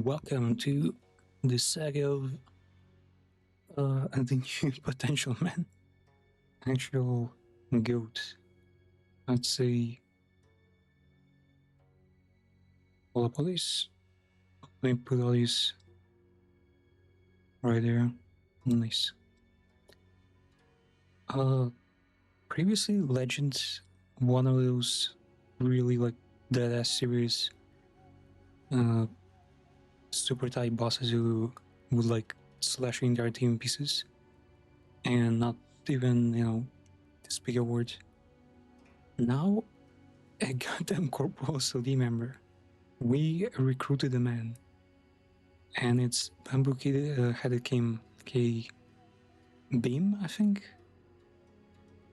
Welcome to the saga of the new potential man. Actual goat. I'd say all the police. Let me put all these right there. Nice. Previously Legends, one of those really like dead ass series super tight bosses who would like slash your entire team in pieces and not even, speak a word. Now a goddamn corporal SOD member. We recruited a man, and it's Bamboo headed came K Beam, I think.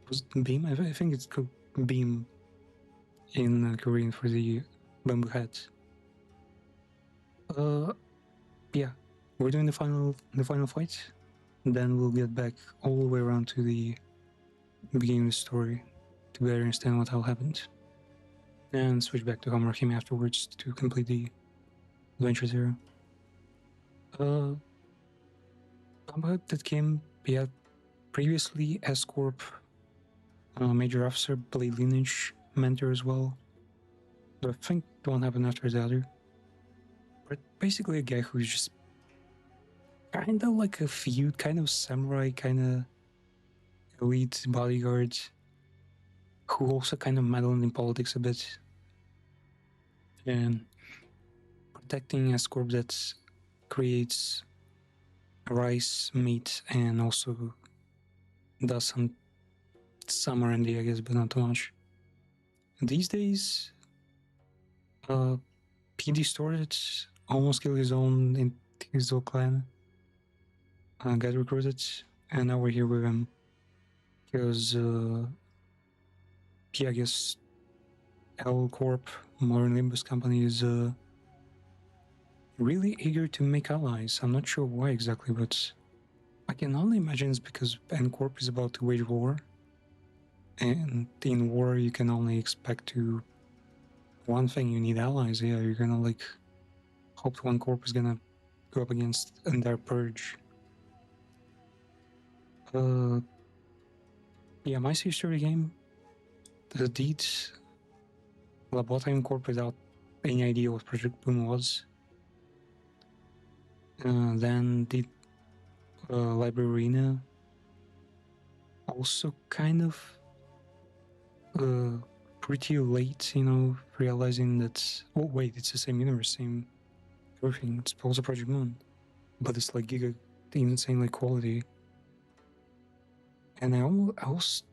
Was it Beam? I think it's called Beam in Korean for the bamboo hats. Yeah, we're doing the final fight. Then we'll get back all the way around to the beginning of the story to better understand what all happened, and switch back to Homer him afterwards to complete the adventure zero. About that came, yeah, previously S-Corp Major Officer, Blade Lineage mentor as well. I think one happened after the other. But basically a guy who's just kind of like a feud, kind of samurai, kind of elite bodyguard, who also kind of meddled in politics a bit. And protecting S-Corp that creates rice, meat, and also does some R&D, I guess, but not too much. These days, PD Storage almost killed his own clan, got recruited, and now we're here with him because, I guess L Corp, Modern Limbus Company, is really eager to make allies. I'm not sure why exactly, but I can only imagine it's because N Corp is about to wage war, and in war you can only expect to one thing, you need allies. Yeah, you're gonna like hope one corp is gonna go up against their purge. Yeah, my history game, the deeds, Labota Corp without any idea what Project Boom was. Then did Librarina, also kind of pretty late, realizing that, oh wait, it's the same universe, same everything. It's also Project Moon, but it's like giga insane like quality. And I almost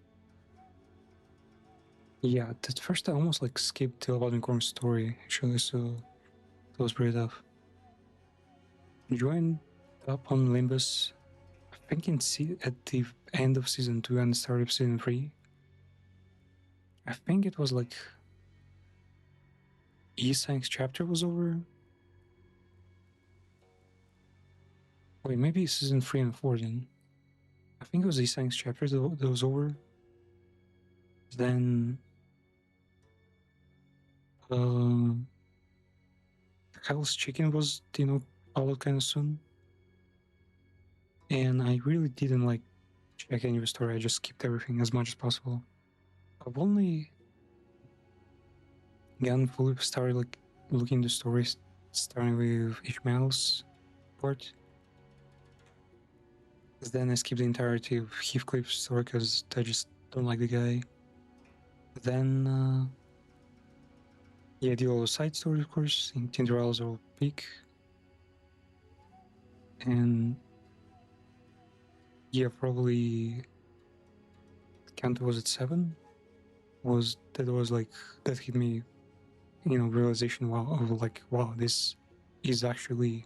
yeah, at first I almost like skipped the Aladdin Corn's story actually, so that was pretty tough. Joined up on Limbus, I think at the end of season 2 and the start of season 3. I think it was like Isang's chapter was over. Wait, maybe season 3 and 4 then. I think it was Isang's chapter that was over. Then Hell's Chicken was, followed kind of soon. And I really didn't like check any of the story. I just skipped everything as much as possible. I've only gotten fully started like looking at the stories, starting with Ishmael's part. Then I skipped the entirety of Heathcliff's story because I just don't like the guy. Then, yeah, the all side story, of course, in Tinderell's or Peak. And yeah, probably Kanto was at 7. That hit me, realization wow, this is actually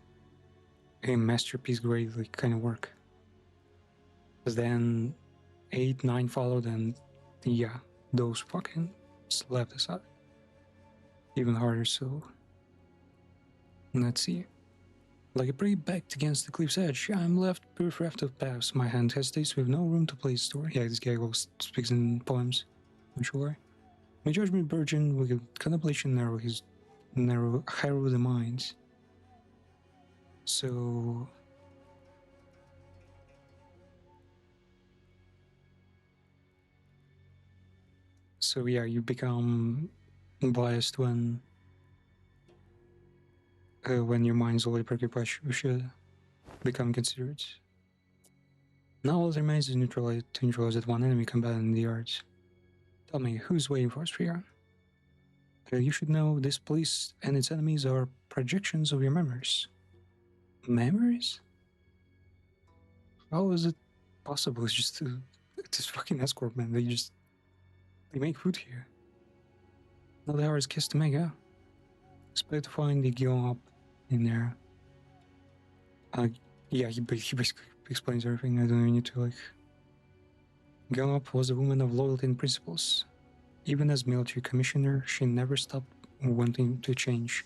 a masterpiece grade like kind of work. Then 8, 9 followed, and yeah, those fucking slapped us out even harder. So let's see. Like a prey backed against the cliff's edge, I'm left bereft of paths. My hand hesitates with no room to place story. Yeah, this guy speaks in poems, I'm sure. My judgment burgeon with contemplation harrow the mind. So yeah, you become biased when your mind's already preoccupied. You should become considerate. Now all that remains is to neutralize that one enemy combatant in the yards. Tell me, who's waiting for us here? You should know this place and its enemies are projections of your memories. Memories? How is it possible? It's just this fucking escort, man. They make food here. Not the hardest kiss to make, huh? Expect to find the girl up in there. Yeah, he basically explains everything. I don't even need to, like... Gallop was a woman of loyalty and principles. Even as military commissioner, she never stopped wanting to change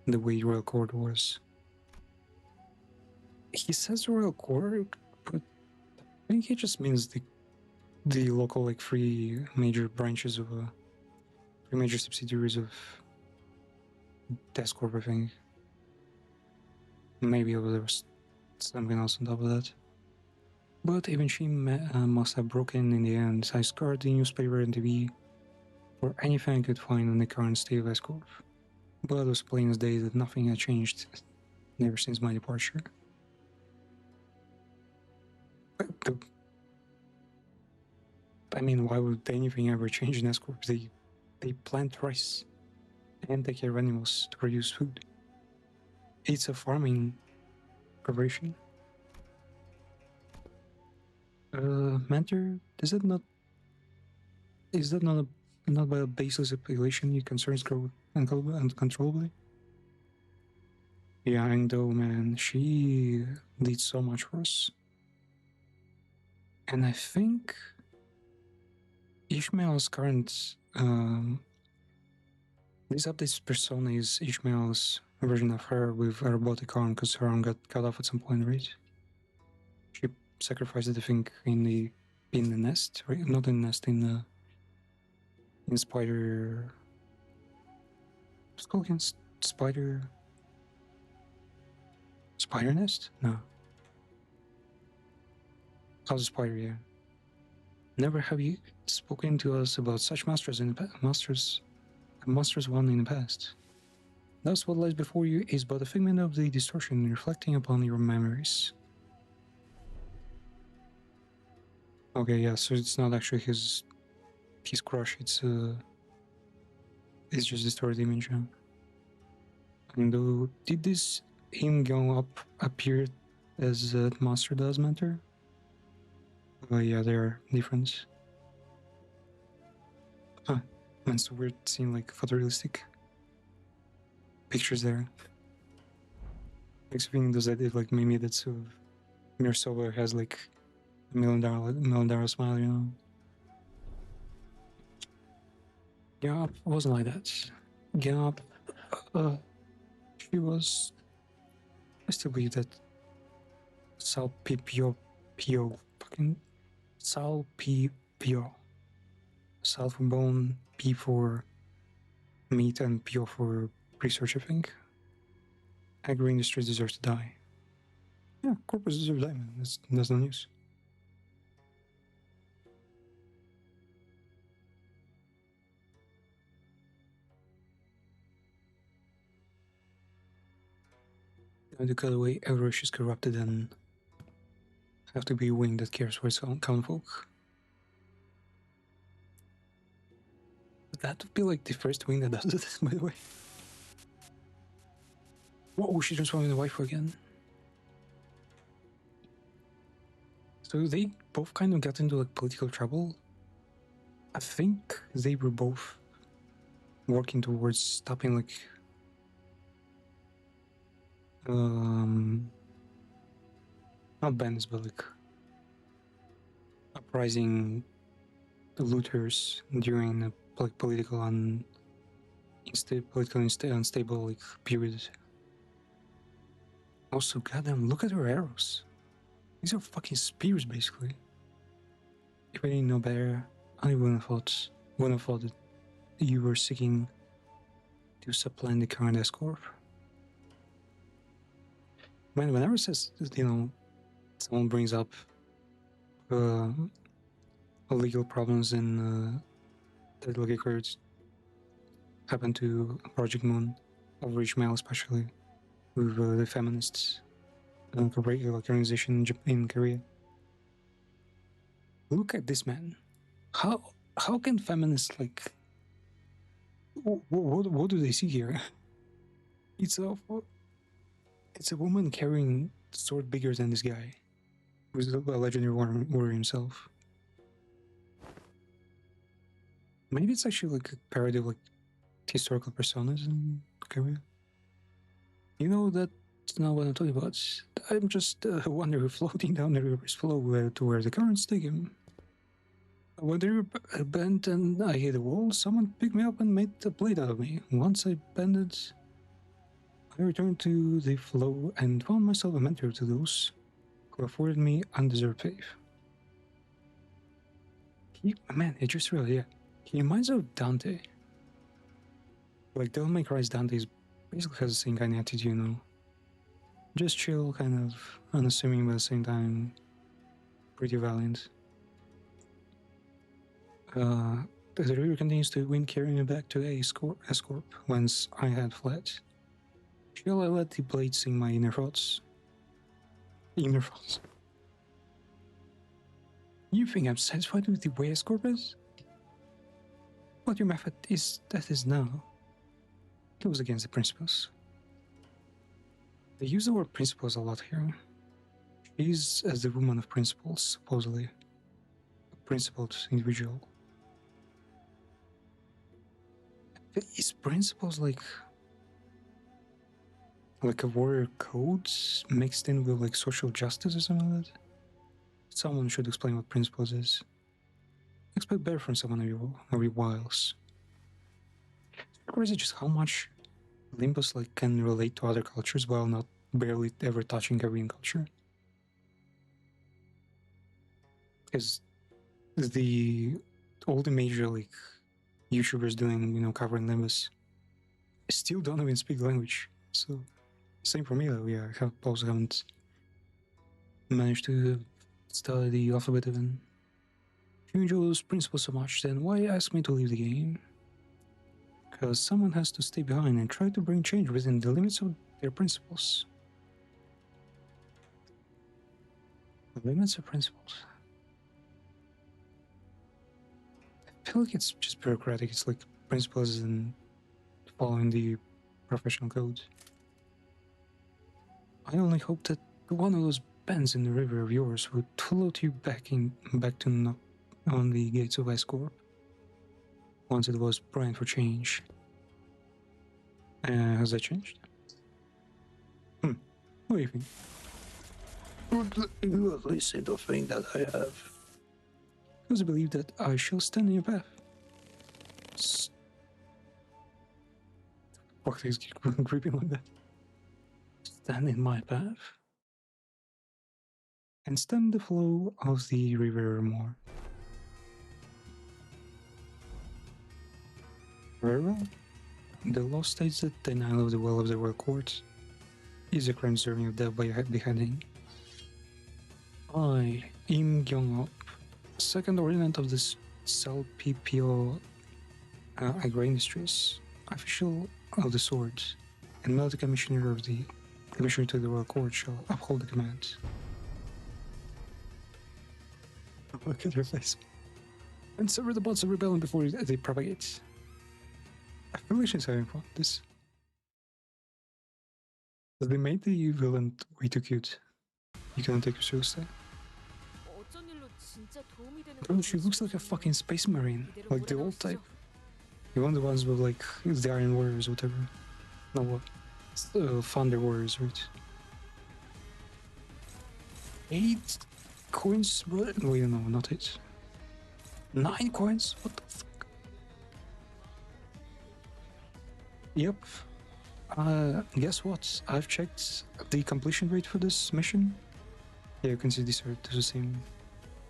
the way royal court was. He says royal court, but I think he just means the local, like, three major branches of three major subsidiaries of Descorp, I think. Maybe there was something else on top of that. But even she must have broken in the end. I scoured the newspaper and TV for anything I could find on the current state of Escorp. But it was plain as day that nothing had changed ever since my departure. I mean, why would anything ever change in Escorp? They plant rice and take care of animals to produce food. It's a farming operation. Mentor, is that not not by a baseless speculation your concerns grow uncontrollably? Yeah, I know, man. She did so much for us. And I think Ishmael's current this update's persona is Ishmael's version of her with a robotic arm because her arm got cut off at some point, right? She sacrificed it, I think, in the nest, right? Not in the nest, in spider. What's it called again? Spider nest? No. House of Spider, yeah. Never have you spoken to us about such masters masters one in the past. Thus, what lies before you is but a figment of the distortion reflecting upon your memories. Okay, yeah, so it's not actually his crush, it's just distorted image. Yeah. And did this him go up appear as Master does mentor? Yeah, they are different. Huh. And so weird seeing like photorealistic pictures there. Makes me think does that like maybe that's Mirsova has like $1 million smile, you know? Yeah, it wasn't like that. Yeah, she was. I still believe that Sal Pipio fucking Sal Pipio. Sal for bone, P for meat, and Pio for research, I think. Agri industry deserves to die. Yeah, corporates deserve to die, man. That's no news. And to cut away, avarice is corrupted and have to be a wing that cares for its own common folk. But that would be like the first wing that does it, by the way. Whoa, she transformed into waifu again. So they both kind of got into like political trouble. I think they were both working towards stopping like not bans but like uprising looters during a like political unstable like period. Also, goddamn, look at her arrows. These are fucking spears, basically. If I didn't know better, I wouldn't have thought that you were seeking to supplant the current escort. Man, whenever says, someone brings up uh, legal problems in that like occurred happened to Project Moon, of Rich Mail especially, with the feminists organization in Korea. Look at this man. How can feminists like? What do they see here? It's a woman carrying a sword bigger than this guy, who's a legendary warrior himself. Maybe it's actually like a parody of like historical personas in Korea. You know, that's not what I'm talking about. I'm just a wanderer floating down the river's flow to where the currents take him. When the river bent and I hit a wall, someone picked me up and made a blade out of me. Once I bended, I returned to the flow and found myself a mentor to those who afforded me undeserved faith. Man, it just really, yeah. He reminds me of Dante. Like, Devil May Cry's Dante is basically has the same kind of attitude, you know. Just chill, kind of unassuming, but at the same time, pretty valiant. The river continues to wind, carrying me back to Escorp, whence I had fled. Shall I let the blade sing my inner thoughts? Inner thoughts. You think I'm satisfied with the way Escorp is? What your method is that is now goes against the principles. They use the word principles a lot here. She's as the woman of principles, supposedly. A principled individual. Is principles like a warrior code mixed in with like social justice or something like that? Someone should explain what principles is. Expect better from someone of your wiles. Crazy just how much Limbus like can relate to other cultures while not barely ever touching Korean culture. Because all the major like YouTubers doing covering Limbus still don't even speak the language. So same for me though. Yeah, I also haven't managed to study the alphabet even. If you enjoy those principles so much, then why ask me to leave the game? Because someone has to stay behind and try to bring change within the limits of their principles. The limits of principles. I feel like it's just bureaucratic. It's like principles and following the professional code. I only hope that one of those bends in the river of yours would float you back to knock on the gates of Escorp once it was primed for change. Has that changed? What do you think? You at least say the thing that I have. Because I believe that I shall stand in your path. Fuck, things keep creeping like that. Stand in my path. And stem the flow of the river more. Very well. The law states that denial of the will of the royal court is a crime deserving of death by beheading. I, Im Gyong-up, second ordinance of the Salpipio Agri Industries, official of the sword, and military commissioner to the royal court shall uphold the command. Look at her face. And sever the bonds of rebellion before they propagate. I feel like she's having fun with this. They made the villain way too cute. You can't take her seriously. Bro, she looks like a fucking space marine. Like the old type. You want the ones with like the Iron Warriors or whatever. No, what? Thunder Warriors, right? 8 coins, bro? Wait, no, not 8. 9 coins? What the fuck? Yep. Guess what? I've checked the completion rate for this mission. Yeah, you can see these are the same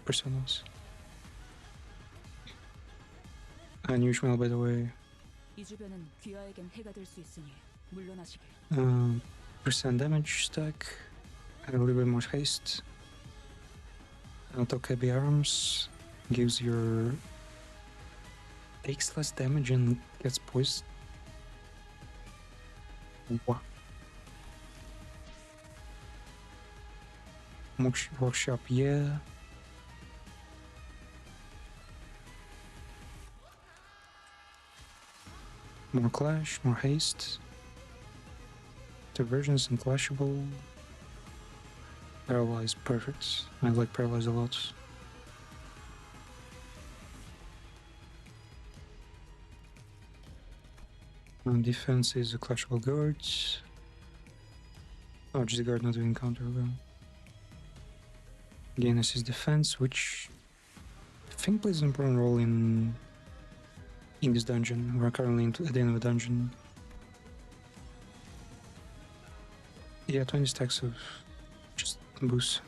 personas. Unusual, by the way. Percent damage stack. a little bit more haste. Tokebi arms gives your takes less damage and gets poised. Wow. Workshop, yeah. More clash, more haste. Divergence and clashable. Paralyze, perfect. I like paralyze a lot. Defense is a clashable guard. Oh, just a guard not doing counter. Again, this is defense, which I think plays an important role in this dungeon. We're currently at the end of a dungeon. Yeah, 20 stacks of just boost.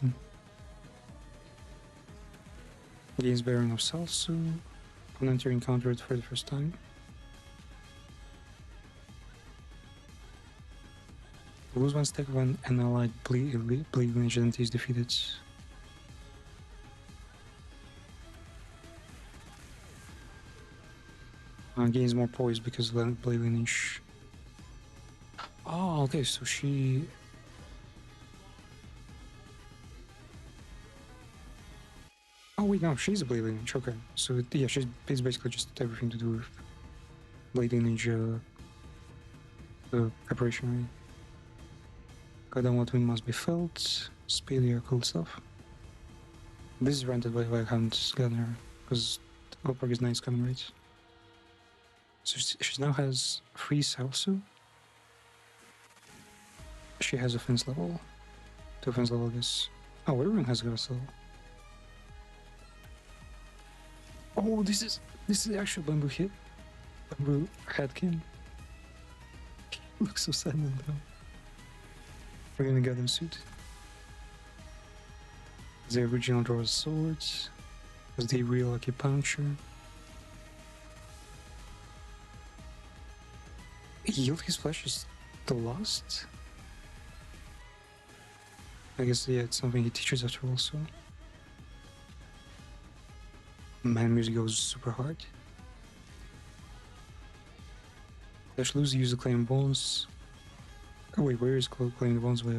Gains bearing of Salsu. Opponent you're encountered for the first time. Lose one stack when an allied bleeding agent is defeated. Gains more poise because blade lineage. Oh, okay, so she. Oh wait, no, she's a blade lineage. Okay, so yeah, she's basically just everything to do with blade lineage preparation. Right? Got down what wind must be felt. Speedier, cool stuff. This is rented by I haven't gotten her because Opera is nice coming right. So she now has 3 Salsu. She has offense level. 2 offense level, I guess. Oh, everyone has got a level. Oh, this is actual bamboo hit. Bamboo headkin. Looks so sad now. We're gonna get them suit. The original draws swords. Was the real acupuncture. Yield his flesh is the last. I guess yeah, it's something he teaches after all. So, man, music goes super hard. Dash lose, use the claim bones. Oh wait, where is claim the bones? Wait.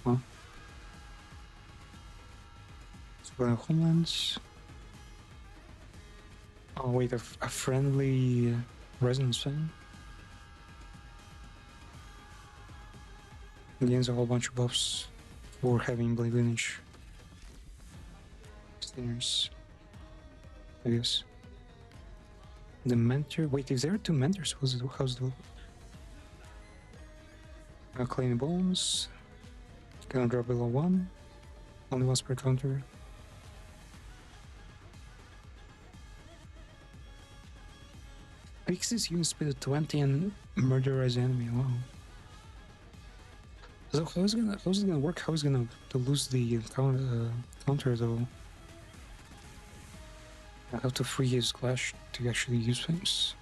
Huh? So homelands. Oh wait, a friendly resonance fan. Gains a whole bunch of buffs for having blade lineage. Stingers, I guess. The mentor. Wait, if there are 2 mentors, how's the claim bones? Gonna drop below 1. Only once per counter. Fixes unit speed at 20 and murderize enemy. Wow. So how's it gonna work? How is it gonna to lose the counter though? I have to free his clash to actually use things.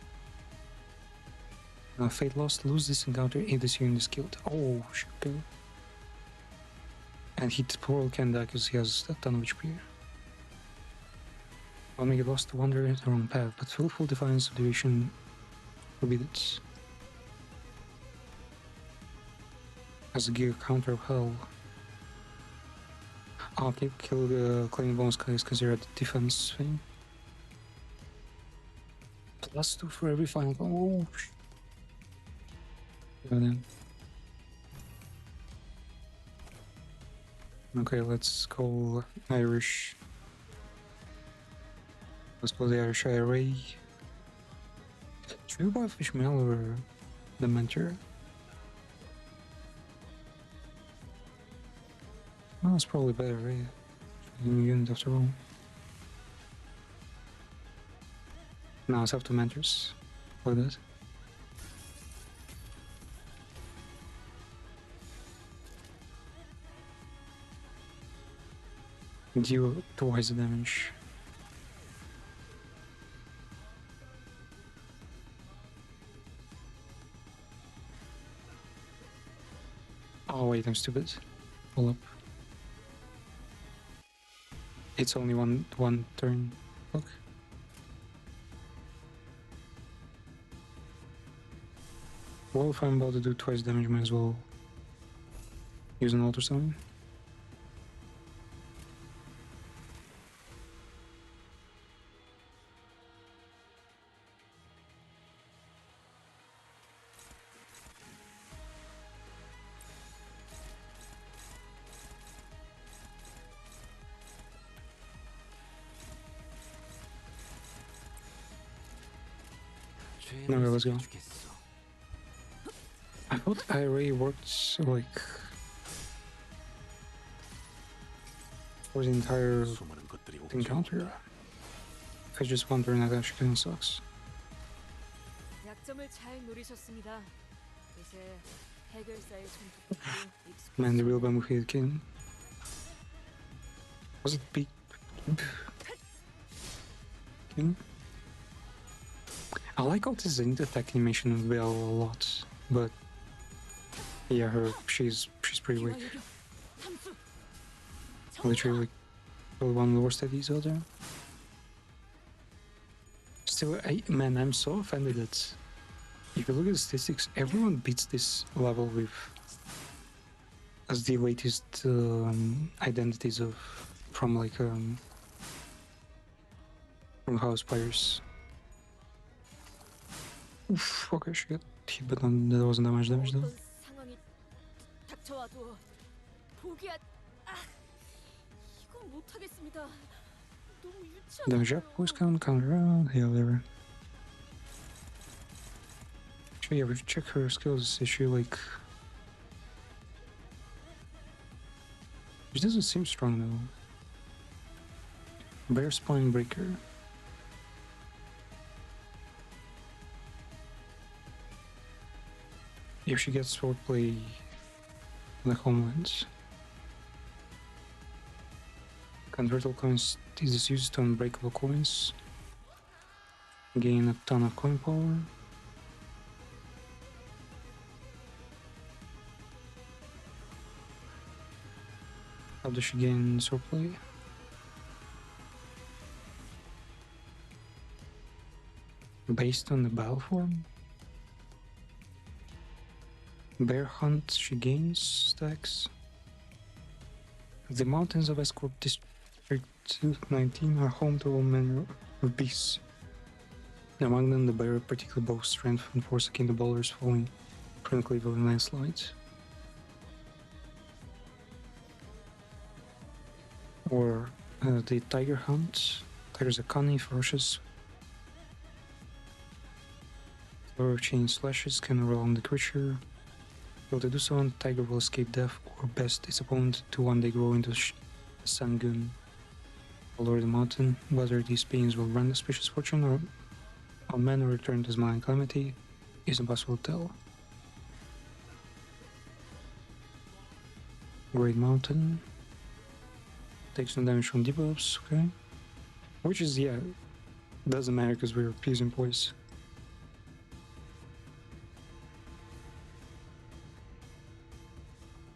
Fate lost, lose this encounter if this unit is killed. Oh, shit, okay. And he poor can die because he has a ton of HP. I'll make it lost to wander in the wrong path, but full defiance of duration will be this. As a gear counter of hell. I'll kill the claim bonus guys because they're at the defense thing. +2 for every final. Oh, shit. Then. Okay, let's call Irish. Let's call the Irish IRA. Should we buy Fishmail or the Mentor? Oh, it's probably better, right? Unit after all. Now let's have 2 Mentors. Like that. Deal twice the damage. Oh wait, I'm stupid. Pull up. It's only one turn. Look. Well, if I'm about to do twice damage, might as well use an altar summon. No, let's go. I thought IRA worked like for the entire encounter. If I just one turn, that actually kind of sucks. 약점을 잘 노리셨습니다. 이제 해결사의 손톱도 Man, the real Bamboo Hit King. Was it big? King? I like all this attack animation of Belle a lot, but yeah, she's pretty weak. Literally one of the worst ideas out there. Still, man, I'm so offended that if you look at the statistics, everyone beats this level with as the latest identities of from House Pirates. Oof, okay, she got hit, but that wasn't that much damage though. 상황이 닥쳐와도 포기하. 이건 못하겠습니다. 너무 유치하다. Damage up, voice count, counter around, yeah, whatever. Actually, yeah, we should check her skills. Is she like? She doesn't seem strong though. Bear Spine Breaker. If she gets swordplay, the homelands. Convertible coins is used to unbreakable coins. Gain a ton of coin power. How does she gain swordplay? Based on the battle form? Bear Hunt, she gains stacks. The mountains of Escorp District 19 are home to all manner of beasts. Among them, the bear particularly boasts strength and force akin to boulders falling from cliff and landslides. Or the Tiger Hunt. Tigers are cunning, ferocious. Or chain slashes can roll on the creature. Will they do so, and the tiger will escape death, or best its opponent to one day grow into Sangun. Lower the mountain. Whether these beings will run auspicious fortune or on men or return to smiling calamity is impossible to tell. Great Mountain. Takes no damage from debuffs, okay. Which is, yeah, doesn't matter because we're peasant boys.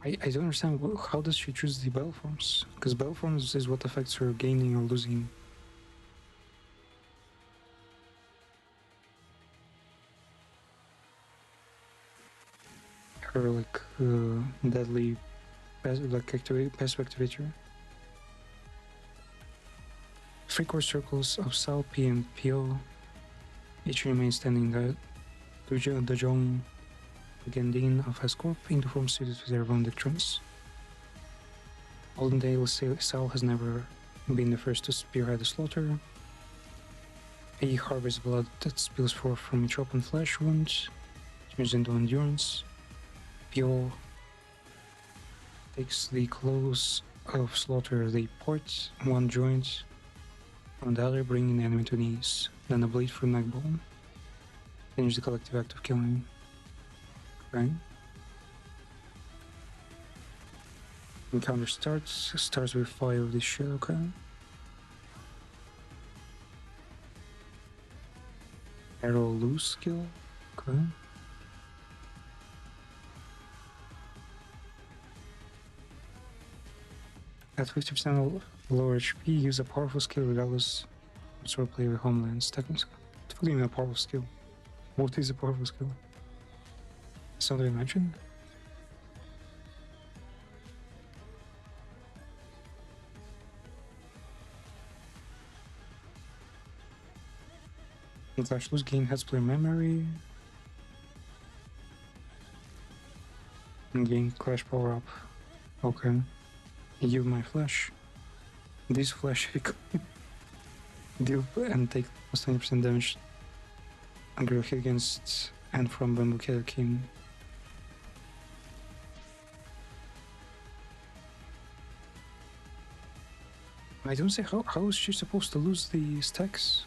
I don't understand, how does she choose the battle forms? Because battle forms is what affects her gaining or losing. Her, like, deadly passive activator. 3 core circles of Sao, P, and Po. Each remain standing the Dojong Gandin of Escorp into form suited to their own doctrines. Oldendale Sal has never been the first to spearhead the slaughter. He harvests blood that spills forth from each open flesh wound, turns into endurance. Pio takes the close of slaughter they port, one joint from the other, bringing the enemy to knees, then a blade through neckbone. Finish the collective act of killing. Right? Encounter starts with 5 of this shit, okay? Arrow loose skill, okay. At 50% lower HP, use a powerful skill regardless of sort of play with homelands. Technically, what do you mean a powerful skill? What is a powerful skill? Something I mentioned? Clash lose gain heads player memory. And gain clash power up. Okay. Give my flash. This flash deal and take plus 20% damage under hit against and from Bamboo King. I don't see how is she supposed to lose the stacks?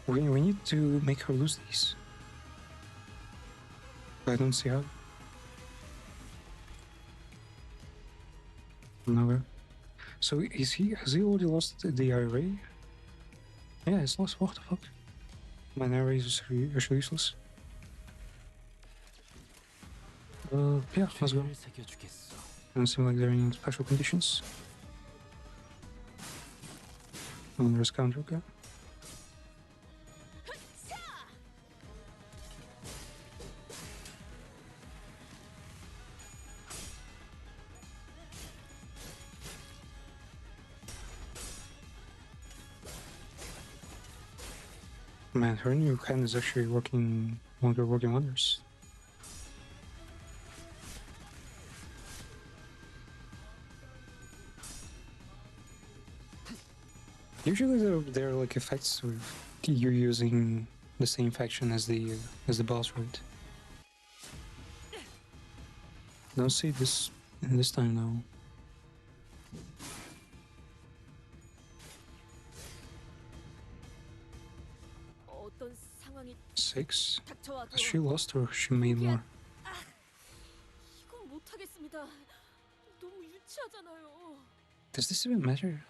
We need to make her lose these. I don't see how. Nowhere. So has he already lost the IRA? Yeah, it's lost. What the fuck? My IRA is actually useless. Yeah, let's go. Doesn't seem like there are any special conditions. And there's counter, okay. Man, her new hand is actually working wonders. Usually there are like effects with you using the same faction as the boss, right? Don't see this this time though. 어떤 상황이 6? 닥쳐와도 Has she lost or she made more? 이건 못하겠습니다. 너무 유치하잖아요. Does this even matter?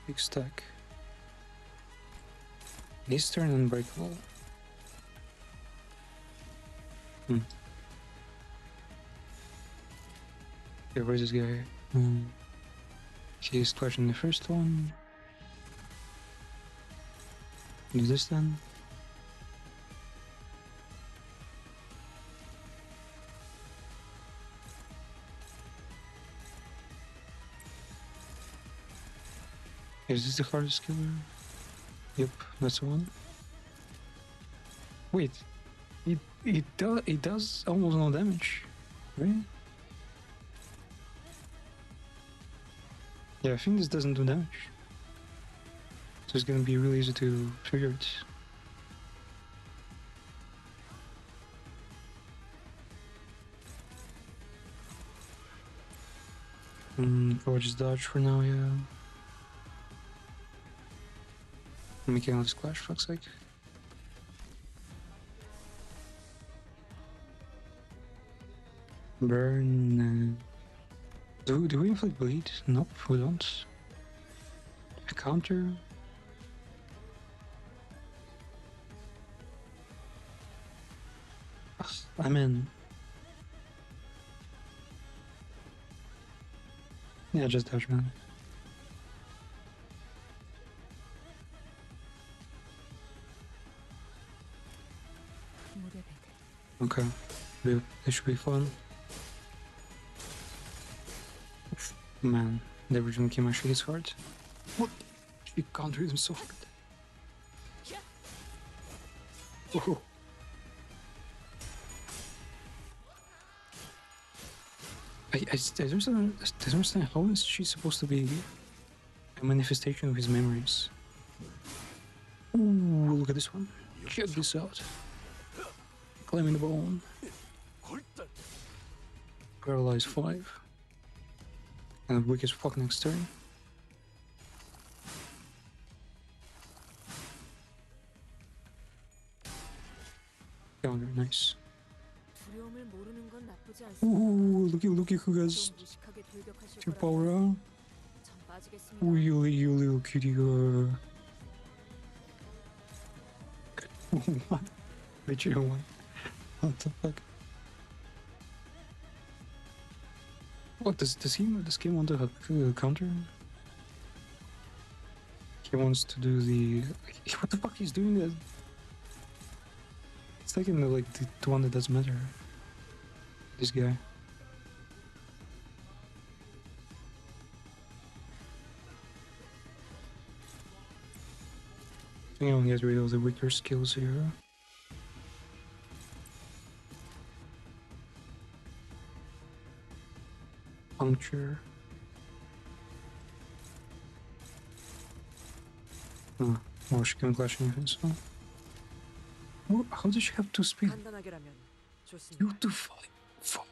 Big stack. Eastern Unbreakable. Okay, where's this guy? He's clutching the first one. Do this then. Is this the hardest killer? Yep, that's the one. Wait, it does almost no damage, right? Yeah, I think this doesn't do damage. So it's gonna be really easy to trigger it. Or just dodge for now, yeah. Making all this clash, looks like. Burn. Do we inflict bleed? Nope, we don't. A counter. I'm in. Yeah, just dodge, man. Okay, this should be fun. Man, the original game actually is hard. What? She countered him so hard. Oh. I don't understand how is she supposed to be a manifestation of his memories. Ooh, look at this one. Check this out. Climbing the bone. Paralyze 5. And weak as fuck next turn. Counter, nice. 두려움을 모르는 건 나쁘지 않습니다. Ooh, look who has 좀 무식하게 돌격하실 2 거라면 power up. 전 빠지겠습니다. Ooh, you little cutie girl. What? Literally what? What the fuck? What does he want to have counter? He wants to do the what the fuck he's doing that? It's taking the one that doesn't matter. This guy. I think I want to get rid of the weaker skills here. Puncture. Oh, she can clash anything, so. Oh, how does she have 2 speed? 간단하게라면 좋습니다. You to 5. Fuck.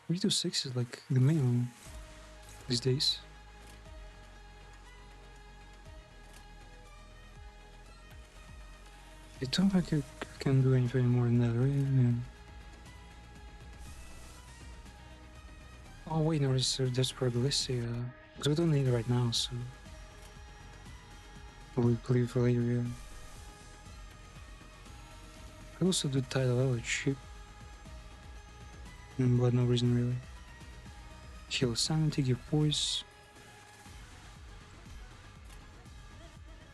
3 to 6 is like the minimum these days. I don't think I can do anything more than that, right? Yeah. Oh wait, no, there's Progressia. Because we don't need it right now, so we'll leave for later, yeah. I also do Tidal Elite ship. But no reason really. Heal Sanity, give Voice.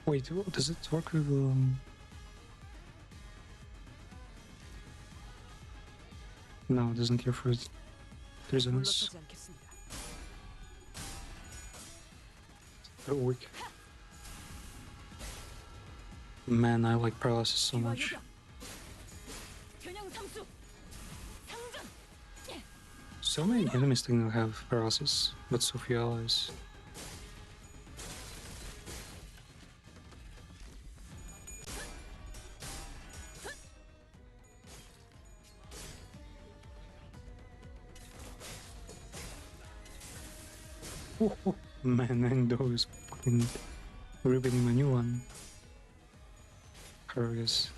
Wait, does it work with No, it doesn't care for resonance. 물러서지 않겠습니다. Oh, weak. Man, I like paralysis so 기와 much. 요격. 균형 상수. 상전. So many enemies think they have paralysis, but so few allies. Oh, man, and those fucking ripping my new one. Courageous.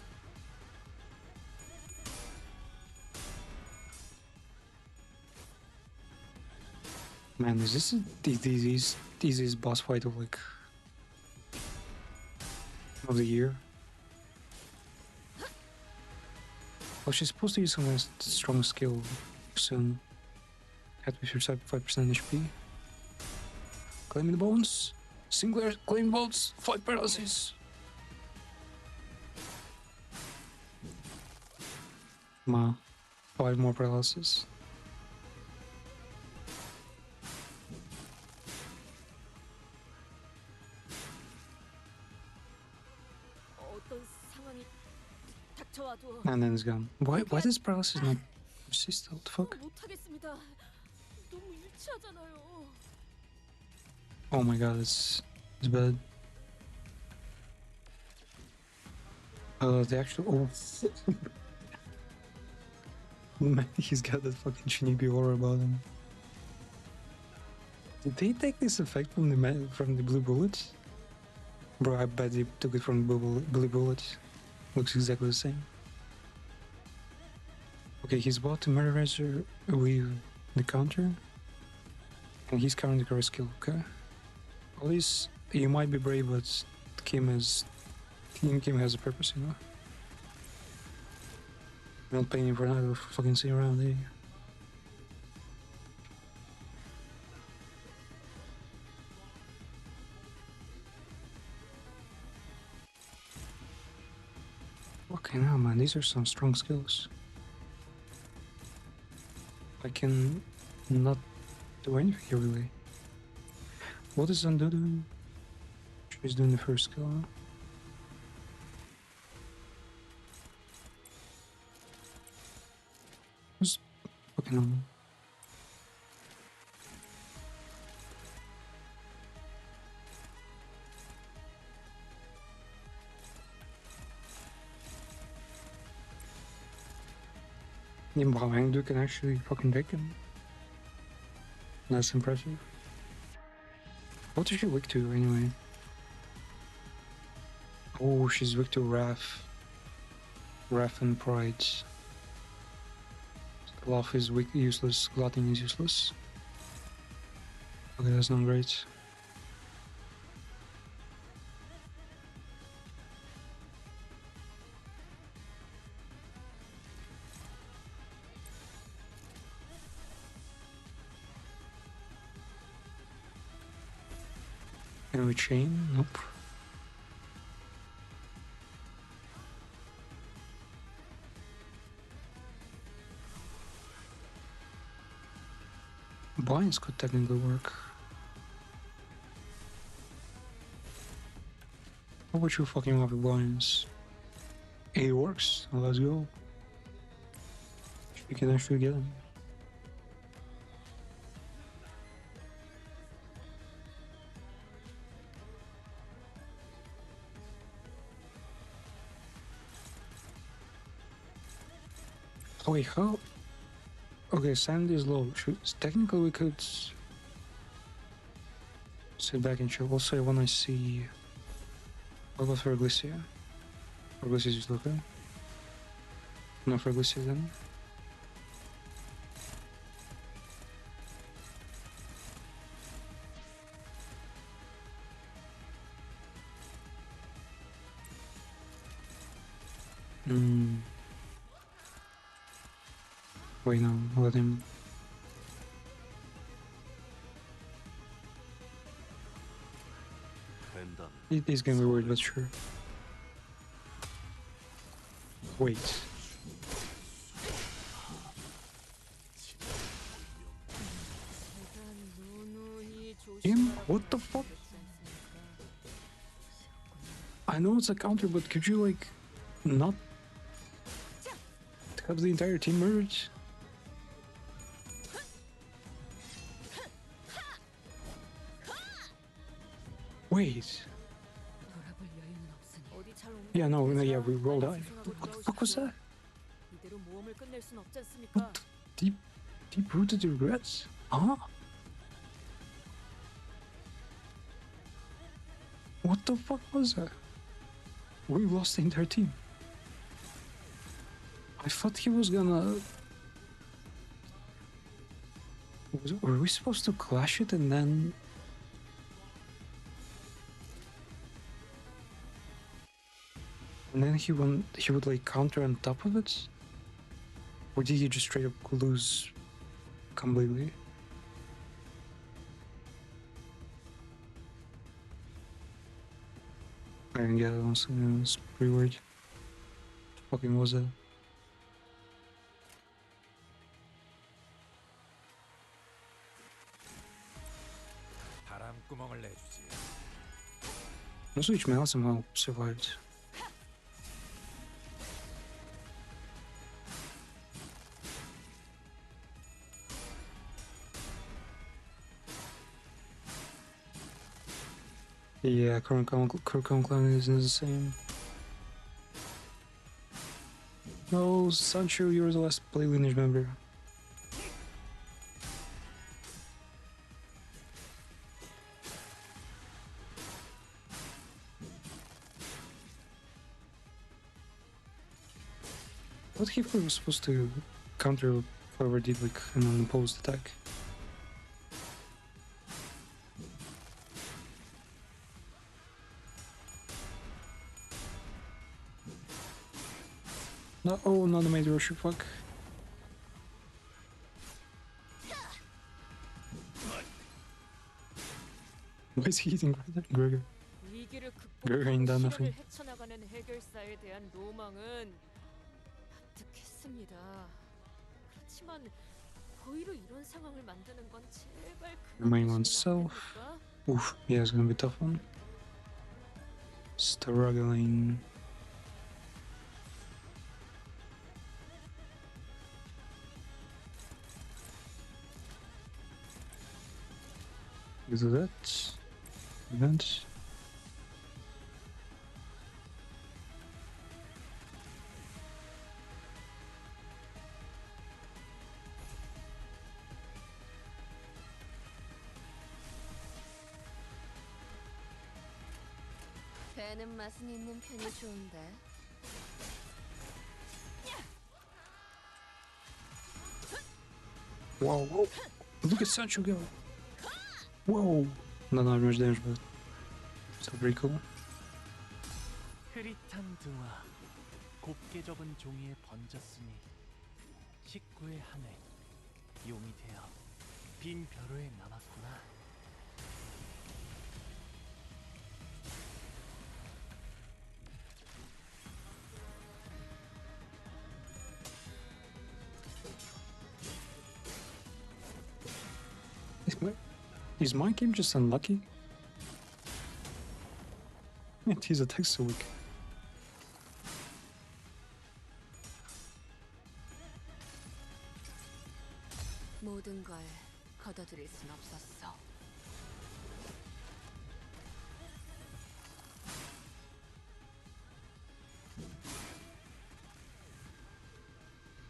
Man, is this the easiest boss fight of of the year? Oh, she's supposed to use some strong skill soon. At with your 5% HP. Claiming the bones. Singular claim bones. Fight paralysis. Ma. 5 more paralysis. 어떤 상황이 닥쳐와도 And then it's gone. Why does paralysis not persist? What the fuck? 못하겠습니다. 너무 유치하잖아요. Oh my god, it's bad. The actual man, he's got that fucking Shinibi aura about him. Did they take this effect from the blue bullets? Bro, I bet they took it from the blue bullets. Looks exactly the same. Okay, he's about to murderize her with the counter. And he's counting the correct skill, okay? At least you might be brave, but Kim has a purpose, you know? You're not paying for another fucking sit around, eh? Okay, now man, these are some strong skills. I can not do anything here really. What is Undo doing? She's doing the first skill. Huh? Who's fucking on? Yeah, wow, Hangdu can actually fucking take him. That's impressive. What is she weak to anyway? Oh, she's weak to Wrath. Wrath and Pride. Love is weak, useless. Glutton is useless. Okay, that's not great. Can we chain? Nope. Blinds could technically work. How about you fucking love blinds? It works. Let's go. We can actually get him. Oh wait, how? Okay, sand is low. Technically we could sit back and chill. Also, I wanna see. What about for Glycia? For Glycia is okay. No, for Glycia then. Hmm. Wait, no, let him. He's gonna be weird, but sure. Wait. Him? What the fuck? I know it's a counter, but could you, like, not have the entire team merge? Wait. Yeah, no, yeah, we rolled out. What the fuck was that? What the deep-rooted regrets? Huh? What the fuck was that? We lost the entire team. I thought he was gonna... Were we supposed to clash it and then... And then he would like counter on top of it? Or did he just straight up lose completely? I didn't get it, honestly. It was pretty weird. What fucking was that? No switch mail somehow survived. Yeah, current clan isn't the same. No, Sancho, you're the last play lineage member. What if we were supposed to counter whoever did like an unopposed attack? No, oh, not a major issue, fuck. Why is he eating Gregor? 위기를 Gregor ain't 극복하고 done 시련을 nothing. 헤쳐나가는 해결사에 대한 로망은 납득했습니다. 그렇지만 고의로 이런 상황을 만드는 건 제발 Remain 그만하시면 안 oneself. 됩니까? Oof, yeah, it's gonna be a tough one. Struggling. Do that. Event. 배는 맛은 있는 편이 좋은데. Whoa, whoa. Look at Sancho go. Whoa. Not much damage, but still pretty cool. 흐릿한 등화, 곱게 접은 종이에 번졌으니 식구의 하늘, 용이 되어 빈 벼로에 남았구나. Is my game just unlucky? His attack's so weak. 모든 걸 거둬들일 순 없었어.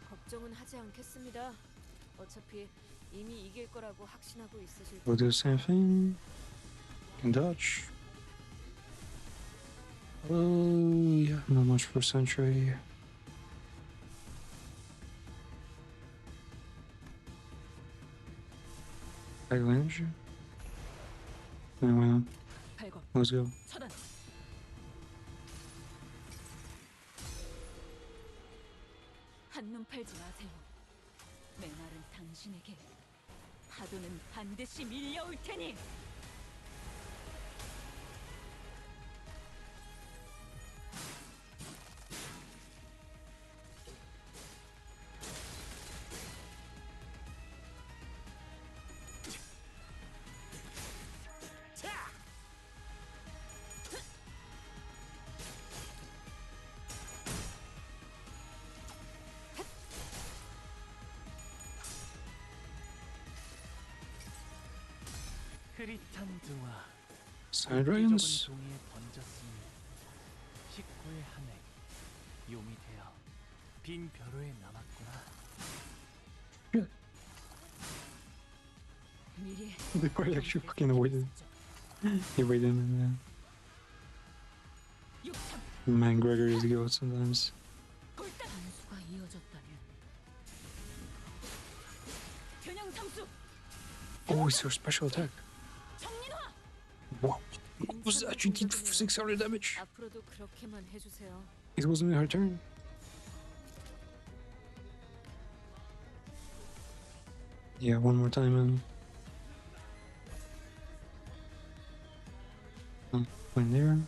걱정은 하지 않겠습니다. 어차피 이미 이길 거라고 확신하고 있으실 We'll do the same thing. Can dodge. Oh, yeah, not much for Sentry. High range. Yeah, why not? 발광, Let's go. 차단. 한눈 팔지 마세요. 메말은 당신에게 파도는 반드시 밀려올 테니. 흐릿한 등화 Side 좁은 Dragons. 종이에 번졌으니 식구의 한해 용이 되어 빈 벼로에 남았구나. 미리 The party actually fucking waited. He waited and 육참 man, Gregory is good sometimes. 골단 단수가 이어졌다면 균형 삼수 Oh, it's her special attack. 정민화. Wow. What was that? She did 600 damage. 앞으로도 그렇게만 해주세요. It wasn't her turn. Yeah, one more time, man. Went there.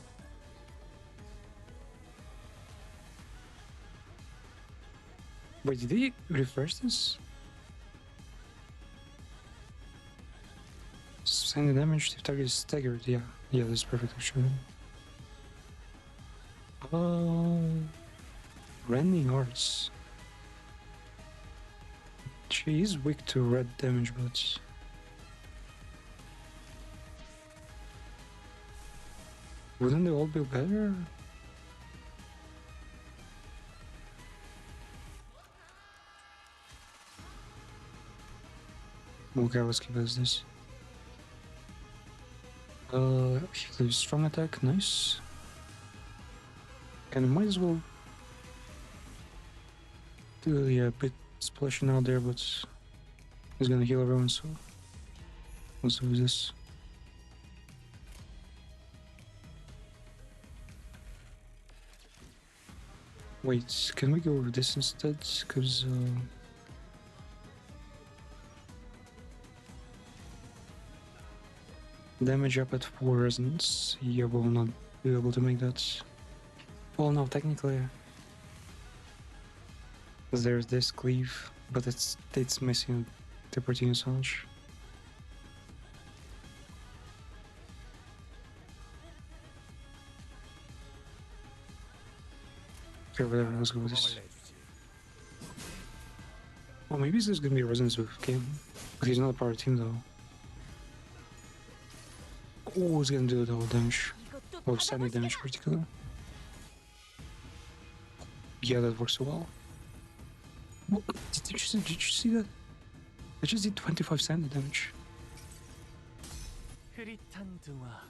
Wait, did he refresh this? Send the damage if target is staggered. Yeah, this is perfect actually. Rending Arts. She is weak to red damage, but wouldn't they all be better? Okay, let's give us this. Strong attack, nice. And might as well do, yeah, a bit splashing out there, but he's gonna heal everyone, so let's do this. Wait, can we go with this instead? Because damage up at 4 resonance. Yeah, we'll not be able to make that. Well, no, technically, there's this cleave, but it's missing the protein so much. Okay, whatever, let's go with this. Well, maybe this is gonna be a resonance with game, but he's not a part of the team though. Oh, he's gonna do the whole damage. 이것도 Oh, standing damage particular. Yeah, that works so well. Well, did you see that? I just did 25 standing damage. 흐릿한 등화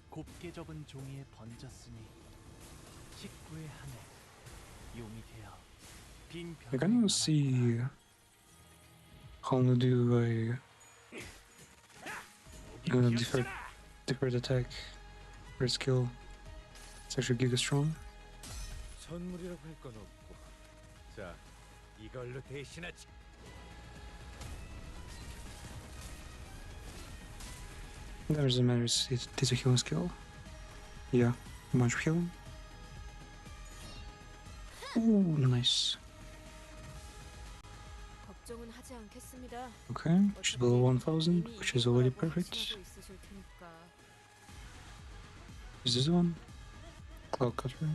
곱게 접은 종이에 번졌으니 식구의 한해 용이 되어 빈 I 벼로에 can even see how to do a deferred attack for skill. It's actually giga strong. 선물이라고 할 건 없고. 자, 이걸로 대신하지. Doesn't matter, it's a healing skill. Yeah, much healing. Ooh, nice. 걱정은 하지 않겠습니다. Okay, she's below 1000, 이미 which 이길 is already 거라고 perfect. 확신하고 있으실 테니까. Is this one? Cloud Cutter.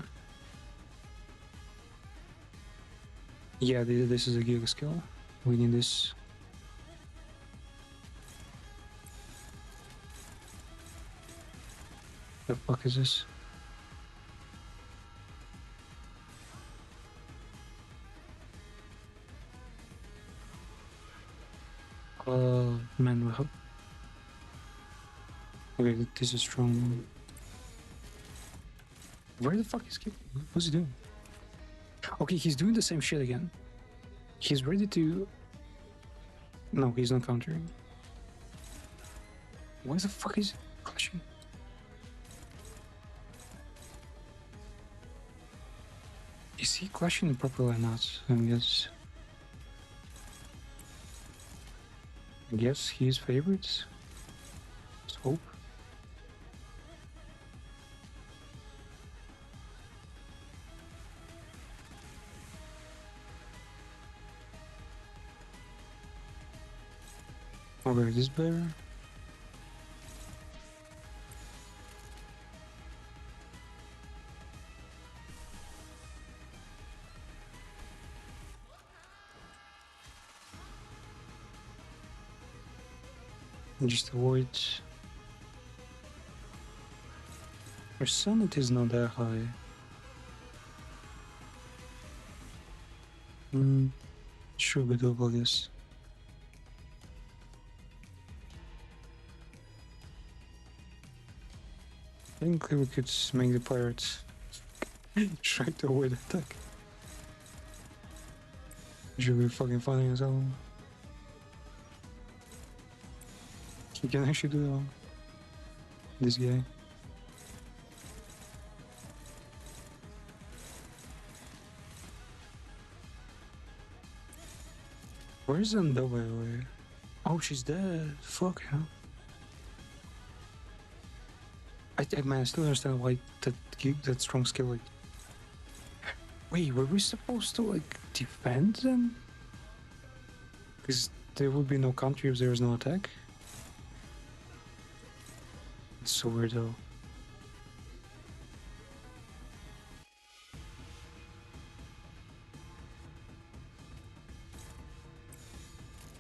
Yeah, this is a Giga skill. We need this. The fuck is this? Man, we hope. Okay, this is strong. Where the fuck is Kip? What's he doing? Okay, he's doing the same shit again. He's ready to. No, he's not countering. Why the fuck is clashing? Is he clashing properly or not? I guess. I guess he's favorites. Let's hope. Okay, this better. Just avoid. Her sanity is not that high. Should be doable, I guess. I think we could make the pirates try to avoid attack. Should be fucking funny as hell. He can actually do that. This guy. Where's Andover? Oh, she's dead. Fuck yeah. Man, I still understand why that strong skill like. Wait, were we supposed to like defend them? Because there would be no counter if there was no attack. It's so weird though.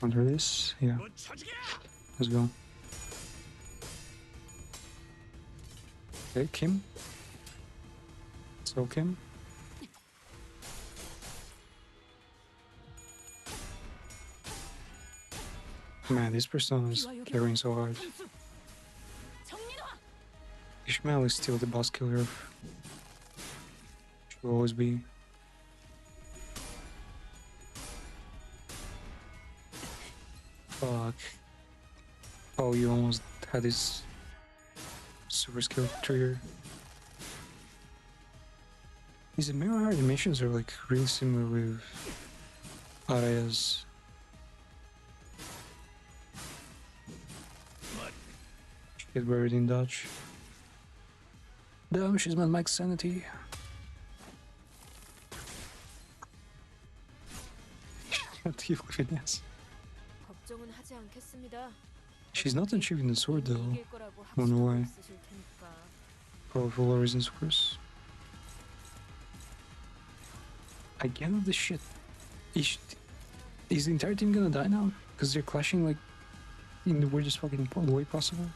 Under this, yeah. Let's go. Okay, Kim. So Kim. Man, this persona is carrying so hard. Ishmael is still the boss killer. She'll always be. Fuck. Oh, you almost had this super skill trigger. These mirror animations are like really similar with Araya's. Get buried in dodge. Damn, she's my max sanity. Deal with finesse. 걱정은 하지 않겠습니다. She's not achieving the sword though. 이미 이길 거라고 Wonder 확신하고 why. 있으실 테니까. Probably for all reasons, of course. Again, this shit. Is the entire team gonna die now? Because they're clashing like in the weirdest fucking way possible.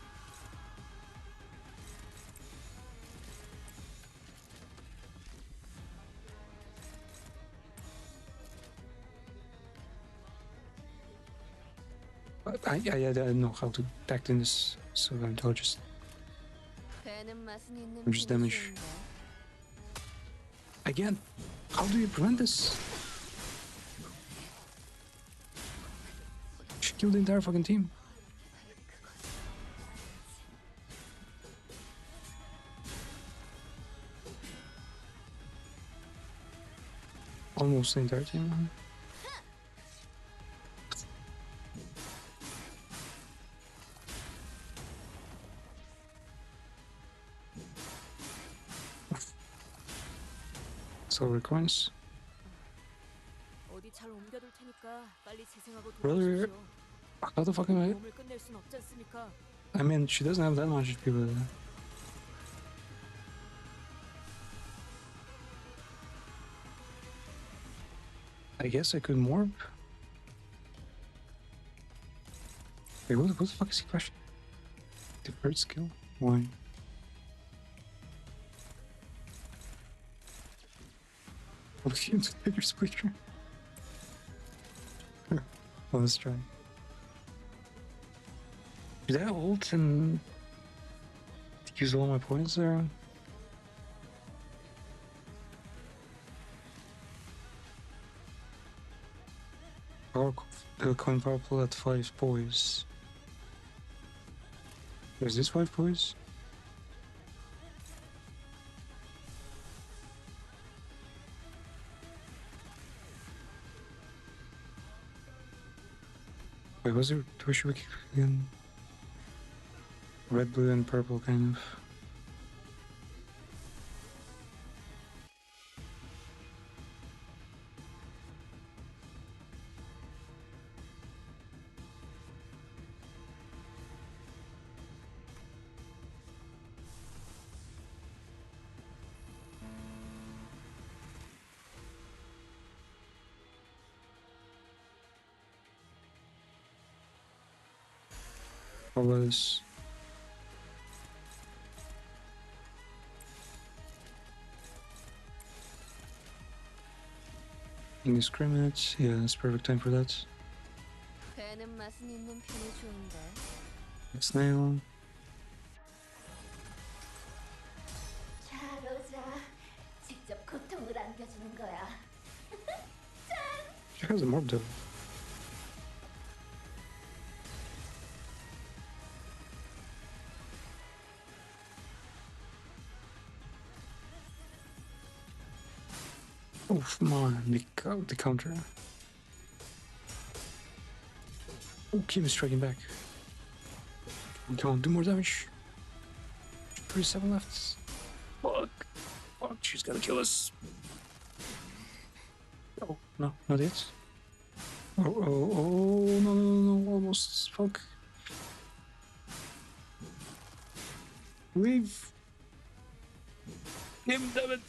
I don't know how to act in this, so I'll just damage. Again, how do you prevent this? She killed the entire fucking team. Almost the entire team. Silver coins. 어디 잘 옮겨둘 테니까 빨리 재생하고 Brother, 돌아오십시오. how the fuck am I? 모험을 끝낼 순 없지 않습니까? I mean, she doesn't have that much HP, but I guess I could morph. Wait, what the fuck is he flashing? Deferred skill? Why? Look at him, figure splitter. Well, let's try. Did I ult and use all my points there? Power, coin power pool at 5 poise. Is this 5 poise? Wait, was there Twitch Wiki again? Red, blue, and purple, kind of. What was indiscriminate? Yeah, it's perfect time for that. 배는 맛은 있는 편이 좋은데. Snail. 자, 로자. 직접 고통을 안겨주는 거야. She has a morph though. Oh, come on, the counter. Oh, Kim is striking back. Come on, do more damage. 37 left. Fuck. Fuck, she's gonna kill us. Oh, no, not yet. Oh, no, almost. Fuck. Leave. Kim, damn it.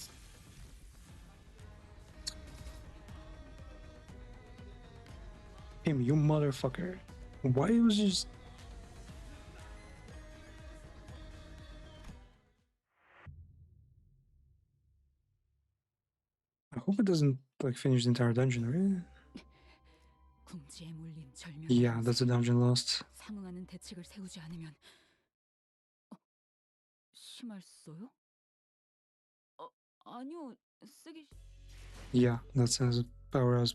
Kim, you motherfucker. Why was just... I hope it doesn't, like, finish the entire dungeon, right? 궁지에 몰린 절묘한 Yeah, that's a dungeon lost. 상응하는 대책을 세우지 않으면 심할 써요? 아니요. 쓰기 Yeah, that sends powerhouse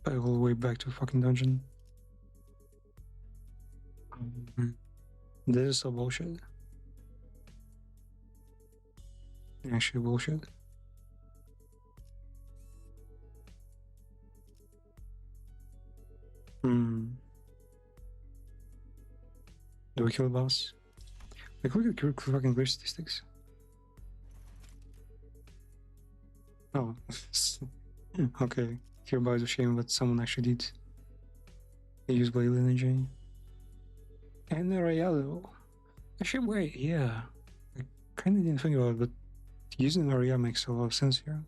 all the way back to fucking dungeon. This is so bullshit. Actually bullshit. Do we kill the boss? Like, look at fucking clear statistics. Oh. Okay. Hereby is a shame, but someone actually did. They used Blade Energy. And the Rayado. Actually, wait, yeah. I kinda didn't think about it, but using Aria makes a lot of sense here.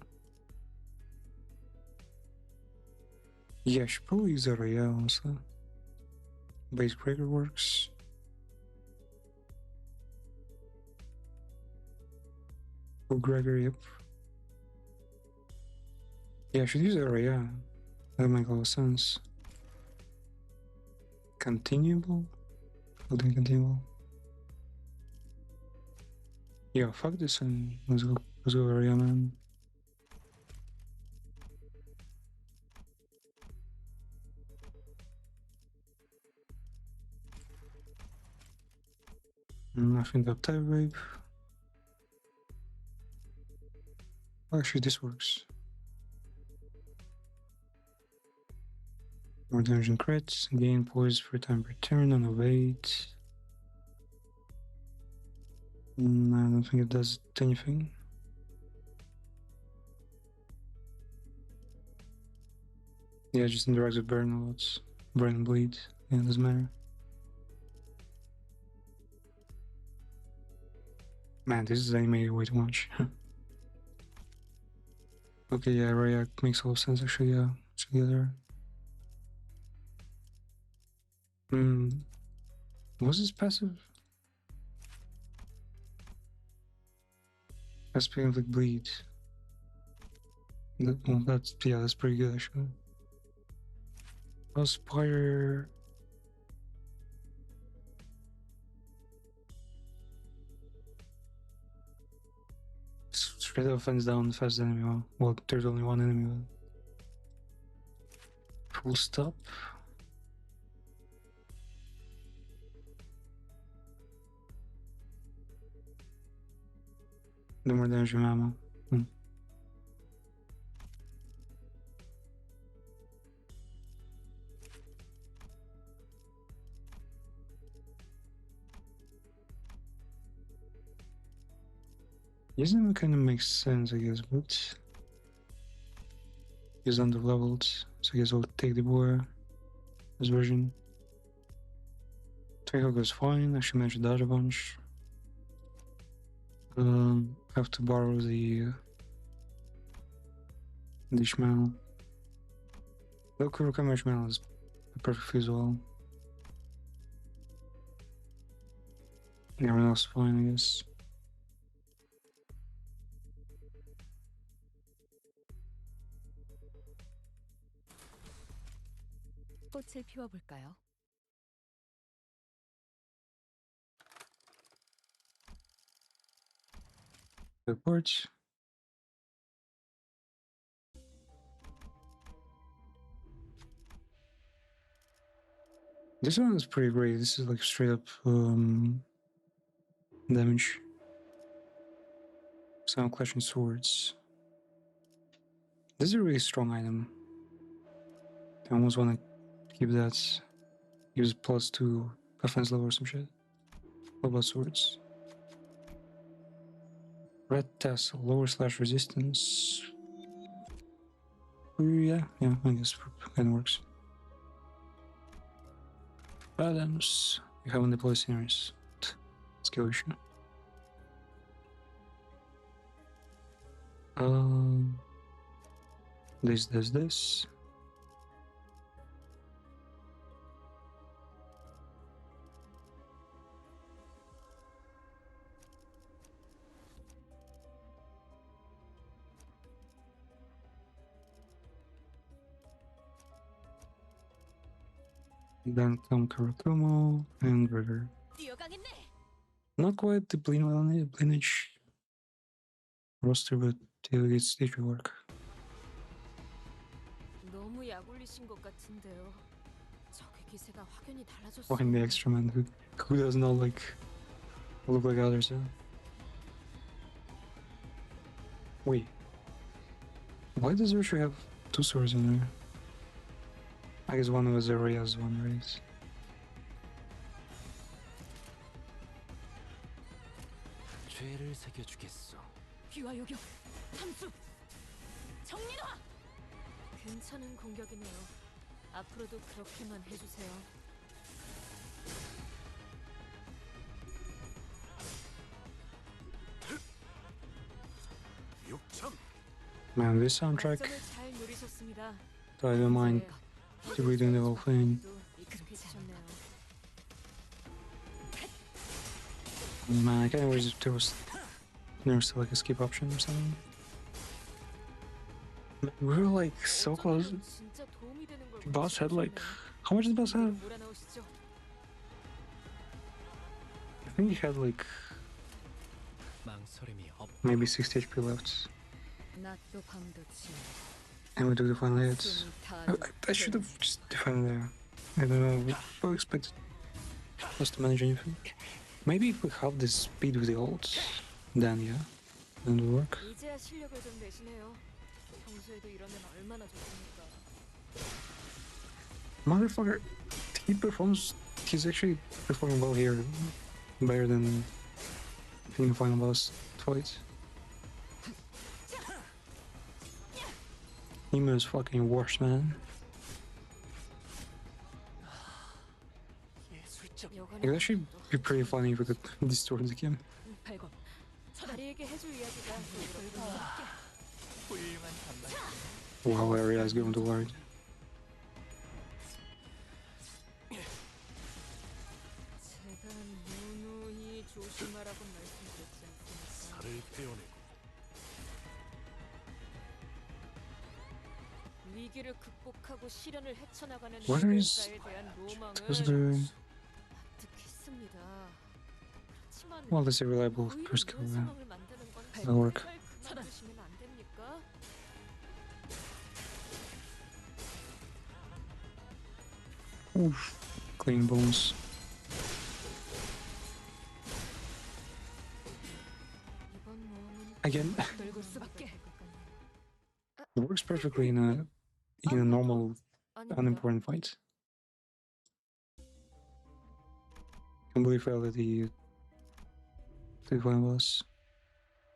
Yeah, I should probably use Aria, honestly. Base Breaker works. Oh, Gregor, yep. Yeah, I should use Aria. That makes a lot of sense. Continuable? Holding continuable. Yeah, fuck this and let's go Aria, man. Nothing but type wave. Actually, this works. More damage and crits. Gain poise for time per turn on evade. I don't think it does anything. Yeah, just interacts with burn a lot. Burn and bleed. Yeah, doesn't matter. Man, this is animated way too much. Okay, yeah, Raya makes a lot of sense actually, yeah. Together. Was this passive? Aspect of like bleed. Well, that's pretty good actually. Spire. Straight up fence down fast enemy. Well, there's only one enemy. Full stop. No more damage from ammo. Using kind of makes sense, I guess, but he's under-leveled, so I guess I'll take the boar. This version. Takeout goes fine, actually managed to dodge a bunch. Have to borrow the Ishmael. Though Kurokami Ishmael is perfect as well. Everyone else fine, I guess. 꽃을 피워볼까요? Reports. This one is pretty great. This is like straight up damage. Sound clashing swords. This is a really strong item. I almost want to keep that. Use +2 offense level or some shit. What about swords? Red tassel, lower slash resistance. Yeah, I guess kind of works. Balance. You haven't deployed scenarios. Skill issue. This. Then come Karakumo and River. Not quite the Lineage roster, but it should work. 너무 약올리신 것 같은데요. 적의 기세가 확연히 달라졌어요. Find the extra man who does not like look like others. Wait, why does Ursha have 2 swords in there? I guess one was Aria's one, right? 죄를 새겨주겠어. 귀와 요격, 함수, 정리화. 괜찮은 공격이네요. 앞으로도 그렇게만 해주세요. Man, this soundtrack, 거점을 잘 누리셨습니다. I don't mind redoing the whole thing. 익숙해지셨네요. Man, I kinda wish there was like a skip option or something. Man, we were like so close. 진짜 도움이 되는 걸 The boss had like, how much did the boss have? 몰아넣으시죠. I think he had like 망설임이 없. maybe 60 HP left. 낮도 밤도 지. And we took the final hits. I should have just defended there. I don't know, we expected us to manage anything. Maybe if we have this speed with the ults, then yeah, then it'll work. 이제야 실력을 좀 내시네요. 평소에도 이러면 얼마나 좋습니까? Motherfucker, he's actually performing well here. Better than in the final boss fight. Nemo is fucking worse, man. It would actually be pretty funny if we could distort the game. 발광. 다리에게 해줄 이야기가 또 늘었군요. 훌륭한 단말. Wow, area is going to wide. 제가 누누이 조심하라고 말씀드렸지 않습니까? 살을 떼어내고 위기를 극복하고 시련을 헤쳐나가는 What is- 해결사에 대한 로망을 Who's the 납득했습니다. 그렇지만 well, that's a reliable 오히려 first 이런 kill. 상황을 만드는 건 That'll work. 제발 그만두시면 안 됩니까? Oof, clean bones. 이번 모험은 Again, 늙을 수밖에. it works perfectly in a normal 아닙니다. unimportant fight. Completely failed at the final boss.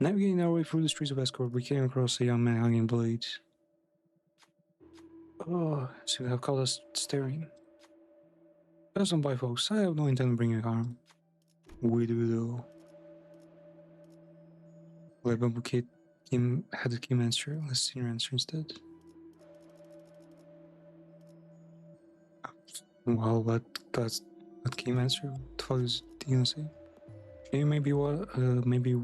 Navigating our way through the streets of Escort, we came across a young man hanging blades. Oh, so they have caught us staring. Pass on by, folks. I have no intent of bringing you harm. We do, though. Let Bambukate had the key answer. Let's see your answer instead. Well, that's that key answer. What the fuck is he gonna say? Shame maybe maybe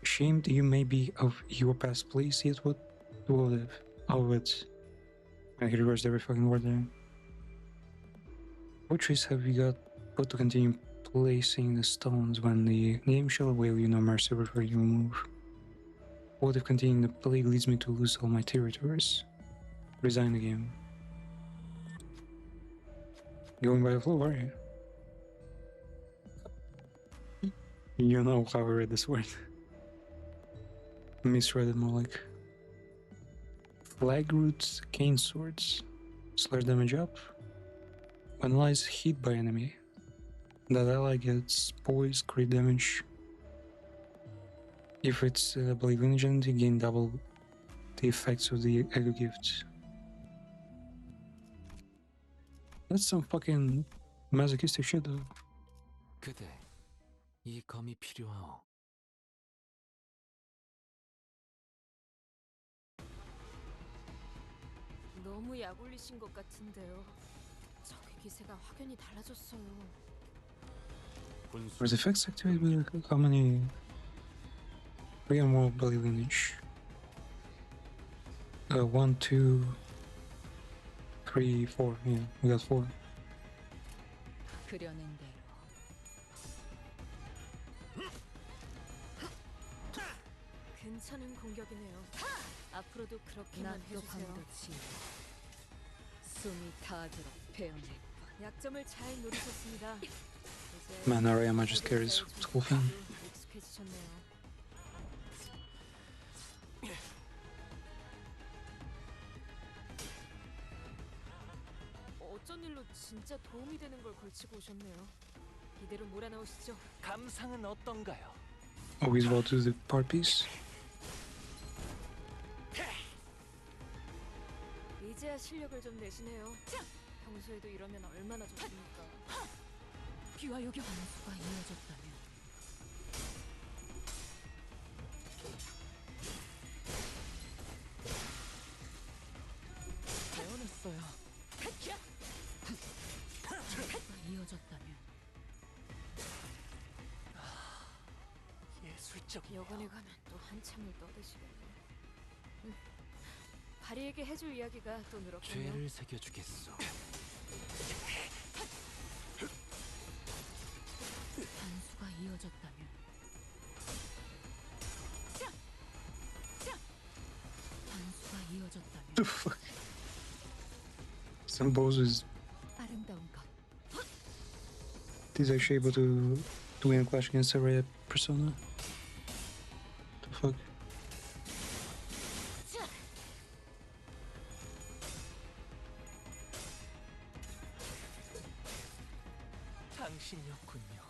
ashamed you may be of your past place, yet what if? Oh, it. I he reversed every fucking word there. What choice have you got but to continue placing the stones when the game shall avail you no mercy before you move? What if continuing the plague leads me to lose all my territories? Resign the game. Going by the flow, are you? You know how I read this word. Misread it more like flag roots, cane swords, slash damage up. When allies hit by enemy, that ally gets poise, crit damage. If it's Blade Legend, you gain double the effects of the Ego Gift. That's some fucking masochistic shit though. 그대 이 검이 필요하오. 너무 약올리신 것 같은데요. 적의 기세가 확연히 달라졌어요. 분수 Where's effects activated with how many? We get more Blade Lineage. 1, 2, 3, 4. Yeah, we got 4. 그려낸 대로. 괜찮은 공격이네요. 앞으로도 그렇게만 해주세요. 숨이 닿도록 배워낼 것. 약점을 잘 노리셨습니다. 이제 Man, Arayama just carries this whole thing. 익숙해지셨네요. 어쩐 일로 진짜 도움이 되는 걸 걸치고 오셨네요. 이대로 몰아넣으시죠. 감상은 어떤가요? Always well to the part piece. 이제야 실력을 좀 내시네요. 평소에도 이러면 얼마나 좋습니까? 비와 요격 반수가 이어졌다면 배워냈어요. 이어졌다면 예술적 여관에 가면 또 한참을 떠드시겠네. 바리에게 해줄 이야기가 또 늘었군요. 죄를 새겨주겠소. 반수가 이어졌다면 반수가 이어졌다면 The fuck? Some bosses 아름다운 것 is actually able to win a clash against a rare persona. The fuck? 당신이었군요.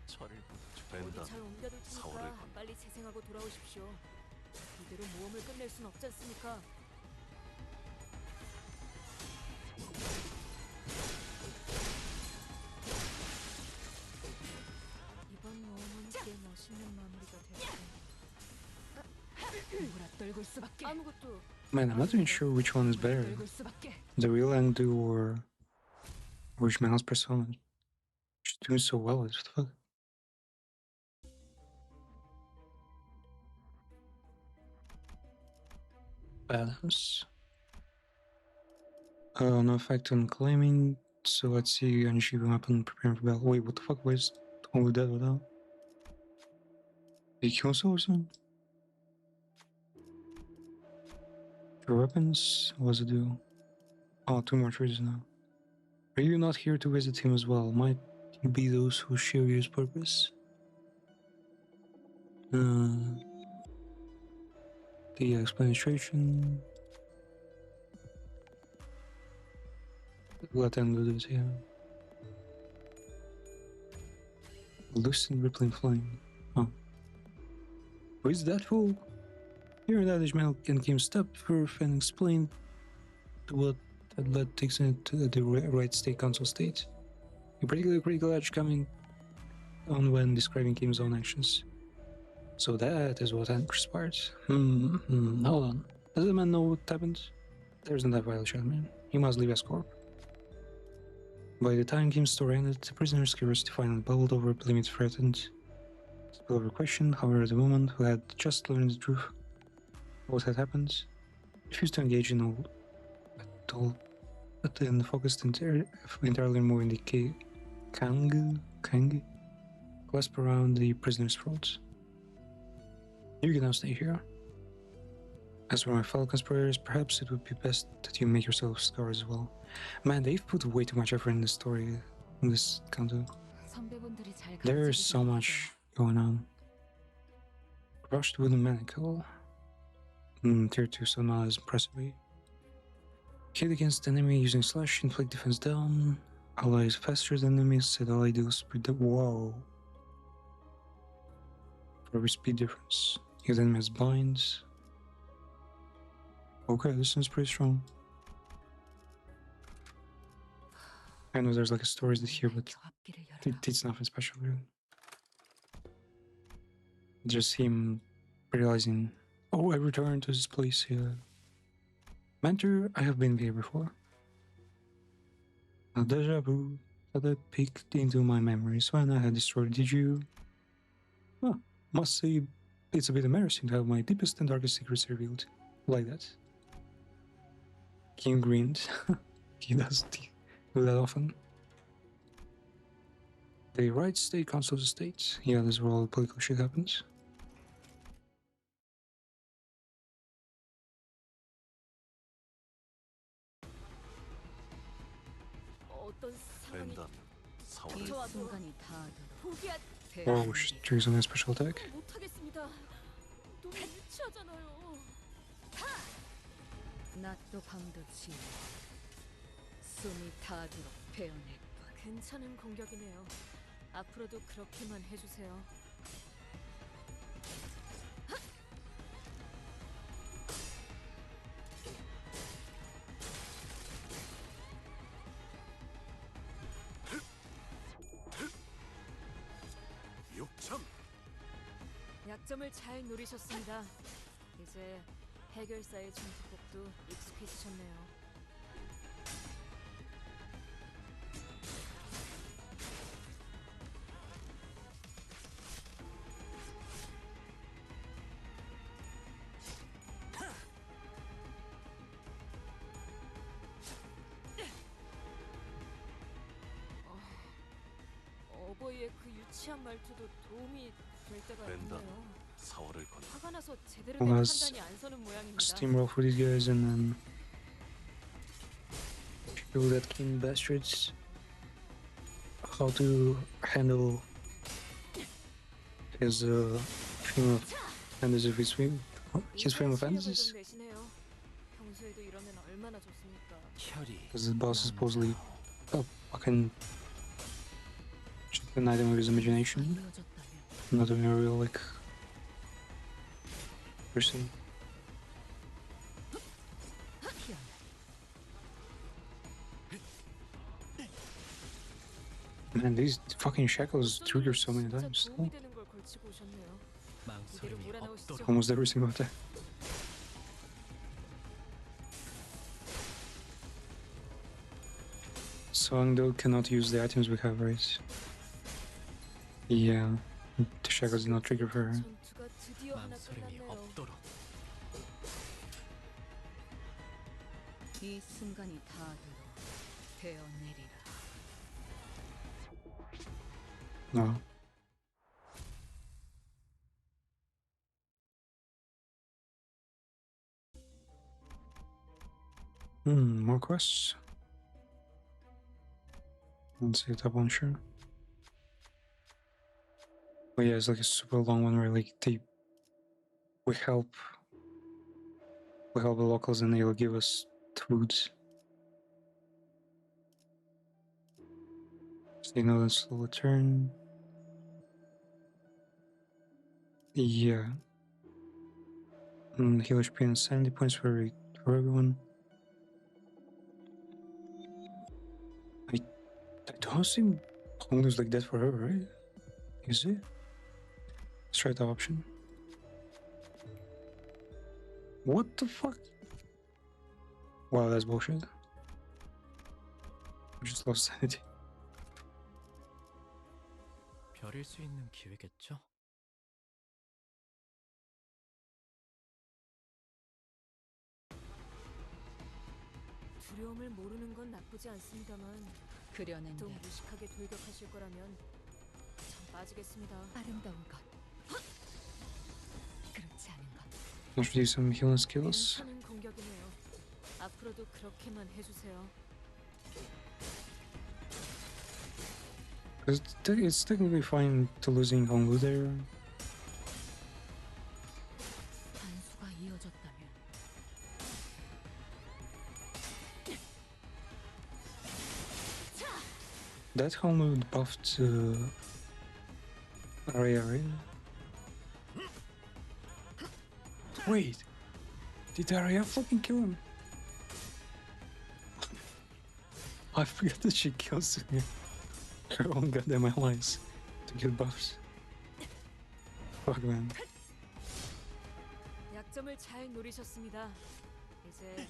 저를 어디 벤단 잘 옮겨둘 서울을 테니까 건- 빨리 재생하고 돌아오십시오. 이대로 모험을 끝낼 순 없지 않습니까? 긁을 수밖에. 아무것도. Man, I'm not even sure which one is better. 긁을 수밖에. The real Angdu or Man's persona. She's doing so well. What the fuck? Balance. No effect on claiming. So let's see. Unachieving weapon, preparing for battle. Wait, what the fuck? Where's only dead without? Did he kill himself or something? Your weapons? What does it do? Oh, 2 more choices now. Are you not here to visit him as well? Might you be those who share his purpose? The explanation. Let them do this, yeah. Loosen rippling flame. Oh. Who is that fool? Here that Ishmael came step forth and explained what had led Dixon to the right state council state. A particularly critical edge coming on when describing Kim's own actions. So that is what had transpired. Hold on. Does the man know what happened? There's not that violation, man. He must leave Escorp. By the time Kim's story ended, the prisoner's curiosity finally bubbled over, limits threatened. Spill over question, however, the woman who had just learned the truth what had happened refused to engage in all at all, but then focused entirely more in the Kang clasp around the prisoner's throat. You can now stay here. As for my fellow conspirators, perhaps it would be best that you make yourself scars as well. Man, they've put way too much effort in this story, in this counter. There's so much going on. Rushed wooden manacle. Tier 2, so not as impressively. Hit against enemy using slash, inflict defense down. Allies faster than enemies, set ally deals speed up. Whoa. For every speed difference. Hit enemies binds. Okay, this seems pretty strong. I know there's like a stories that here, but it's nothing special really. Just him realizing, oh, I returned to this place here. Mentor, I have been here before. A deja vu that peeked into my memories when I had destroyed. Did you? Well, must say, it's a bit embarrassing to have my deepest and darkest secrets revealed like that. Kim grinned. He does do that often. The right state council of the state. Yeah, this is where all the political shit happens. 벤던, 사월을 Oh, she's doing something special attack. 못하겠습니다. 너무 유치하잖아요. 낮도 밤도 지 숨이 닿도록 베어낼 것. 괜찮은 공격이네요. 앞으로도 그렇게만 해주세요. 약점을 잘 노리셨습니다. 이제 해결사의 중투법도 익숙해지셨네요. 어버이의 그 유치한 말투도 도움이 될 때가 있네요. 화가 나서 제대로 된 판단이 안 서는 모양입니다. Steamroll for these guys and then show that king bastards how to handle his frame of fantasies. His frame of fantasies. 평소에도 이러면 얼마나 좋습니까? Because the boss is supposedly a fucking an item of his imagination, not even a real like person. Man, these fucking shackles trigger so many times. Oh. Almost every single attack. So Angdo cannot use the items we have, right? Yeah. The shackles did not trigger for her. 전투가 드디어 하나 망설임이 끝났네요. 없도록. 이 순간이 다하도록 되어내리라. No. More quests. Let's see that one, sure. But yeah, it's like a super long one where like we help the locals and they'll give us food. So you know this little turn. Yeah. Heal HP and 70 points for everyone. I don't see Hongnu's like that for her, right? Is it? Let's try that option. What the fuck? Wow, that's bullshit. I just lost sanity. 별일 수 있는 기회겠죠? 두려움을 모르는 건 나쁘지 않습니다만 그려낸 또 게 무식하게 돌격하실 거라면 전 빠지겠습니다. 아름다운 것. 그렇지 않은 것. I should use some healing skills. 괜찮은 공격이네요. 앞으로도 그렇게만 해주세요. Because it's technically fine to losing Honglu there. 반수가 이어졌다면 That Honglu buffed Arya, right? Wait, did Arya fucking kill him? I forgot that she kills her own goddamn allies to get buffs. Fuck, man. 약점을 잘 노리셨습니다. 이제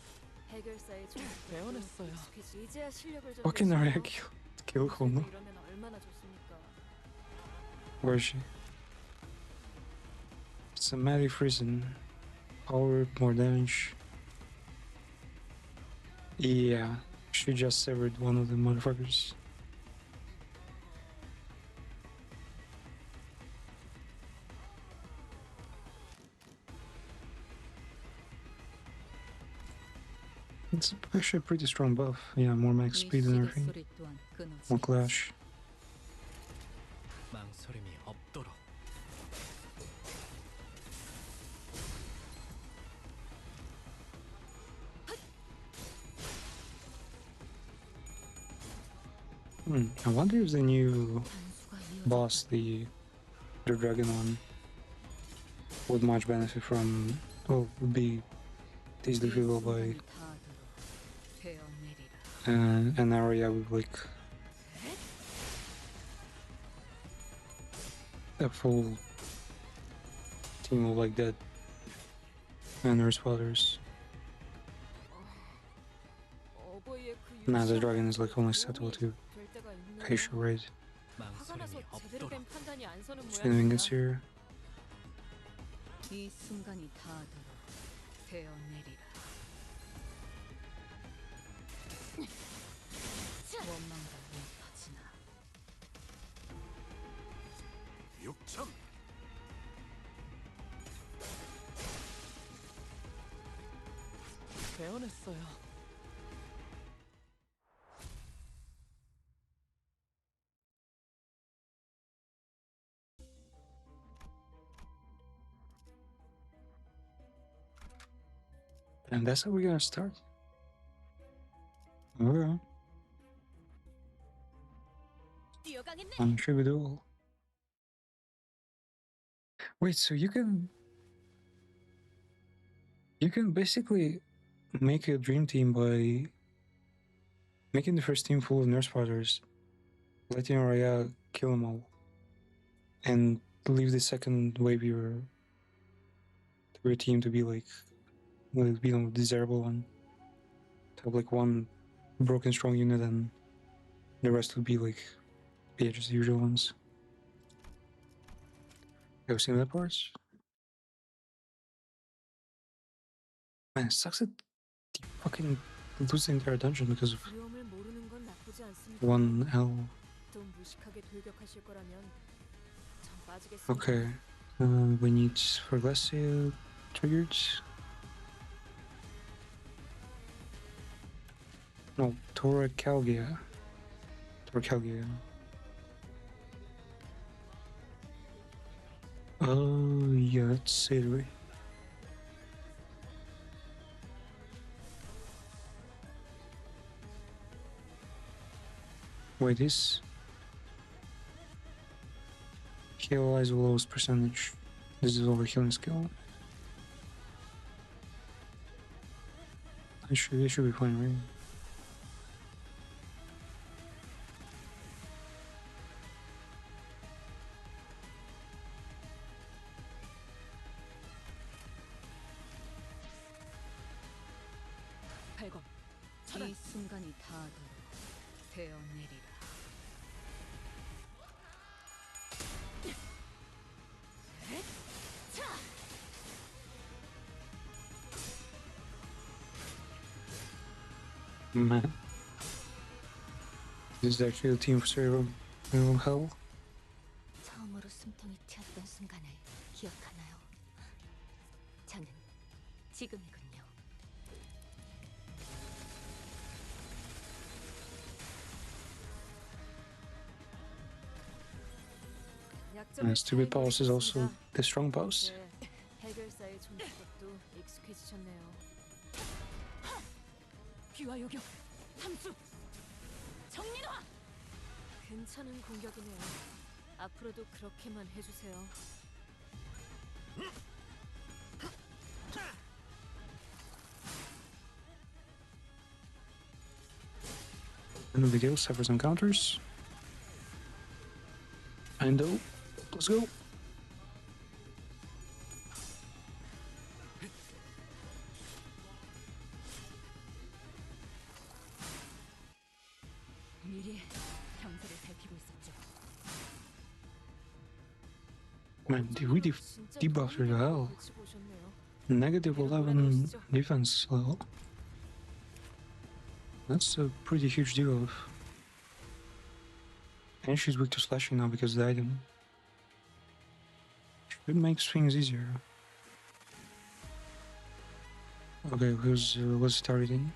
해결사의 배워냈어요. 익숙해지. 이제야 실력을 좀 Fucking Arya 내시네요. kill Honglu. 이러면 얼마나 좋습니까? Where is she? It's a Maddie Friesen. Power, more damage. Yeah, she just severed one of the motherfuckers. It's actually a pretty strong buff. Yeah, more max 이 speed and 시계 everything. 소리 또한 끊어지지 More clash. 망설임이 없도록. I wonder if the new 반수가 이어졌다면 boss, the dragon one, would much benefit from, or would be easily 이 filled by 순간이 다하도록 되어내리라. an area with like a full team of like that and her spotters. 어버이의 그 Nah, the 유치한 dragon is like only 도움이 settled to 될 때가 있네요. Heishu raid. 화가 나서 망설임이 제대로 없도록. 된 판단이 안 서는 Shenanigans 모양입니다. here. 이 순간이 다하도록 되어내리라. 원망과 왜 터지나. 6천. 배워냈어요. And that's how we're gonna start. Alright. 뛰어가겠네. I'm sure we do. Wait, so you can basically make a dream team by making the first team full of nurse spotters, letting Araya kill them all, and leave the second wave your team to be like, desirable one. To have like one broken strong unit and The rest would be like, yeah, just the usual ones. Have seen that parts? Man, it sucks that you fucking lose the entire dungeon because of 두려움을 모르는 건 나쁘지 않습니다. 1L. 좀 무식하게 돌격하실 거라면 전 빠지겠습니다. Okay. We need Ferglacia triggered. No, Toracalgia. Toracalgia. Yeah, let's say it away. Wait, this heal is the lowest percentage. This is over healing skill. It should be fine, right? 발검. 이 순간이 닿아도록 되어내리라. Man. This is actually the team for Cerebral Hell. 처음으로 숨통이 튀었던 순간을 기억하나요? 저는 지금이군요. Stupid Pulse is also the strong pulse. 이제 해결사의 존재도 익숙해지셨네요. 귀와 요격. 함수. 정리노화. 괜찮은 공격이네요. 앞으로도 그렇게만 해주세요. No big deal, suffer some counters. And let's go. 미리 경사를 살피고 있었죠. Man, they really debuffed her to hell. Negative 11 defense level. That's a pretty huge debuff. And she's weak to slashing now because of the item. Should make things easier. Okay, what's targeting?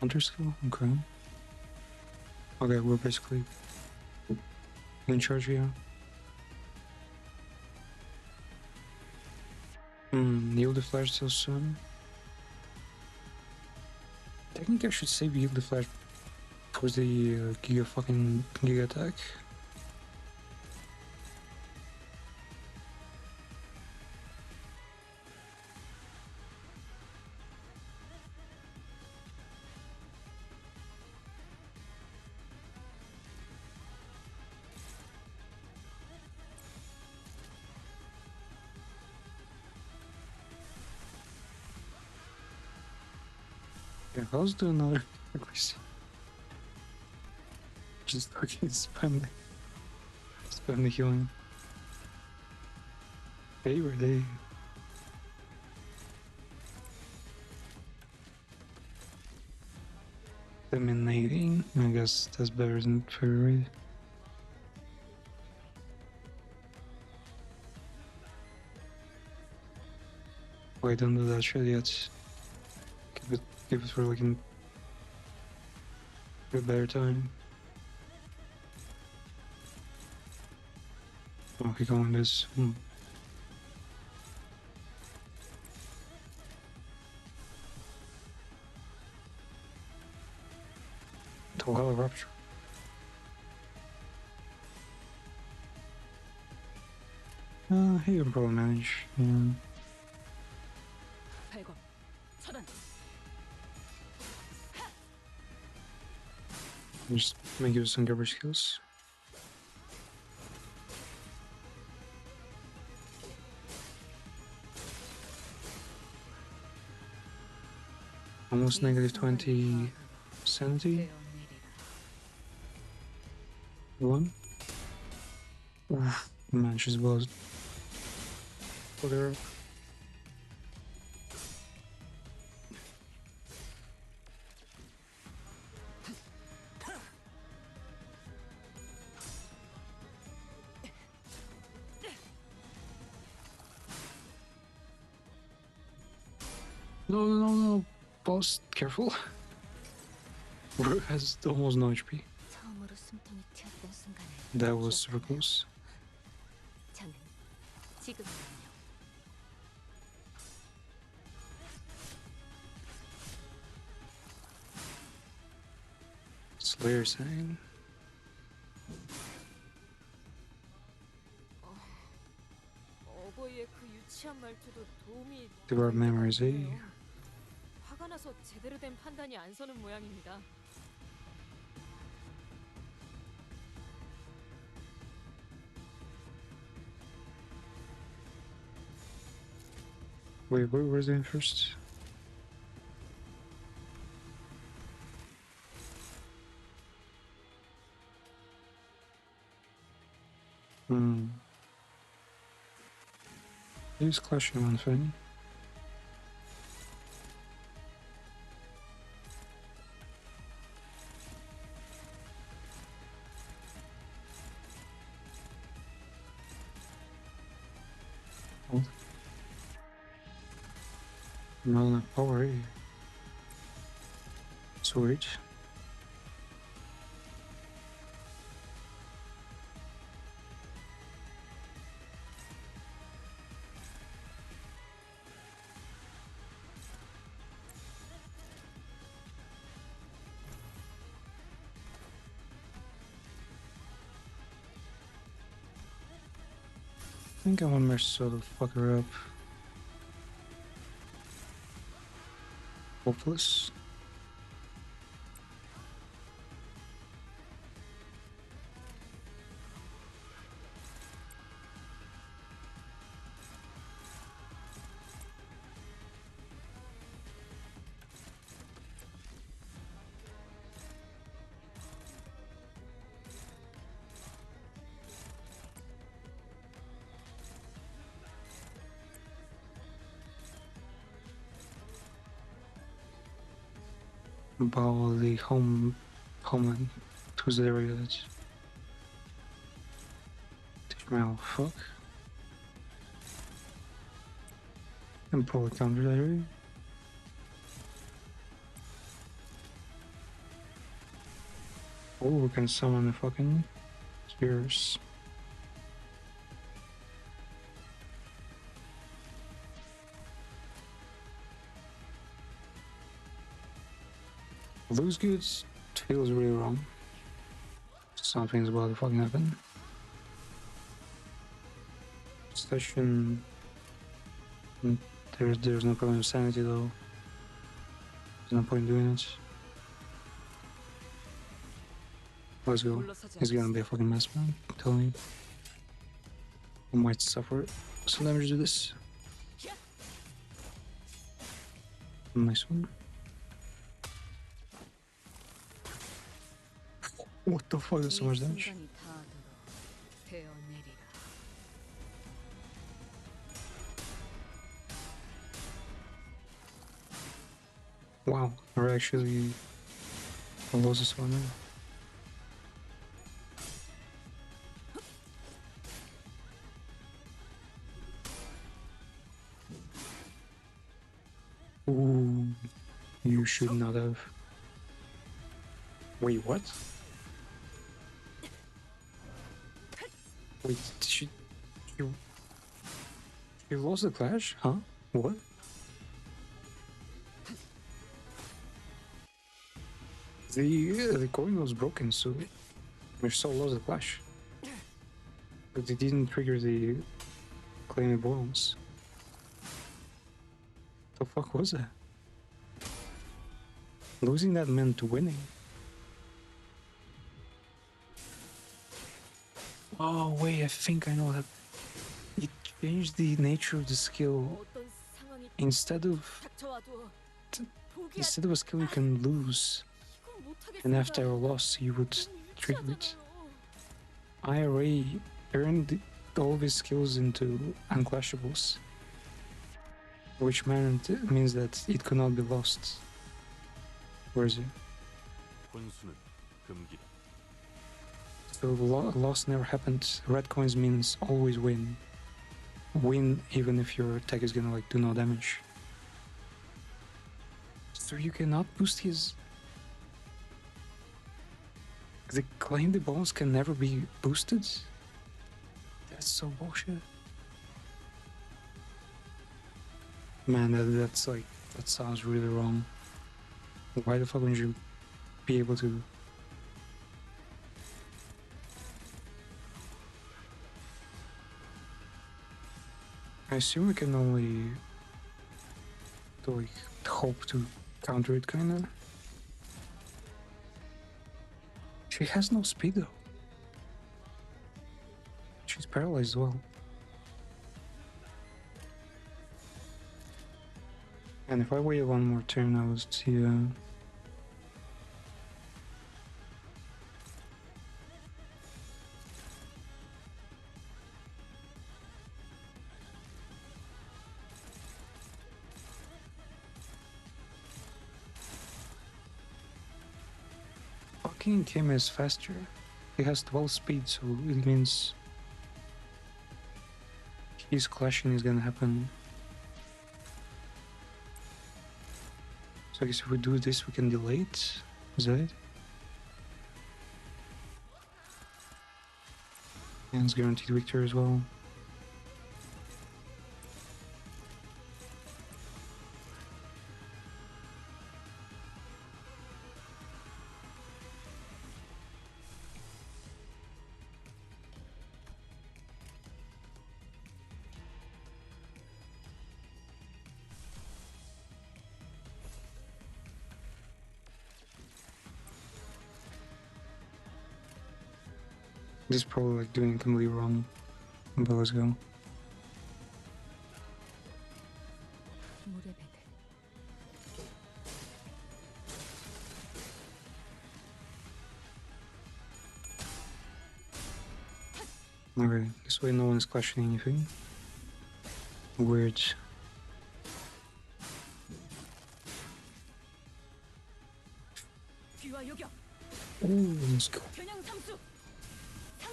Counter skill? Okay. Okay, we're basically in charge here. Yield the flash so soon. Technically I should save yield the flash towards the Giga attack. Yeah, let's do another request. Just fucking spam the healing. Hey, were they? Eliminating? I guess that's better than February. Wait, don't do that shit yet. Keep it for like a better time. Oh, he going this. Well, rupture. He can probably manage. Yeah. 발검. 차단. Just make use of some garbage skills. Almost negative 20 sanity. 되어내리라. One. Oof, man, she's buzzed. Look at her. No, no, no, no. Boss, careful. Rook has almost no HP. 처음으로 숨통이 튀었던 순간을 That was super 기억하나요? close. 저는 지금은요. Slayer saying. 어버이의 그 유치한 말투도 도움이 Develop 될 때가 memories, eh? 있네요. 화가 나서 제대로 된 판단이 안 서는 모양입니다. Wait, where's the first? Hmm. He's clashing one thing. Oh. No, power, eh? Sweet. I think I want to sort of fuck her up. Hopeless. About the homeland. Who's the area that's teach me how to fuck. And probably counter that area. Oh, we can summon the fucking spears. Lose goods feels really wrong. Something's about to fucking happen. Station. There's no problem with sanity though. There's no point in doing it. Let's go. It's gonna be a fucking mess, man. I'm telling you. I might suffer some damage to this. Nice one. What the fuck is so much damage? 순간이 닿아도록 되어내리라. Wow, we're actually lost this one now. Ooh, you should not have. Wait, what? Wait, she lost the clash? Huh? What? The coin was broken, so Michelle lost the clash. But it didn't trigger the claiming bonus. The fuck was that? Losing that meant winning. Oh wait, I think I know that. It changed the nature of the skill. 어떤 상황이 Instead of 닥쳐와도 포기하지. a skill you can lose, 이건 못하겠습니다. and after a loss you would 너무 trigger it. 유치하잖아요. IRA earned all of his skills into unclashables, which means that it could not be lost. Where is it? 혼수는 금기다. So loss never happened. Red coins means always win. Win even if your attack is gonna like do no damage. So you cannot boost his. The claim the bonus can never be boosted? That's so bullshit. Man, that's like, that sounds really wrong. Why the fuck wouldn't you be able to? I assume we can only like hope to counter it, kinda. She has no speed though. She's paralyzed as well. And if I wait one more turn, I will see. Fucking Kim is faster. He has 12 speed, so it means his clashing is gonna happen. So I guess if we do this, we can delay it. Is that it? And it's guaranteed victory as well. This is probably like doing completely wrong, but let's go. 물의 배들. Okay, this way no one is questioning anything. Weird. 귀와 요격, Ooh, let's go. 겨냥 삼수.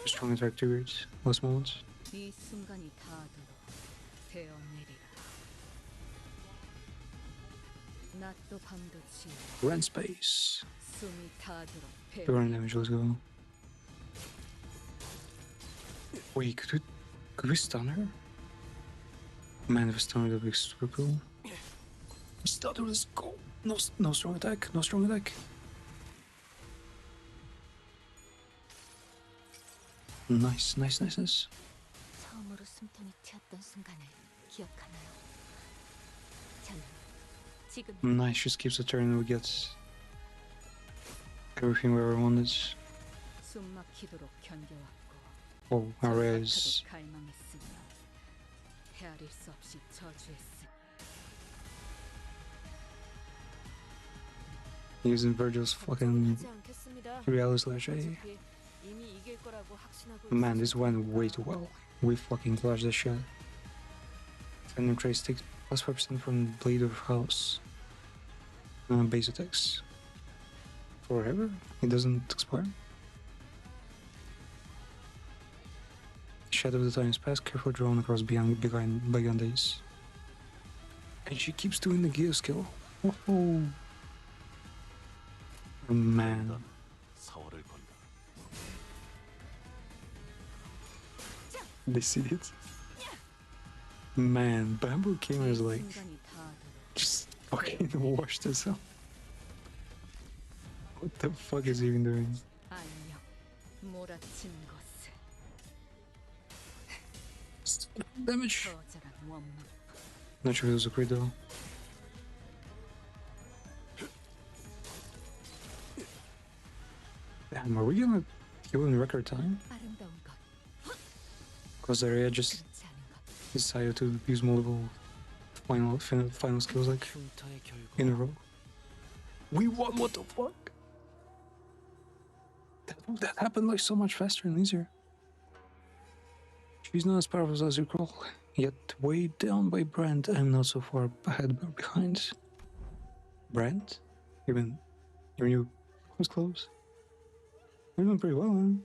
Strong attack triggered. Last moment. 이 순간이 닿도록 되어내리라. 낮도 밤도 지우 Rent space. 숨이 닿도록 Burn damage, let's go. Wait, could we stun her? Man, if we stun her, that'd be super cool. Stun her, let's go. No strong attack, no strong attack. Nice. 처음으로 숨통이 튀었던 순간을 기억하나요? 저는 지금 Nice, just keeps the turn and we get everything we ever wanted. 숨막히도록 견뎌왔고 Oh, our res. 저녁같아도 갈망했으며 헤아릴 수 없이 저주했으니 Using Virgil's fucking 하지 않겠습니다. 3L/A. 어차피 이미 이길 거라고 확신하고 Man, this 있어서 went way too well. We fucking clutched the shit. Phantom Trace takes plus 5% from Blade of House. Base attacks. Forever? It doesn't expire? Shadow of the Times Past, careful drawn across bygone days. And she keeps doing the gear skill. Oh, man. 사활을 건다. They see it? Man, Bamboo King is 이 like, 순간이 닿도록 just fucking washed herself. What the fuck is he even doing? 안녕 몰아친 것을 Damage. 거절한 원문 Not sure if it was a crit though. Damn, are we gonna kill in record time? 아름다운 것 Because Area just 그렇지 않은 것 decided to use multiple final skills like 흉터의 결과 in a row. We won, what the fuck? That happened like so much faster and easier. She's not as powerful as you recall, yet weighed down by Brand, I'm not so far ahead or behind. Brand? Even you was close. You're doing pretty well, man.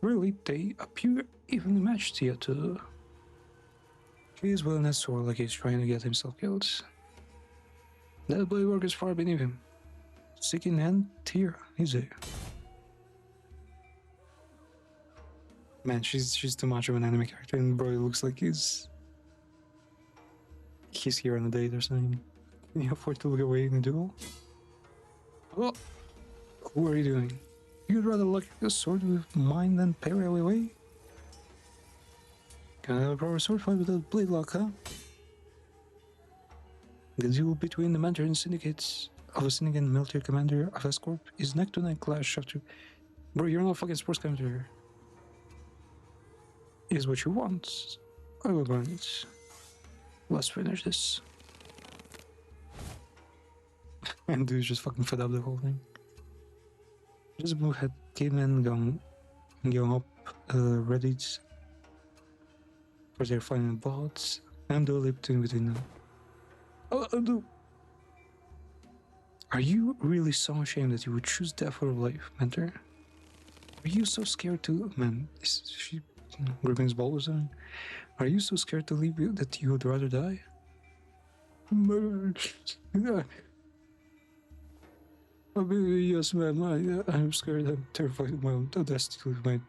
Really, they appear evenly matched yet. He is wielding that sword like he's trying to get himself killed. That blade work is far beneath him. Seeking hand tier, is it? Man, she's too much of an anime character, and bro, it looks like he's here on a date or something. Can you afford to look away in a duel? Oh, who are you doing? You'd rather look at the sword with mine than parry away? Can I have a proper sword fight without blade lock, huh? The duel between the mentor and syndicates of a syndicate and military commander of S-Corp is neck-to-neck clash after... Bro, you're not a fucking sports commentator. Is what you want. I will grant it. Let's finish this. And dude's just fucking fed up the whole thing. Just blue head came in going up Reddit for their final bots. And the lip between them. Oh, are you really so ashamed that you would choose death or life, mentor? Are you so scared to... Man, is she gripping his ball or something? Are you so scared to leave you that you would rather die? I mean, yes, man, I'm scared. I'm terrified of my own audacity to live my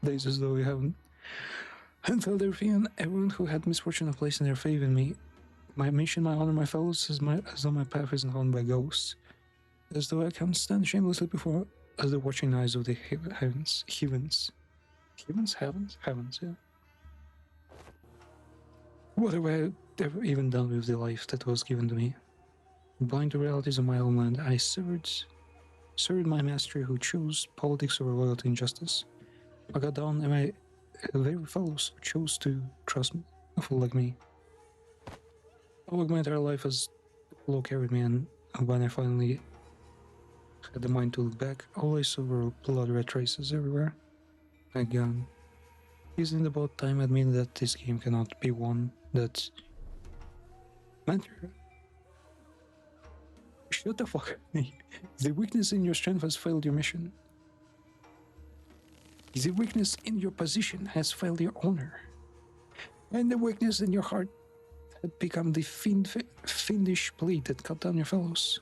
days as though I haven't. And felt everything and everyone who had misfortune of placing their faith in me. My mission, my honor, my fellows, as though my path isn't haunted by ghosts. As though I can stand shamelessly before as the watching eyes of the heavens. Heavens, yeah. What have I ever even done with the life that was given to me? Blind to realities of my own land, I served my master who chose politics over loyalty and justice. I got down and my very fellows who chose to trust me, a fool like me. I worked my entire life as low carried me, and when I finally had the mind to look back, all I saw were blood red traces everywhere. Again, isn't it about time I admit that this game cannot be won? That mentor. Shut the fuck up. The weakness in your strength has failed your mission. The weakness in your position has failed your honor. And the weakness in your heart had become the fiendish blade that cut down your fellows.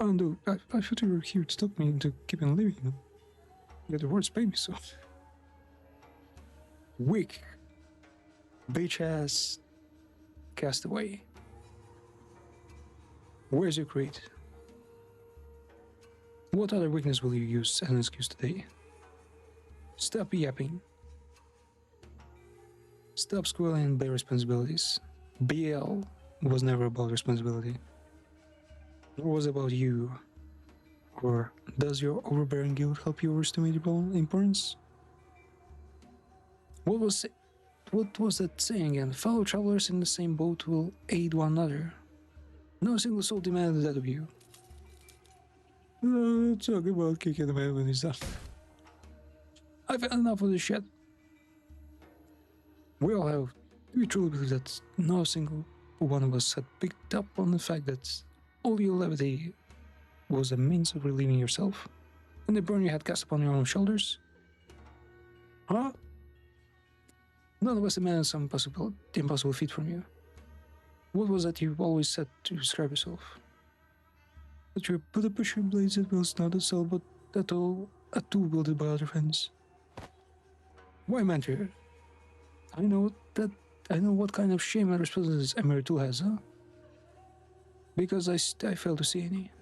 Oh no, I thought you were here to stop me into keeping living, you know? Yet the words pay me so. Weak. Bitch ass. Castaway. Where's your creed? What other weakness will you use as an excuse today? Stop yapping. Stop squealing and bear responsibilities. BL was never about responsibility. Nor was it about you. Or does your overbearing guilt help you overestimate your own importance? What was that saying again? Fellow travelers in the same boat will aid one another. No single soul demanded that of you. Talk about kicking the man when he's done. I've had enough of this shit. We all have. Do you truly believe that no single one of us had picked up on the fact that all your levity was a means of relieving yourself? And the burden you had cast upon your own shoulders? Huh? None of us demanded some impossible feat from you. What was that you always said to describe yourself? That you're but a pusher blades that wields not itself, but a tool wielded by other friends. Why, mentor? I know what kind of shame and responsibilities Emery tool has, huh? Because I fail to see any.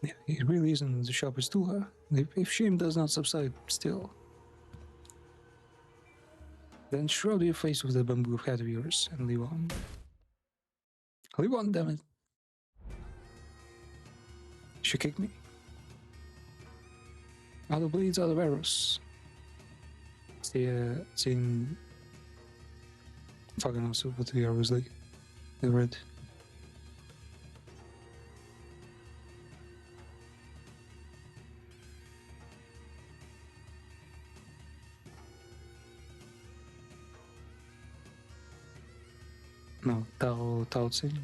Yeah, it really isn't the sharpest tool, huh? If shame does not subside still, then shroud your face with the bamboo hat of yours and live on. Live on, damn it. She kicked me. Out of blades, out of arrows. It's in fucking also what the arrows like. The red. No, Tao Tsing.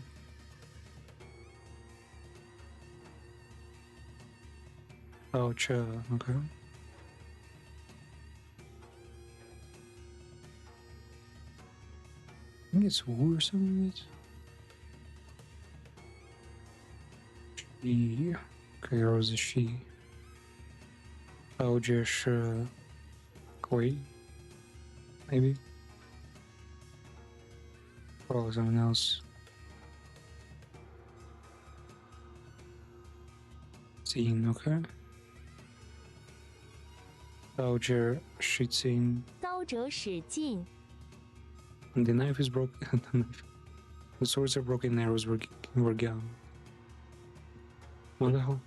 Tao Che, okay. I think it's Wu or something. She. Okay, Rose is she. Tao Jish Koi, maybe. Or someone else. Scene, okay. Tao Jer Shitsing. 刀者使劲， And the knife is broken. The swords are broken, arrows were gone. What the hell?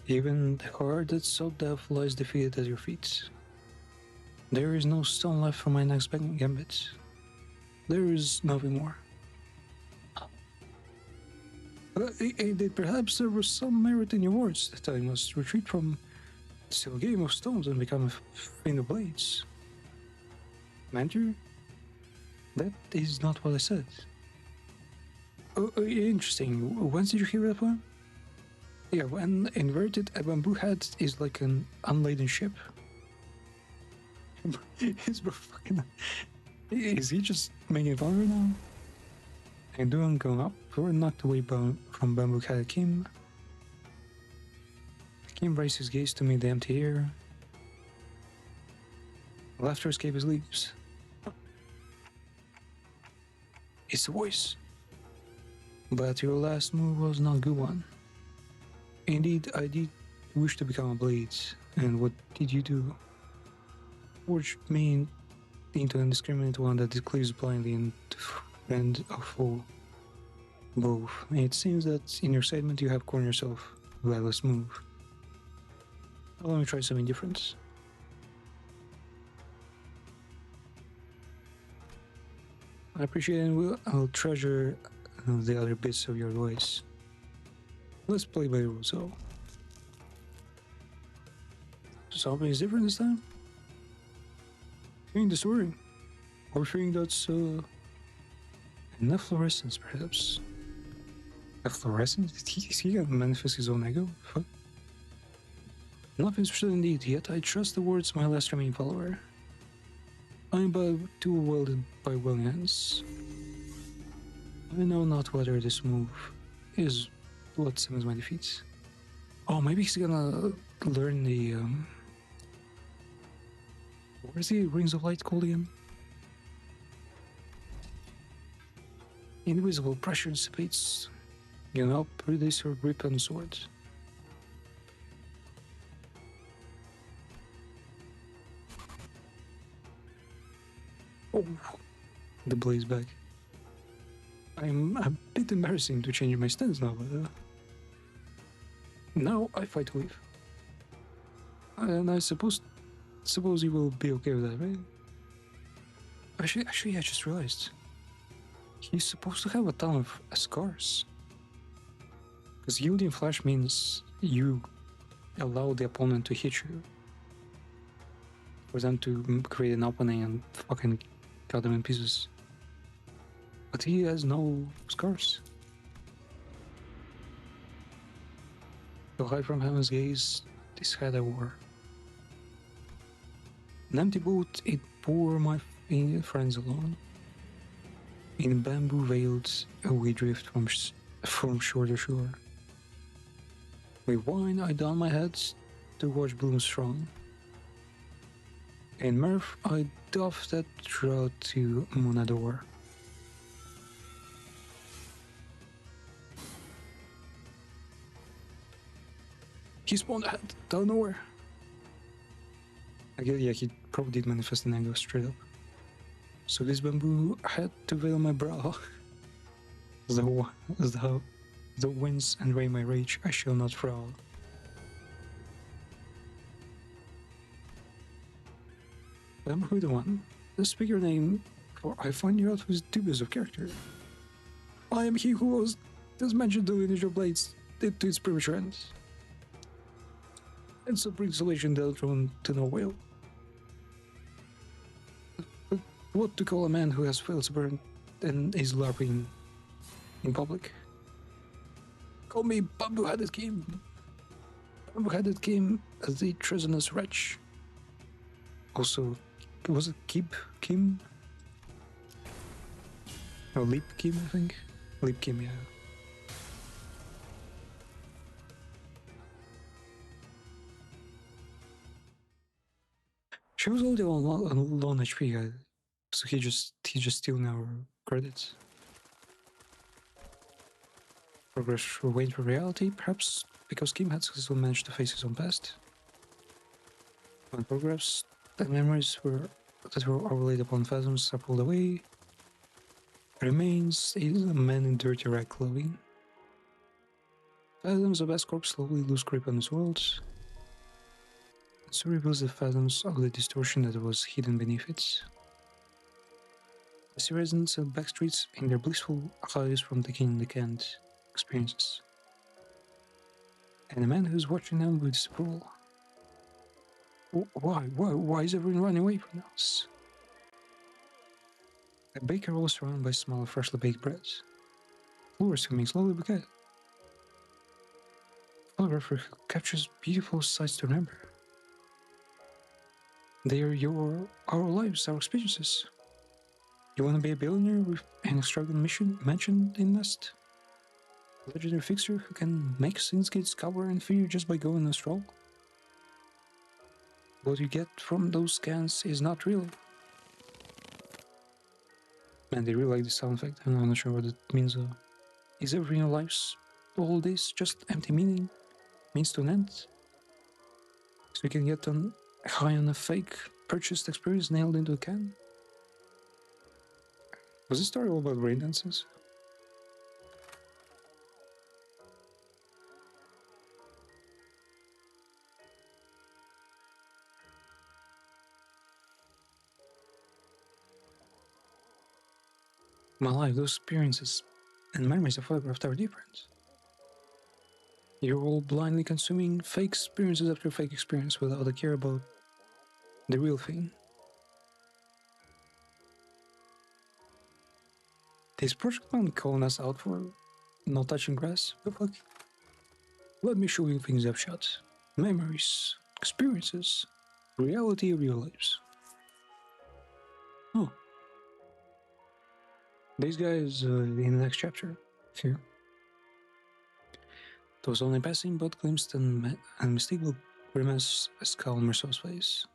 Even the heart that sought death lies defeated at your feet. There is no stone left for my next gambit. There is nothing more. Indeed, perhaps there was some merit in your words that I must retreat from the still game of stones and become a fiend of blades. Mentor? That is not what I said. Oh, interesting. When did you hear that one? Yeah, when inverted, a bamboo head is like an unladen ship. Is bro fucking... Is he just making fun right now? And doing going up, we're knocked away from bamboo head Kim. Kim raised his gaze to meet the empty air. Laughter escaped his lips. It's the voice. But your last move was not a good one. Indeed, I did wish to become a blade. And what did you do? Forged me into an indiscriminate one that cleaves blindly and friend or foe. Both. It seems that in your statement you have cornered yourself. Well, let's move. Let me try something different. I appreciate it and I'll treasure the other bits of your advice. Let's play by the rules, so. Something is different this time? Feeling the story. Or feeling that's an efflorescence, perhaps. Efflorescence? Is he gonna manifest his own ego? Fuck. Nothing's true indeed, yet I trust the words of my last remaining follower. I am but too welded by willing hands. I know not whether this move is what summons my defeat. Oh, maybe he's gonna learn the what is the Rings of Light called again? Invisible pressure dissipates. You know, release your grip on the sword. Oh, the blaze back. I'm a bit embarrassing to change my stance now, but now I fight to live. And I suppose you will be okay with that, right? Actually, I just realized he's supposed to have a ton of scars. Because yielding flash means you allow the opponent to hit you, for them to create an opening and fucking cut them in pieces. But he has no scars. To hide from heaven's gaze, this head I wore. An empty boat, it bore my friends alone. In bamboo veils, we drift from shore to shore. With wine, I don my head to watch bloom strong. In mirth, I doff that shroud to Monador. He spawned ahead, out of nowhere. I guess, yeah, he probably did manifest an angle straight up. So this bamboo had to veil my brow. The winds and rain my rage, I shall not frown. Bamboo the one, speak your name, for I find you out with dubious of character. I am he who was mentioned the lineage of blades to its premature end. and so brings salvation down to no whale. But what to call a man who has failed to burn and is LARPing in public? Call me bamboo-headed Kim. Bamboo-headed Kim as the treasonous wretch. Also, was it Kim? Oh, Leap Kim, I think. Leap Kim, yeah. She was already on low HP, so he just stealing our credits. Progress for waiting for reality, perhaps because Kim had successfully managed to face his own past. When progress and memories that were overlaid upon phantoms are pulled away, remains is a man in dirty rag clothing. Phantoms of S-Corp slowly lose grip on his world, and so reveals the phantoms of the distortion that was hidden beneath it. I see residents of backstreets in their blissful highs from taking the canned experiences, and a man who's watching them with disapproval. Why is everyone running away from us? A baker rolls surrounded by a smell of freshly baked bread. Lure swimming slowly but photographer who captures beautiful sights to remember. They are our lives, our experiences. You want to be a billionaire with an extravagant mansion in Nest? A legendary fixer who can make kids cower in fear just by going on a stroll? What you get from those scans is not real. Man, they really like the sound effect. I'm not sure what it means. Is everything in our lives, all this, just empty means to an end? So we can get on high on a fake purchased experience nailed into a can? Was this story all about brain dances? My life, those experiences and memories I photographed are different. You're all blindly consuming fake experiences after fake experience without a care about the real thing. This project man calling us out for not touching grass? The fuck? Let me show you things I've shot. Memories, experiences, reality, real lives. Oh. This guy is in the next chapter. Here. It was only passing, but glimpsed an unmistakable grimace as calm Merceau's face.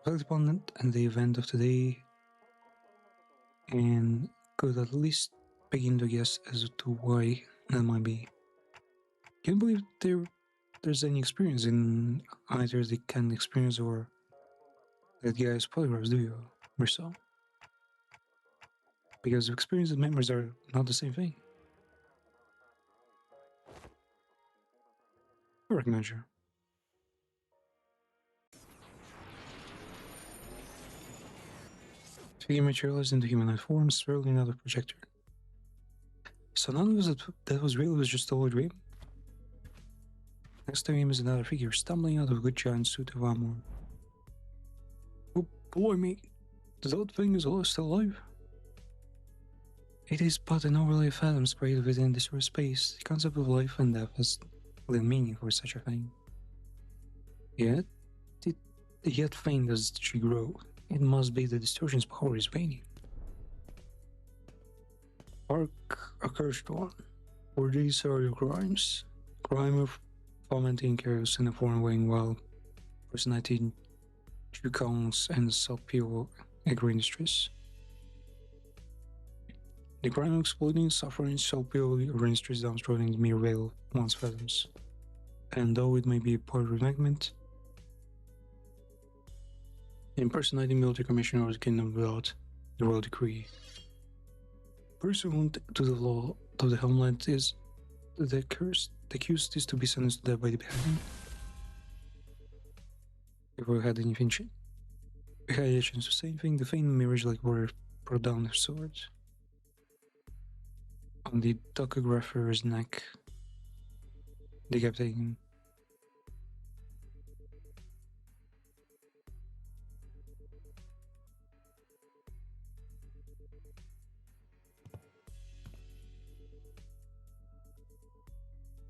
Reflect upon it and the event of today, and could at least begin to guess as to why that might be. Can't believe there's any experience in either the can experience or that guy's polygraphs, do you, Merceau? Because experience and memories are not the same thing. Correct measure. Figure materialized into humanoid form, swirling out of projector. So none of that was real, it was just a whole dream. Next to him is another figure, stumbling out of a good giant suit of armor. Oh boy, mate, that thing is still alive. It is but an overlay of atoms created within this space. The concept of life and death has little meaning for such a thing. Yet faint as she grow, it must be the distortion's power is waning. Hark, accursed one, for these are your crimes. Crime of fomenting chaos in a foreign way while personating two counts and self-pure agro-industries. The crime of exploiting suffering self-pure agro-industries downtrodden the mere veil of one's fathoms. And though it may be a part of reenactment, impersonating military commissioner of the kingdom without the royal decree. Pursuant to the law of the homeland is the accused is to be sentenced to death by the beheading. If we had anything we had a chance to say anything, the faint mirrors like were brought down their swords. On the tachographer's neck, decapitating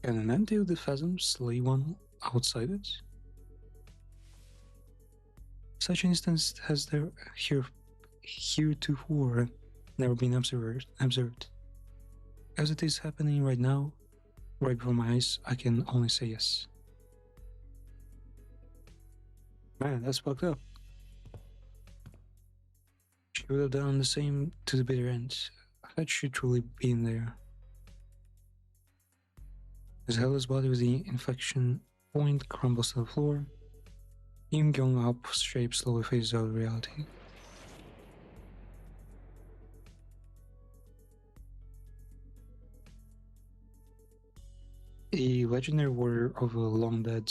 Can an ante of the phantom slay one outside it? Such instance has there heretofore never been observed. As it is happening right now, right before my eyes, I can only say yes. Man, that's fucked up. She would have done the same to the bitter end, had she truly been there. As Hella's body with the inflection point crumbles to the floor, Im Gyung-up's shape slowly fades out of reality. A legendary warrior of a long dead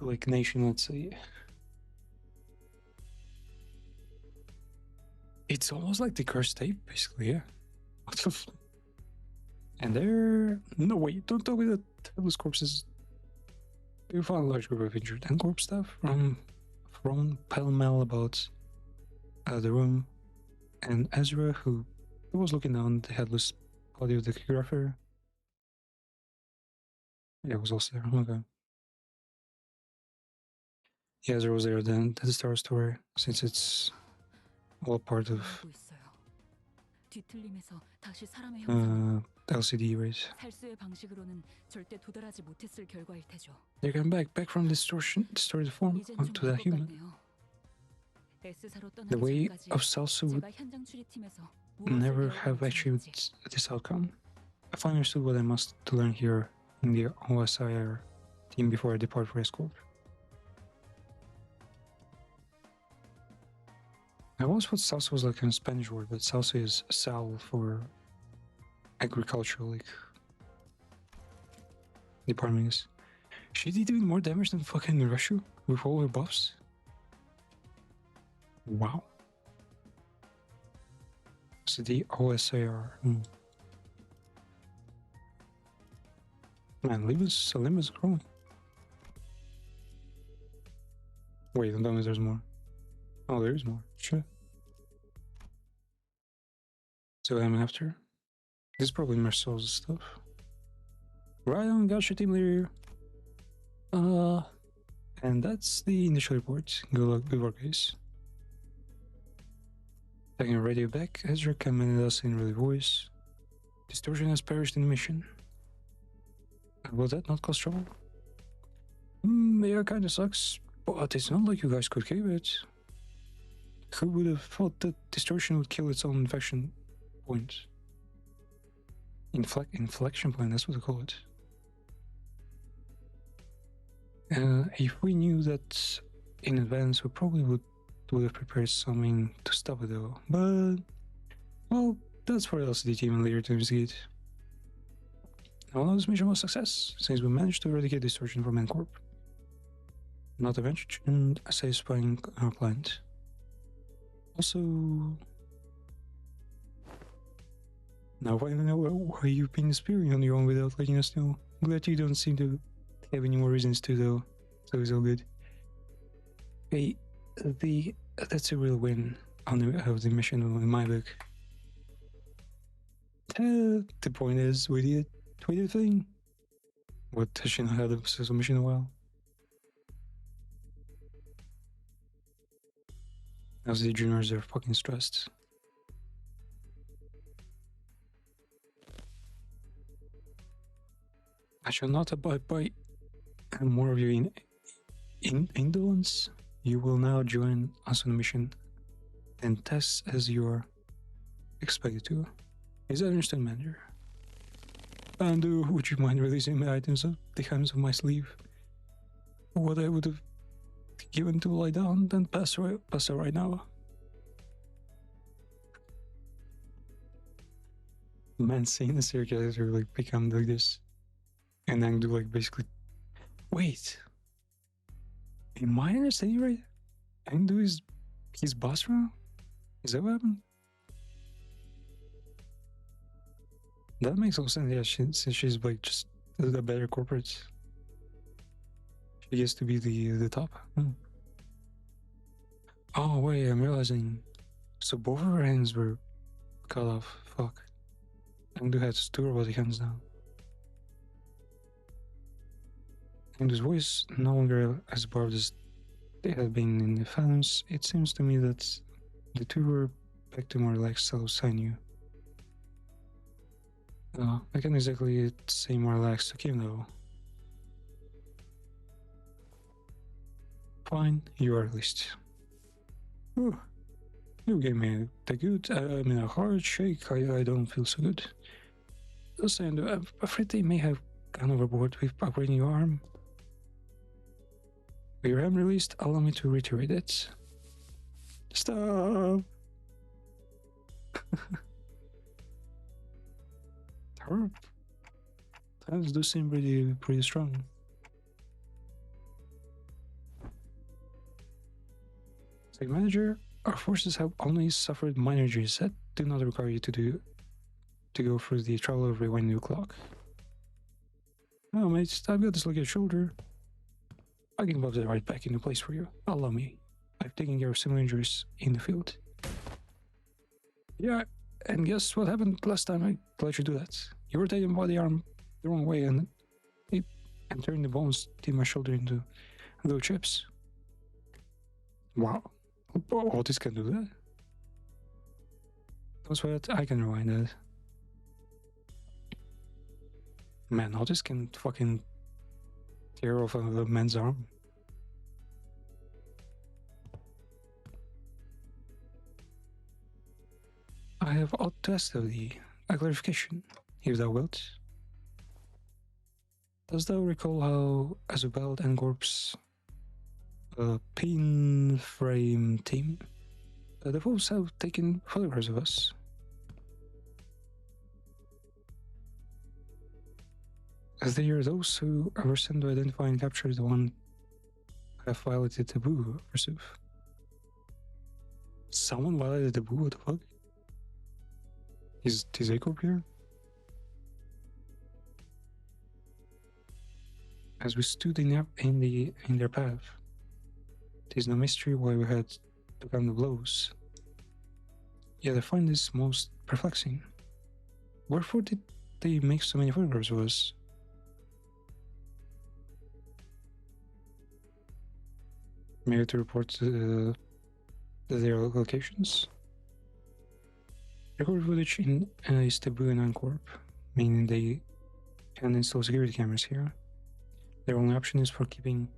like nation, let's say. It's almost like the cursed tape, basically, yeah. What the f- And there... No, wait, don't tell me that those corpses... You found a large group of injured and corpse staff from pell-mell about the room, and Ezra, who was looking down the headless body of the calligrapher. Yeah, was also there. Okay. Yeah, Ezra was there then at the start of the story, since it's all part of 하고 있어요. 뒤틀림에서 다시 사람의 형상. LCD, right? 살수의 방식으로는 절대 도달하지 못했을 결과일 테죠. They came back from distorted form 이젠 좀 onto that 알 것 human. 같네요. S사로 The 떠나기 way 전까지 of Salsa would 제가 현장 출입팀에서 never 무엇을 have achieved 배우고 this outcome. I finally understood what I must to learn here in the OSIR team before I depart for Escorp. I always thought salsa was like a Spanish word, but salsa is sal for agriculture, like department is. She did even more damage than fucking Russia with all her buffs. Wow. So the OSIR. Man, Lima's growing. Wait, don't tell me there's more. Oh, there is more. Shit. So I'm after. This is probably Marcel's stuff. Right on, gotcha, team leader. And that's the initial report. Good work, guys. Taking a radio back, Ezra commended us in really voice. Distortion has perished in the mission. Will that not cause trouble? Yeah, kinda sucks, but it's not like you guys could keep it. Who would have thought that distortion would kill its own infection point? Inflection point, that's what they call it. If we knew that in advance, we probably would have prepared something to stop it though. But, well, that's for the LCD team and later to investigate. Now, this mission was a success, since we managed to eradicate distortion from N-Corp. Not to mention satisfying our client. Also, now I don't know why you've been spearing on your own without letting us know. Glad you don't seem to have any more reasons to though, so it's all good. Hey, that's a real win of the mission in my book. The point is, we did a thing. What, has she not had a successful mission in a while? As the juniors are fucking stressed. I shall not abide by more of your indolence. You will now join us on a mission and test as you are expected to. Is that understood, Manager? And would you mind releasing the items of the hems of my sleeve? What I would have given to lie down, then pass out right now. Man, seeing the serial character like become like this, and then do like basically. Wait, am I understanding right? And do his boss round? Is that what happened? That makes all sense. Yeah, since she's like just the better corporate, she gets to be the top. Oh wait, I'm realizing. So both of her hands were cut off. Fuck. And do has two robotic hands now. And his voice no longer as barbed as they had been in the Phantoms. It seems to me that the two were back to more relaxed selves I knew. I can't exactly say more relaxed to Kim though. Fine, you are at least. Ooh, you gave me the good, a hard shake. I don't feel so good. Also, I'm afraid they may have gone overboard with upgrading your arm. With your arm released, allow me to reiterate it. Stop! Her hands do seem pretty strong. Like manager, our forces have only suffered minor injuries that do not require you to go through the trouble of rewinding your clock. Oh mate, I've got this lucky shoulder. I can pop that right back into place for you. Allow me. I've taken care of similar injuries in the field. Yeah, and guess what happened last time I let you do that? You were taking body arm the wrong way and turned the bones in my shoulder into little chips. Wow. Oh, this can do that? That's what I can rewind that. Man, Otis can fucking tear off a man's arm. I have audacity, a clarification, if thou wilt. Dost thou recall how, as a Belt and Corpse pin frame team, the wolves have taken photographs of us? As they are those who were sent to identify and capture the one who have violated the taboo, Versuf. Someone violated the taboo, what the fuck? Is Jacob here? As we stood in their path, it is no mystery why we had to come to blows. Yet I find this most perplexing. Wherefore did they make so many photographs of us? Maybe to report their locations? Record footage is taboo in Ancorp, meaning they can install security cameras here. Their only option is for keeping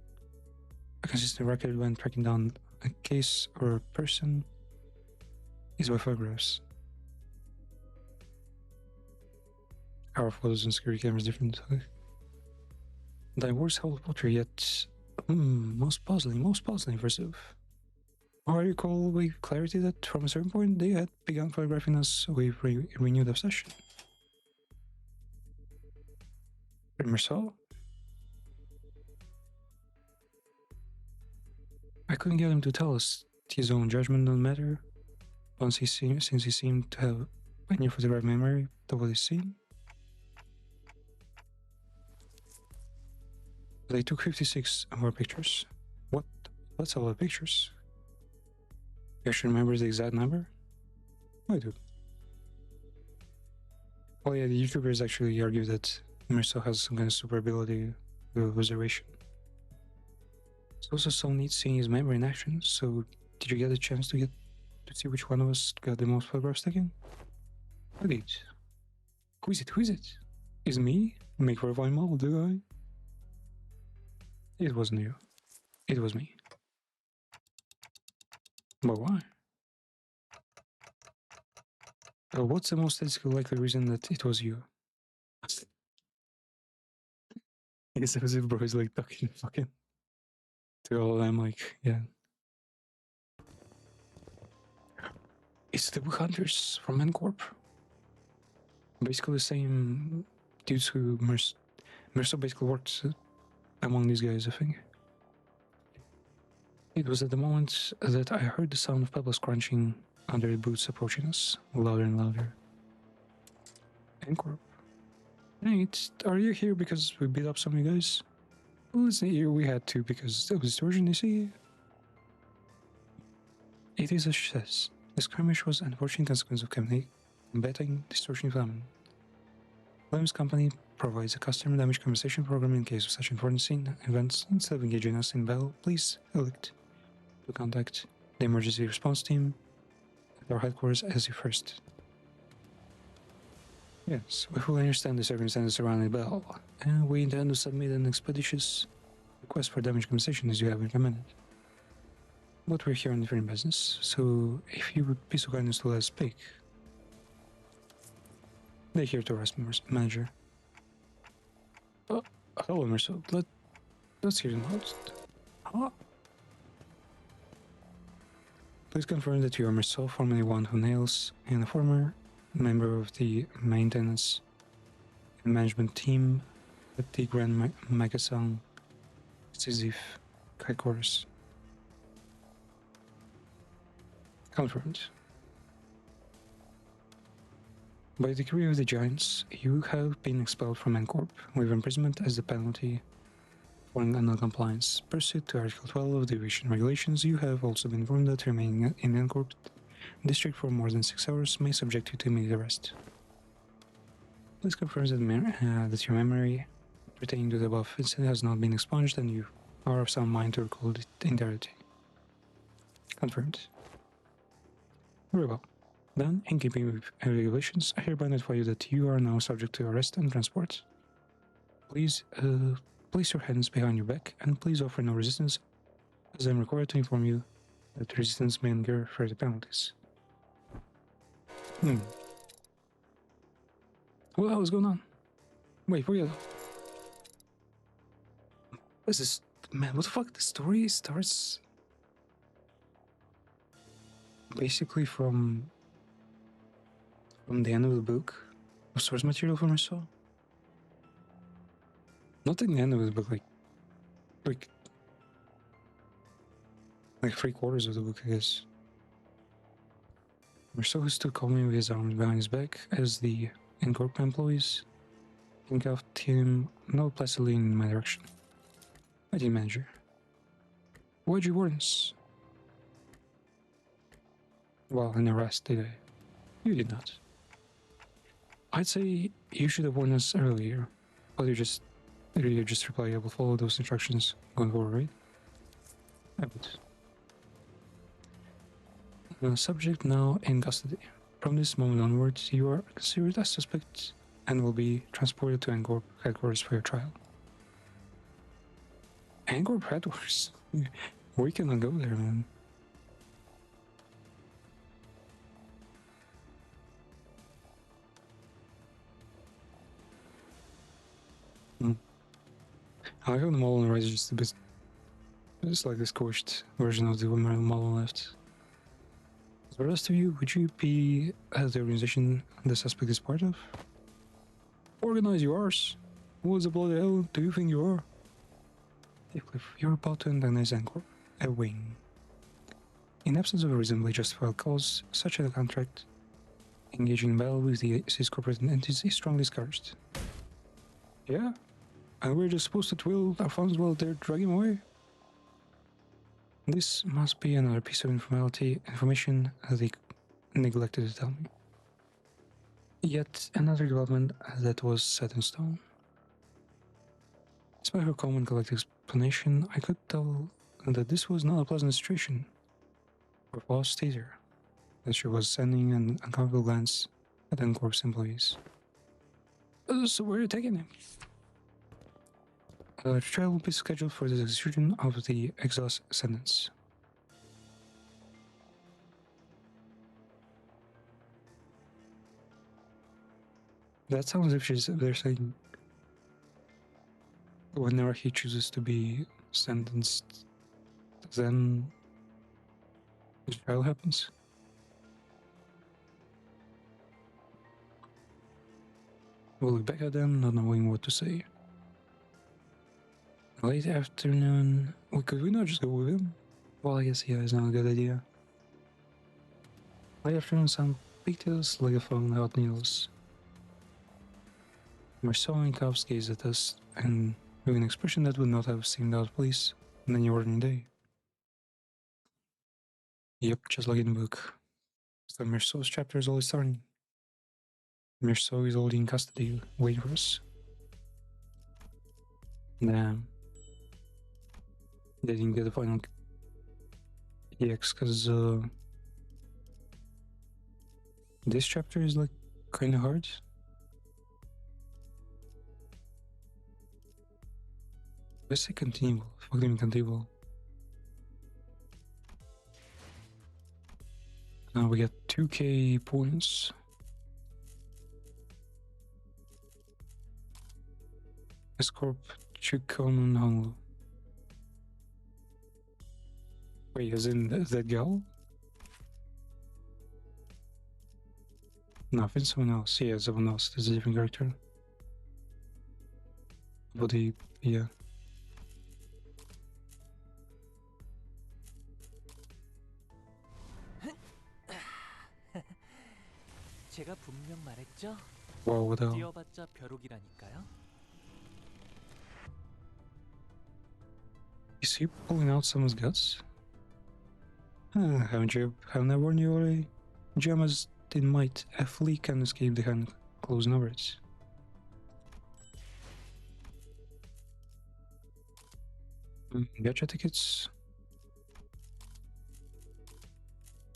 a consistent record when tracking down a case or a person is by photographs. Our photos and security cameras different. Thy words hold water, yet most puzzling for Suf. I recall with clarity that from a certain point they had begun photographing us with renewed obsession. Remember so? I couldn't get him to tell us his own judgment on the matter, since he seemed to have a near photographic memory of what he's seen. They took 56 of our pictures. What? That's a lot of pictures. You actually remember the exact number? I do. Oh yeah, the YouTubers actually argue that Merso has some kind of super ability with observation. It's also so neat seeing his memory in action, so did you get a chance to see which one of us got the most photographs taken? I did. Who is it? Is it me? Make for a fine model, do I? It wasn't you. It was me. But why? What's the most statistically likely reason that it was you? It's as if bro is like talking fucking to all of them, like, yeah. It's the Book Hunters from Mancorp. Basically the same dudes who Merso basically worked among these guys, I think. It was at the moment that I heard the sound of pebbles crunching under the boots approaching us, louder and louder. Mancorp. Nate, are you here because we beat up some of you guys? Well, listen here, we had to because there was distortion, you see? It is as she says. The skirmish was an unfortunate consequence of betting, distortion, famine. Williams Company provides a customer damage compensation program in case of such important scene events. Instead of engaging us in battle, please elect to contact the emergency response team at our headquarters as you first. Yes, we fully understand the circumstances surrounding the battle, and we intend to submit an expeditious request for damage compensation as you have recommended. But we're here on different business, so if you would be so kind as to let us speak. They're here to arrest manager. Hello, Marcel. Let's hear the most. Huh? Please confirm that you are Marcel, formerly one who nails, and a former member of the maintenance and management team at the Grand Magasang Sizif headquarters. Confirmed. By decree of the Giants, you have been expelled from Ancorp, with imprisonment as the penalty for non-compliance. Pursuant to Article 12 of the Aviation Regulations, you have also been informed that remaining in Ancorp district for more than 6 hours may subject you to immediate arrest. Please confirm that your memory pertaining to the above incident has not been expunged and you are of sound mind to recall it entirety. Confirmed. Very well. Then, in keeping with regulations, I hereby notify you that you are now subject to arrest and transport. Please place your hands behind your back and please offer no resistance, as I am required to inform you that resistance may incur further penalties. What the hell is going on? Wait, real. What is this? Man, what the fuck? The story starts basically from the end of the book of source material for myself. Not in the end of the book, like 3/4 of the book, I guess. Marceau is still calmly with his arms behind his back as the Incorp employees handcuffed him no placidly in my direction. IT manager. Why'd you warn us? Well, an arrest, did I? You did not. I'd say you should have warned us earlier, but you just reply, I will follow those instructions going forward, right? I would. The subject now in custody. From this moment onwards, you are considered a suspect and will be transported to Ancorp headquarters for your trial. Ancorp headquarters? We cannot go there, man. I like how the model on the right is just a bit... It's like the squished version of the model left. The rest of you, would you be at the organization the suspect is part of? Organize your arse. What the bloody hell do you think you are? Heathcliff, you're about to antagonize Ancorp, a wing. In absence of a reasonably justified cause, such as a contract, engaging in battle with the CIS corporate entities is strongly discouraged. Yeah? And we're just supposed to twiddle our thumbs while they're dragging away? This must be another piece of information they neglected to tell me. Yet another development that was set in stone. Despite her calm and collected explanation, I could tell that this was not a pleasant situation. Her boss stated that she was sending an uncomfortable glance at Encorp's employees. So where are you taking him? The trial will be scheduled for the execution of the exhaust sentence. That sounds as if they're saying whenever he chooses to be sentenced, then the trial happens. We'll look back at them, not knowing what to say. Late afternoon. Could we not just go with him? Well, I guess yeah, it's not a good idea. Late afternoon, some pigtails like a phone without needles. Marcel and cuffs gazed at us, and with an expression that would not have seemed out of place on any ordinary day. Yep, just like in the book. So Marcel's chapter is always starting. Mirso is already in custody, waiting for us. Damn. They didn't get the final EX because this chapter is like kind of hard. Let's say continual. Fucking continual. Now we get 2k points. Escorp Chukon Hanglu. Wait, is in that gal? No, I think someone else. Yeah, someone else. There's a different character. But yeah. 제가 분명 말했죠? Wow, what the hell? 뛰어봤자 벼룩이라니까요. Is he pulling out someone's guts? Haven't I warned you already? Gemma's in might. A flea can escape the hand closing over it. Gacha tickets.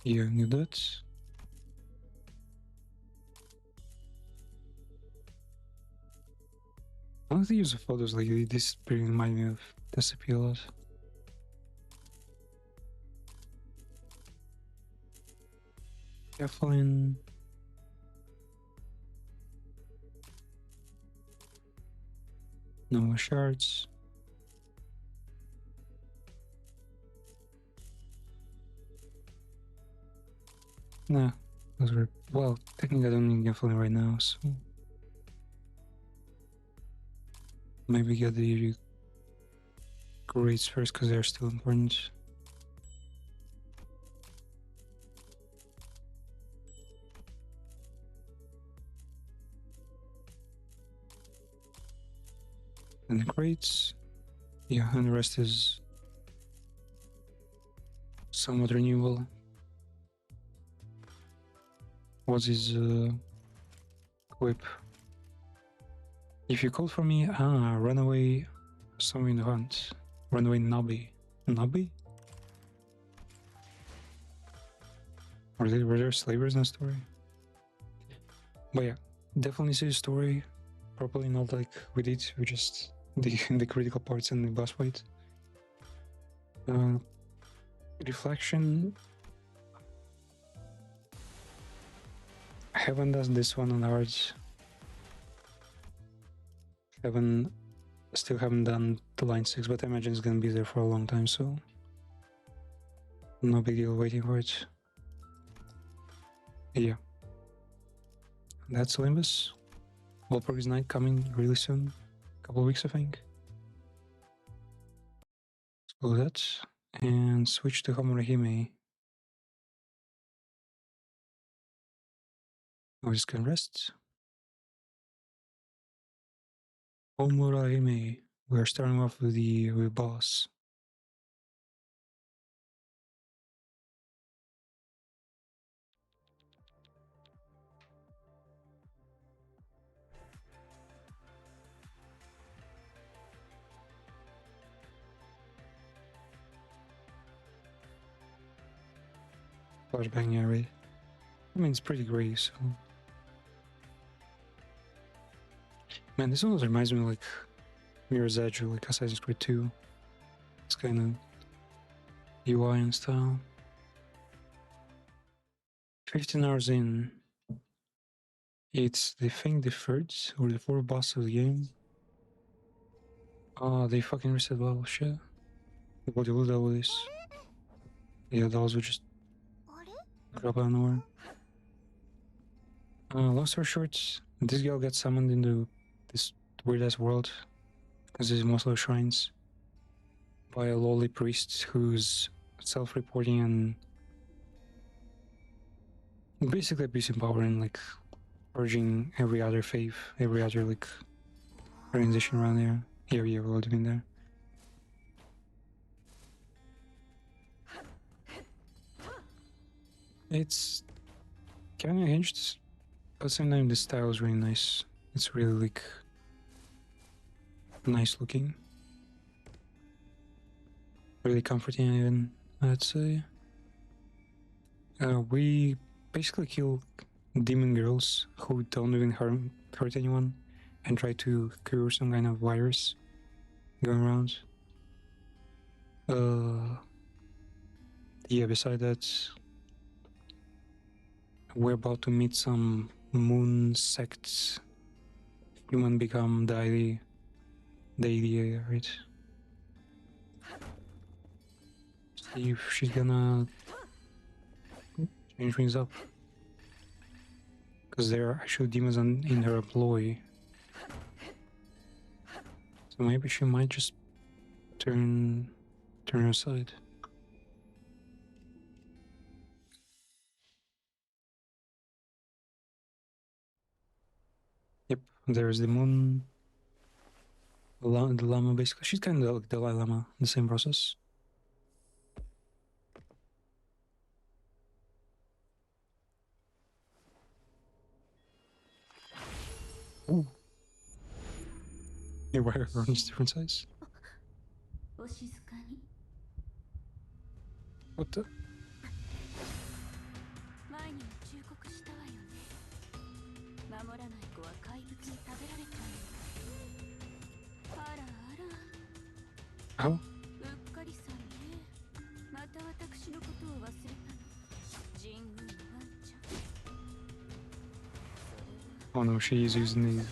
Yeah, need that. I don't think use the photos like this really remind me of SCP a lot. Kathleen. No more shards. Nah, those were well. Technically, I don't need Kathleen right now, so maybe get the grades first because they're still important. And the grades, yeah, and the rest is somewhat renewable. What's his whip? If you call for me, runaway, somewhere in the hunt. Runaway Nobby. Nobby? Were there slavers in the story? But yeah, definitely see the story properly, not like we did, we just the critical parts and the boss fight. Reflection. I haven't done this one on hard. Still haven't done the line 6, but I imagine it's gonna be there for a long time, so no big deal waiting for it. Yeah. That's Olympus. Walpurgis Night coming really soon. Couple of weeks, I think. Let's go that and switch to Homurahime. We just can rest. Homurahime. We're starting off with the boss. Flashbang area. I mean, it's pretty great, so. Man, this almost reminds me of like Mirror's Edge or like Assassin's Creed 2. It's kind of UI and style. 15 hours in. It's, they think, the third or the fourth boss of the game. They fucking reset level shit. What do you do with this? Yeah, those would just drop out of nowhere. Long story short, this girl gets summoned into this weird ass world because there's most of the shrines by a lowly priest who's self-reporting and basically abusing power and like purging every other faith, every other like organization around there. Yeah, we're all doing there. It's kind of hinged. But at the same time, the style is really nice. It's really like nice looking, really comforting. Even I'd say. We basically kill demon girls who don't even hurt anyone, and try to cure some kind of virus going around. Yeah. Beside that, we're about to meet some moon sects. Human become deity, right? See if she's gonna change things up. Because there are actually demons in her employ. So maybe she might just turn aside. Yep, there's the moon. The llama, basically. She's kind of like the Dalai Lama, the same process. Ooh. Your wire runs different size. お静かに。 What the? 前にも忠告したわよね。守らない子は怪物に食べられちゃうの。あらあら。 How? うっかりさんね。また私のことを忘れたの。神宮のワンちゃん。 Oh no, she's using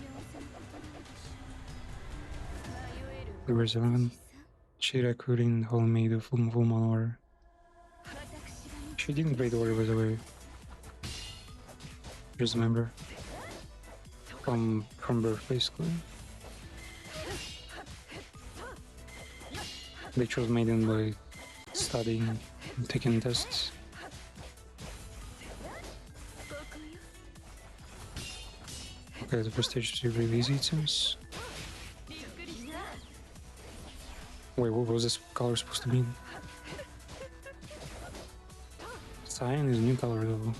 the reserve. Shirakurin homemade of full manor. She didn't invade the war, by the way. Just remember. From birth, basically. They chose maiden by studying and taking tests. Okay, the first stage is really easy, it seems. Wait, what was this color supposed to mean? Cyan is a new color though.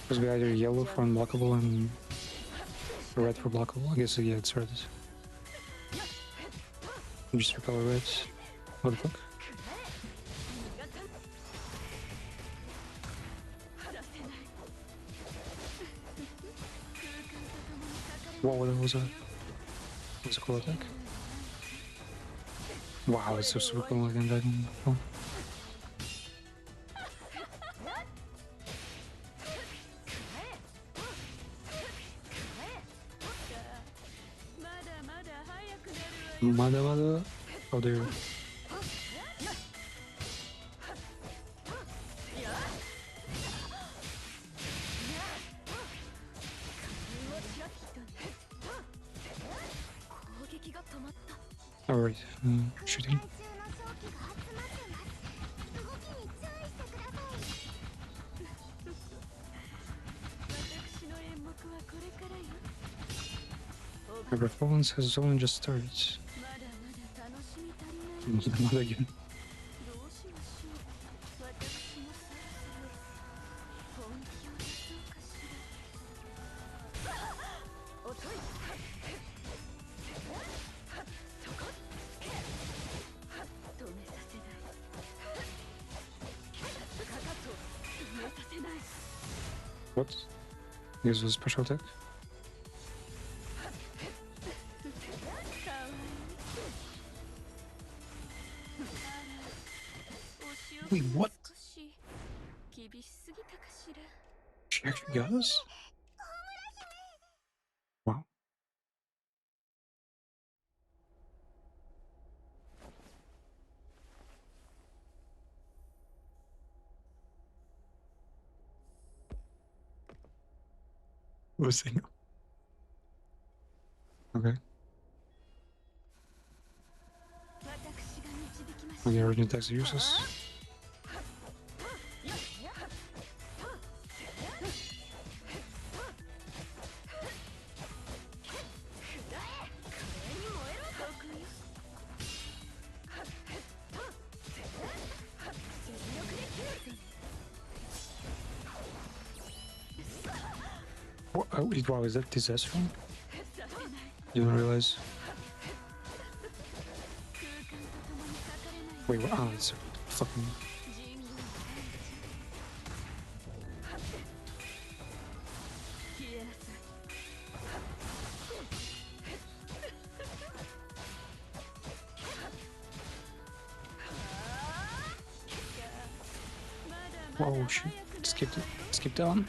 Supposed to be either yellow for unblockable and red for blockable. I guess, yeah, it's red. Just recolor red. What the fuck? What was that? That was a cool attack. Wow, it's so super cool looking dragon. Oh. Mada. Oh, there. Alright, shooting. My performance has only just started. Not again. What? This was a special attack? Wait, what? She actually got us? Wow. Losing. Okay. Okay, original attacks are useless. Wait, wow, is that disaster? You don't realize? Wait, what? Oh, it's fucking. Whoa, shit. Skip down.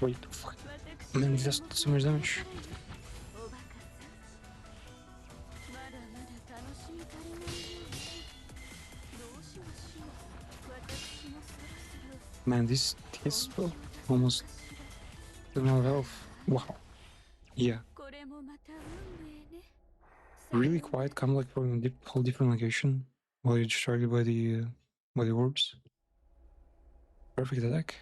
Wait, fuck. Man, he does so much damage. Man, this spell almost doesn't have health. Wow. Yeah. Really quiet, kind of like from a whole different location while you're distracted by the orbs. Perfect attack.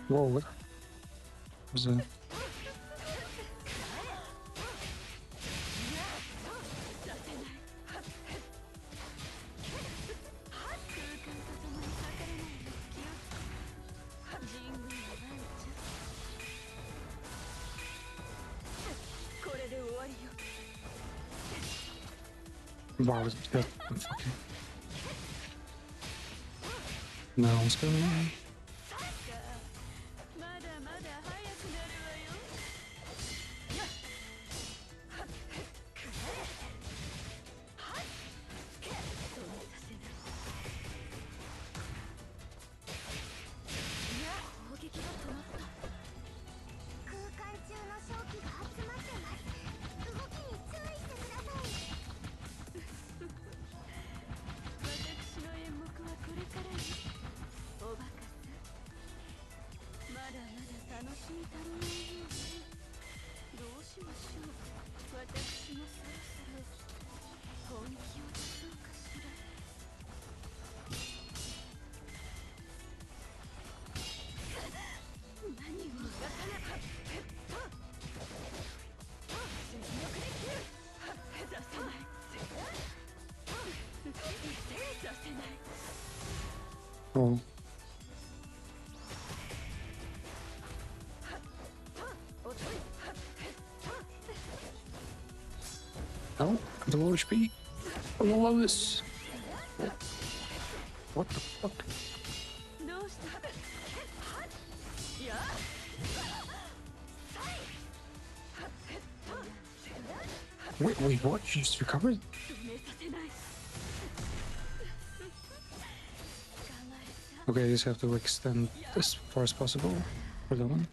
Whoa, what was that? Wow, was that fucking... No, what's going on? Oh. No, I'm the low HP. I'm the lowest. What the fuck? Wait, what? You just recovered? Okay, I just have to extend as far as possible for that one.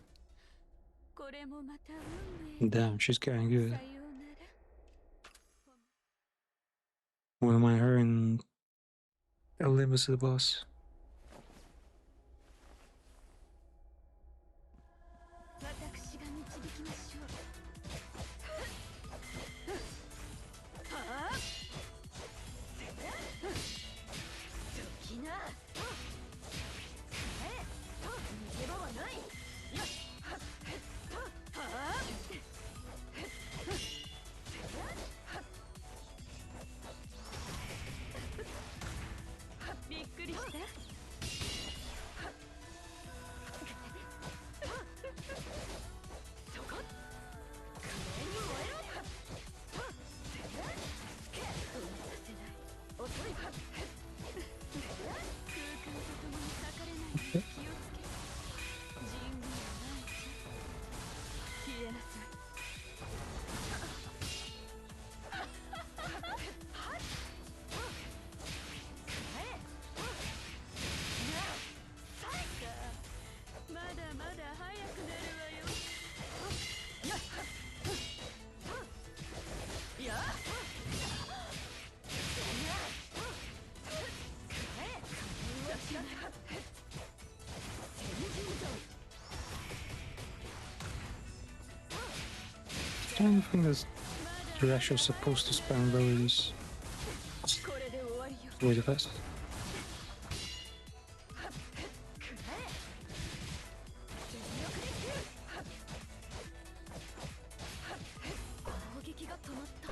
Damn, she's getting good. Wouldn't mind her in Olympus to the boss. kind of think that you're actually supposed to spam abilities. これで終わりよ。 Way too fast. 攻撃が止まった。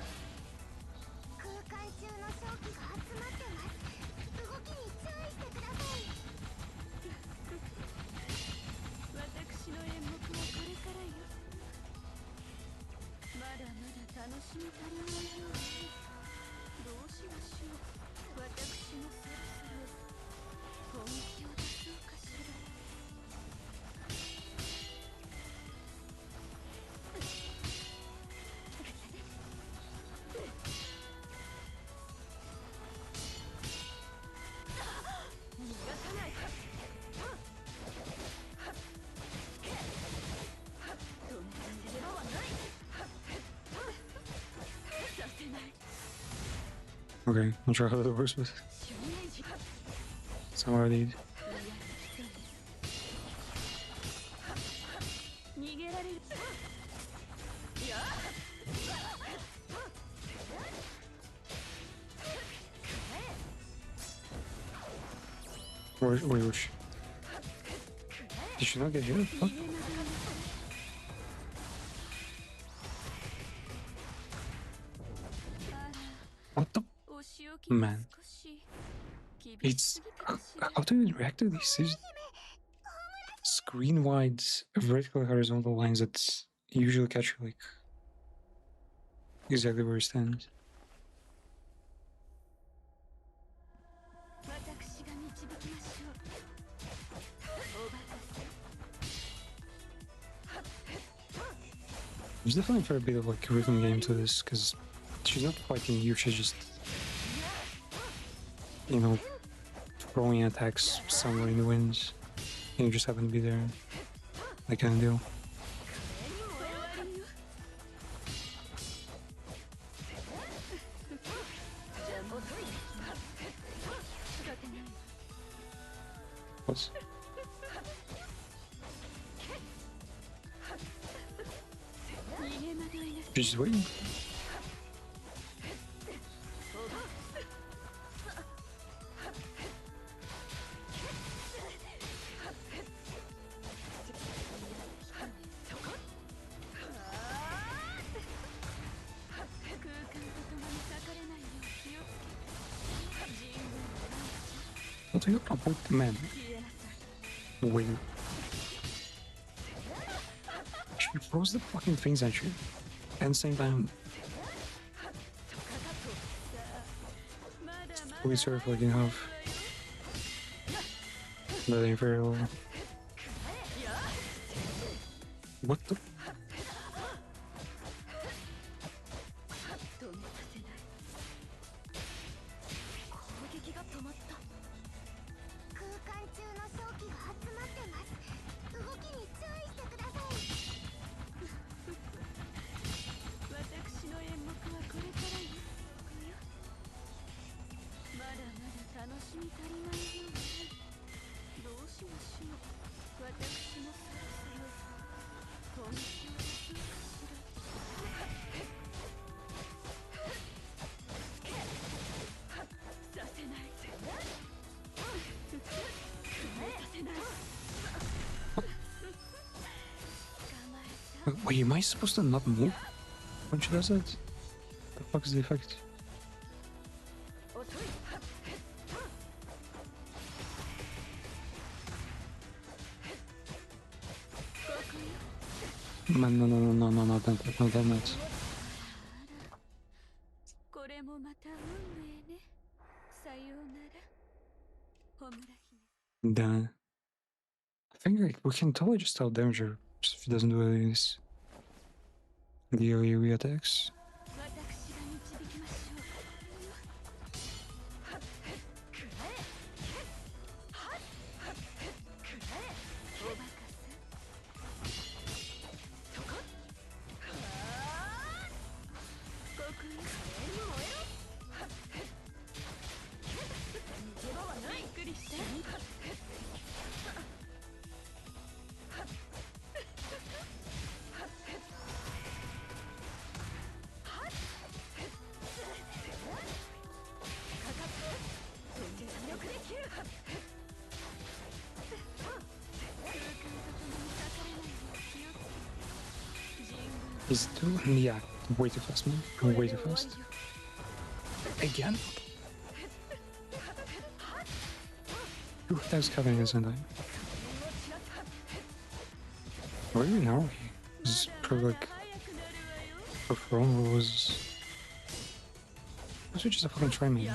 空間中の正気が集まってます。動きに注意してください。私の演目はこれからよ。まだまだ楽しみ足りないようね。どうしましょう。私もそろそろ本気を出そうかしら。逃がさない。止めさせるはない。させない。 Okay, I'll try how that works, but 正面時 it's not what I need. 逃げられる。いや Wait. Did she not get hit? What? What the? お仕置きが Man. 少し厳しす It's ぎたかしら。 how do you react to these screen wide vertical horizontal lines that usually catch you like exactly where it stands? 私が導きましょう。おバカさん。 There's definitely a fair bit of like rhythm game to this because she's not fighting you, she's just, you know, throwing attacks somewhere in the winds and you just happen to be there. That kind of deal. 終わりよ。邪魔する。仕方ない。 What's 逃げ惑いなさい。 she's just waiting? 空間と共に裂かれないよう気をつけて。人軍 What are you about, man? 消えなさい。 Wait. She throws the fucking things at you. At the same time, まだまだ we sort of like, you have the inferior. What the? 止めさせない。攻撃が止まった。空間中の正気が集まってます。動きに注意してください。私の演目はこれからよ。まだまだ楽しみ足りないようね。どうしましょう。私もそろそろ本気を出そうかしら。させない。させない。捕まえた。 Wait, am I supposed to not move when she does that? The fuck is the effect? 遅い。 Man, no, damn it. これもまた運命ね。さようなら。ホムラ姫。 Damn. I think like we can totally just tell damage her just if she doesn't do any of these. The AoE attacks. 私が導きましょう。おバカさん。ここよ。逃げ場はない。びっくりした。He's too, yeah, way too fast, man. Way too fast. Again? Who attacks Kevin in Sendai? Where are you now? Is probably like perform was. Was it just a fucking try me?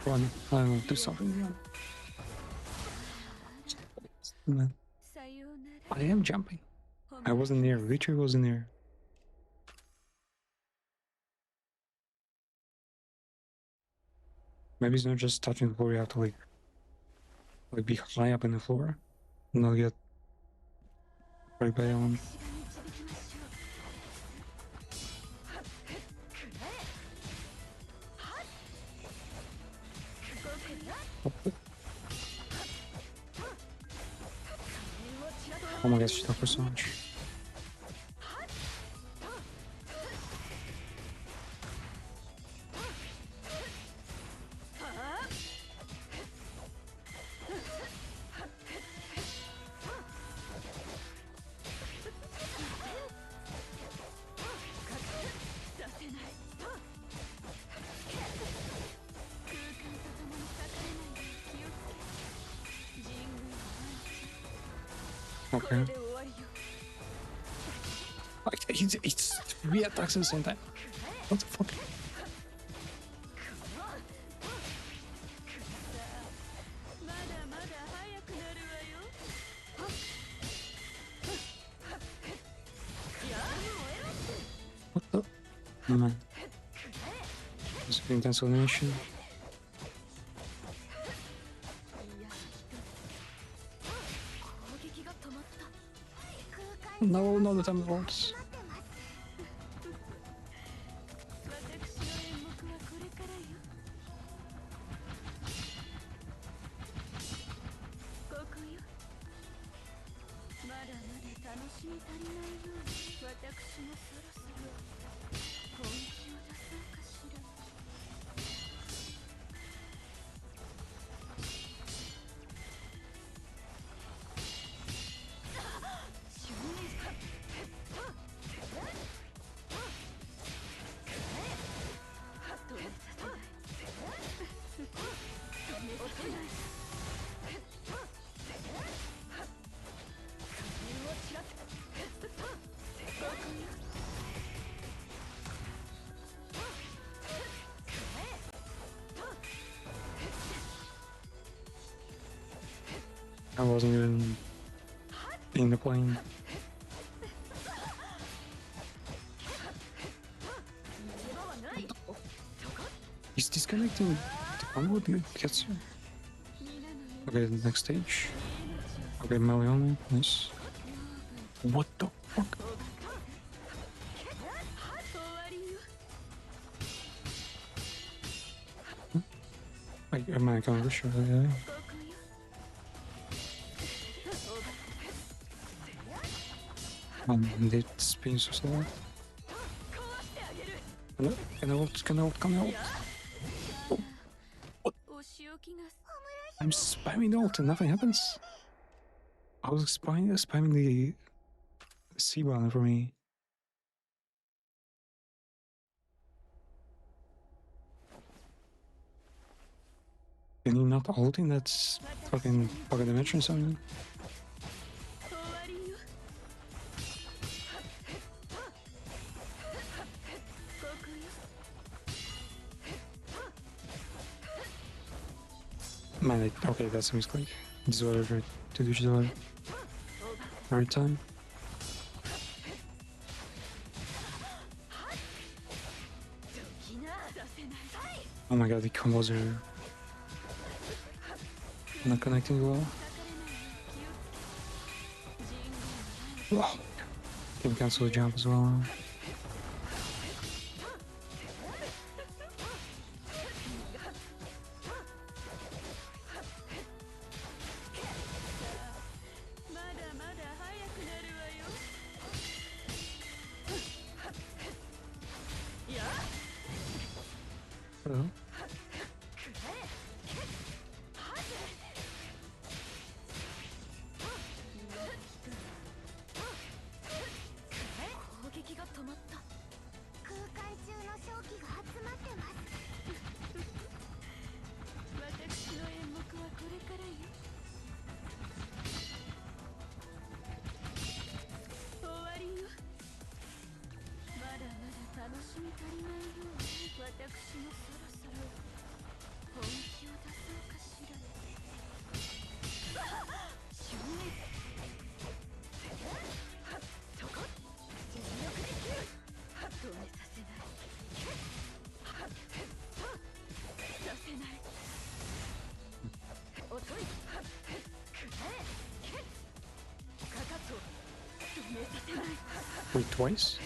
不然do something. Man. I am jumping. I wasn't near. Literally wasn't near. Maybe it's not just touching the floor. You have to like be high up in the floor, and not get right by on. Oh my gosh, she took her so much. Okay. It's 3 attacks at the same time. What the fuck? What the? Oh, man. This is intense elimination. No, no, the time works. I wasn't even in the plane. He's disconnecting the combo gets you. Okay, the next stage. Okay, Melione, nice. What the fuck? Wait, am I gonna rush? Yeah. It's being so slow. Can I ult? Oh. What? I'm spamming the ult and nothing happens. I was spamming the C button for me. Can you not ulting? That's fucking dimension something. Man, okay, that's a misclick. This is what I tried to do just every time. Oh my god, the combos are not connecting well. Oh, can cancel the jump as well. Hello. Wait, twice?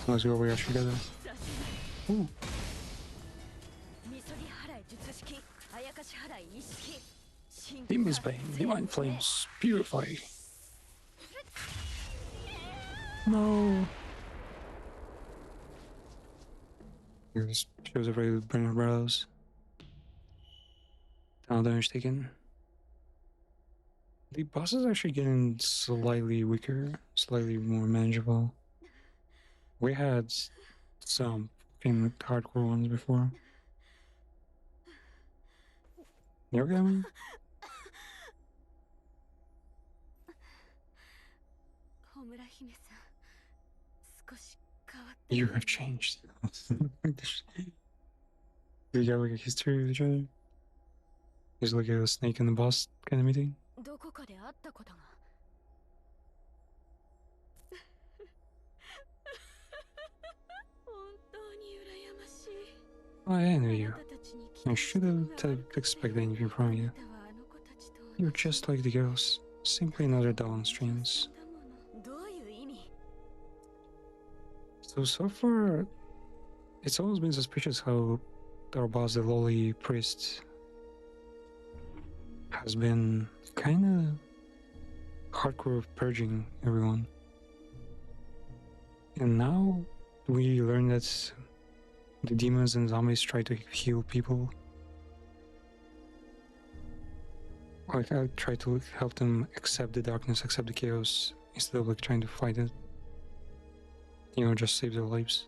Let's go over here together. Ooh. Demon's Bane, Divine Flames, Purify. No. This shows a very burning brows. Down damage taken. The boss is actually getting slightly weaker, slightly more manageable. We had some fucking hardcore ones before. You okay, man? You have changed. You got like a history with each other? There's like a snake and the boss kind of meeting? Oh, I envy you. I should have expected anything from you. You're just like the girls, simply another doll on strings. So far, it's always been suspicious how our boss, the lowly priest, has been kind of hardcore purging everyone. And now we learn that the demons and zombies try to heal people. Like, I try to help them accept the darkness, accept the chaos, instead of like trying to fight it. You know, just save their lives.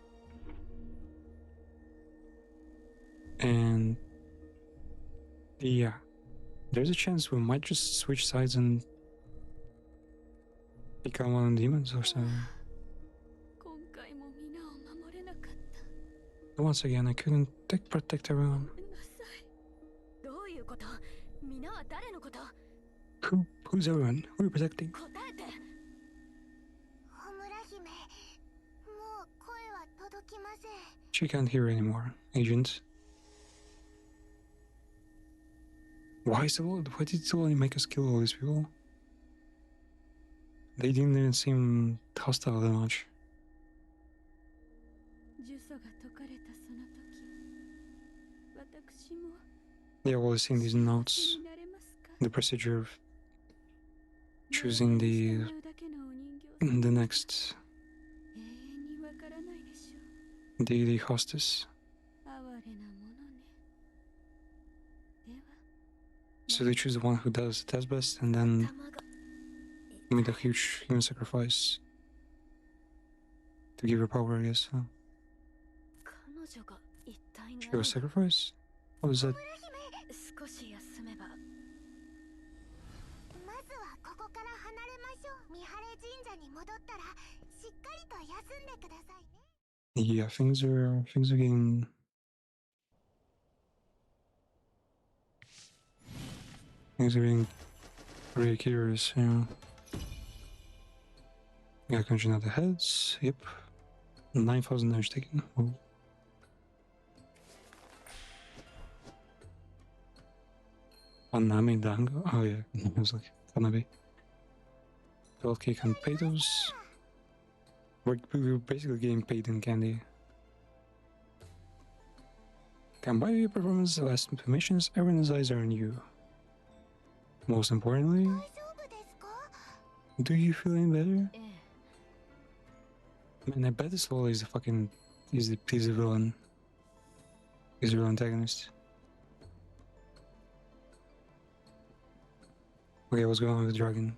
And yeah, there's a chance we might just switch sides and become one of the demons or something. But once again, I couldn't protect everyone. Who's everyone? Who are you protecting? She can't hear anymore, Agent. Why did it only make us kill all these people? They didn't even seem hostile that much. 呪詛が解かれたその時、私も Yeah, well, seeing these 幸せ notes, になれますか？ the procedure of choosing 命令に the 従うだけのお人形様 the next 永遠にわからないでしょう。 deity hostess. 哀れなものね。では、 So they choose the one who does it as best, and then 頭が made a huge human sacrifice to give her power, I guess. 彼女が一体 She 何 was sacrifice? What was that? 少し休めばまずはここから離れましょう。見晴れ神社に戻ったらしっかりと休んでくださいね。 Yeah, things are getting really curious, you know. Yeah, crunching out the heads. Yep. 9,000 damage taken. Oh. Anami Dango? Oh yeah, I was like, Kanabe. 12k can pay those. We're basically getting paid in candy. Can buy your performance, last missions, everyone's eyes are on you. Most importantly, 大丈夫ですか？ do you feel any better? ええ Man, I bet this Lola is the fucking he's the villain. He's the real antagonist. Okay, what's going on with the dragon?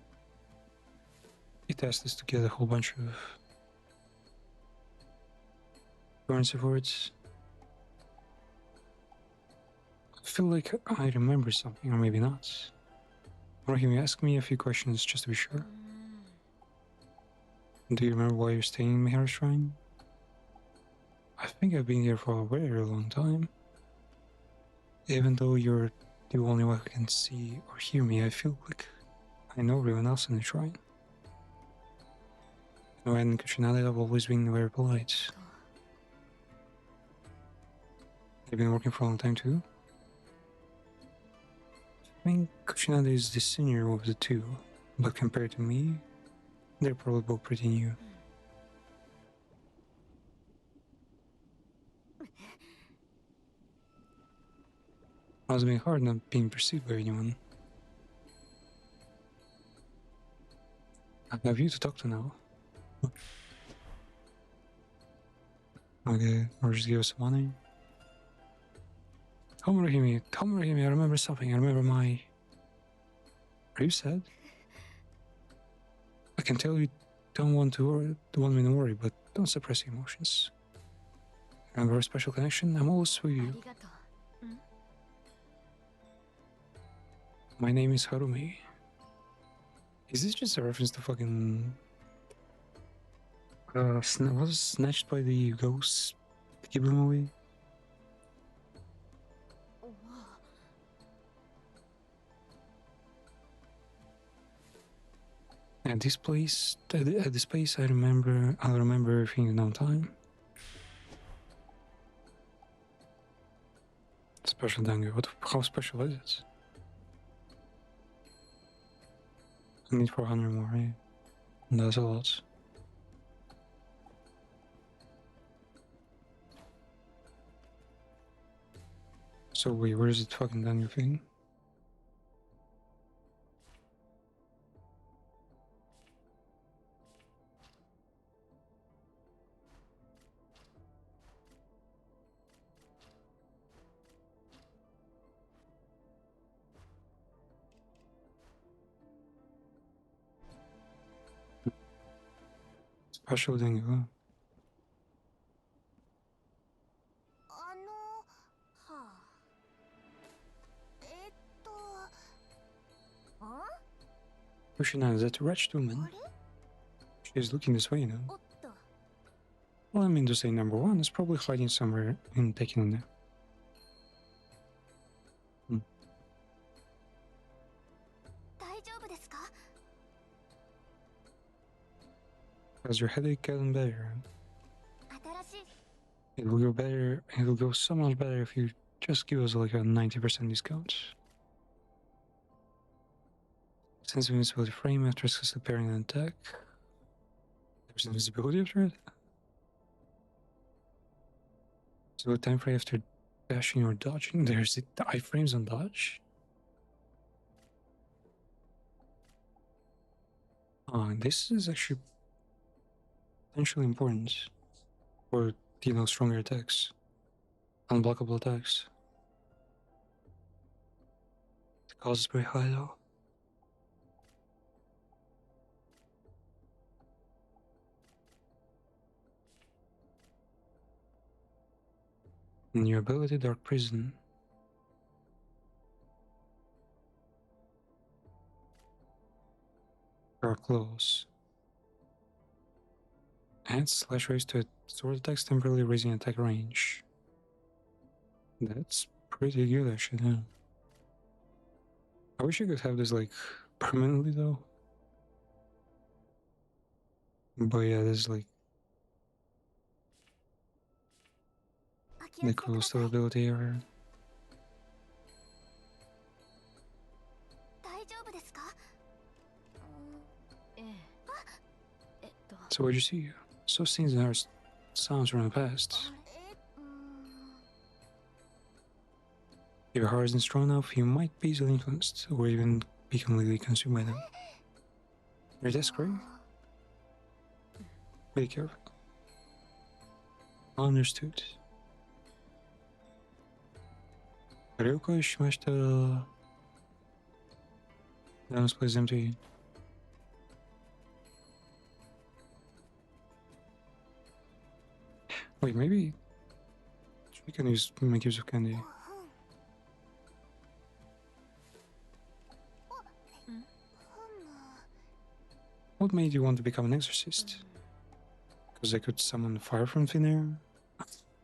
It asked us to get a whole bunch of currency for it. I feel like I remember something, or maybe not. Rahim, ask me a few questions just to be sure. うーん Do you remember why you're staying in Mihara Shrine? I think I've been here for a very long time. Even though you're the only one who can see or hear me, I feel like I know everyone else in the shrine. No, and Kuchinade have always been very polite. They've been working for a long time too. I think Kuchinade is the senior of the two, but compared to me, they're probably both pretty new. Must have been hard not being perceived by anyone. I have you to talk to now. Okay, or just give us some money. Tomurahime, I remember something. I remember my... Are you sad? I can tell you don't want me to worry, but don't suppress your emotions. Remember a special connection? I'm always with あ you. りがとう My name is Harumi. Is this just a reference to fucking... was snatched by the ghosts? The Ghibli movie? おお At this place, I'll remember everything in no time. Special dango. How special is it? I need 400 more, right? That's a lot. So wait, where's the fucking dango thing? Special dango. はあ。Kushina, is that a wretched あ woman? れ？ She's looking this way, you know. おっと。 Well, I mean to say number one is probably hiding somewhere in taking there. 大丈夫ですか？ Has your headache gotten better? 新しい It'll go better. It'll go so much better if you just give us like a 90% discount. Sense invisibility frame after successfully parrying an attack. There's invisibility after it? So time frame after dashing or dodging. There's the iframes on dodge. Oh, this is actually potentially important for dealing stronger attacks. Unblockable attacks. The cost is very high though. New ability, Dark Prison. Dark Claws. Adds slash raise to sword attacks, temporarily raising attack range. That's pretty good actually, yeah. I wish I could have this like permanently though. But yeah, this is like the coolest ability ever. 大丈夫ですか？ええ。So what'd you see? So scenes and our sounds from the past. え、If your heart isn't strong enough, you might be easily influenced or even be completely consumed by them. Your desk, right? Be careful. Understood. 了解しました. Now this place is empty. Wait, maybe we can make use of candy. What made you want to become an exorcist? Because I could summon fire from thin air?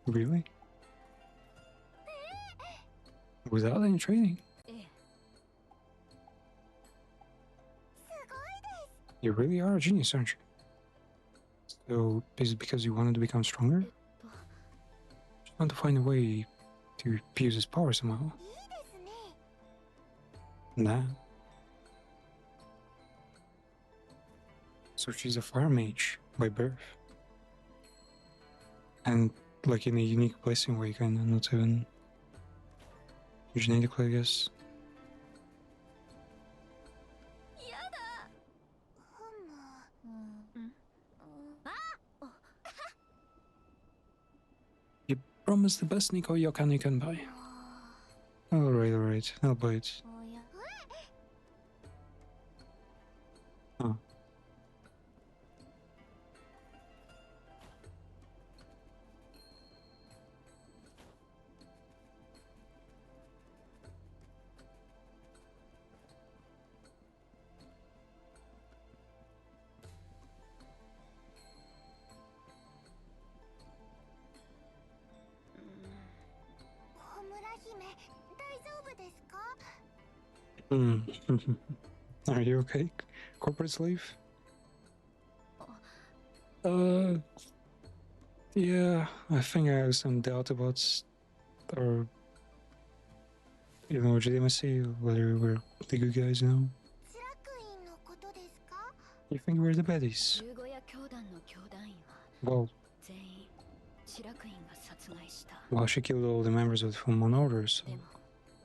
Really? Without any training? ええ。 You really are a genius, aren't you? So, is it because you wanted to become stronger? Just want to find a way to use his power somehow. いいですね。 Nah. So she's a fire mage by birth. And like in a unique blessing way, kinda, not even genetically, I guess. やだ。ふむ。You promised the best Nico Yokani can buy. Alright, I'll buy it. おや。 Oh. Are you okay, corporate slave? Yeah, I think I have some doubt about our, legitimacy, whether we're the good guys now. スラックインのことですか？ You think we're the baddies? 15夜教団の教団員は Well, 全員白クイーンが殺害した。 well, she killed all the members of the Full Moon Order, so... でも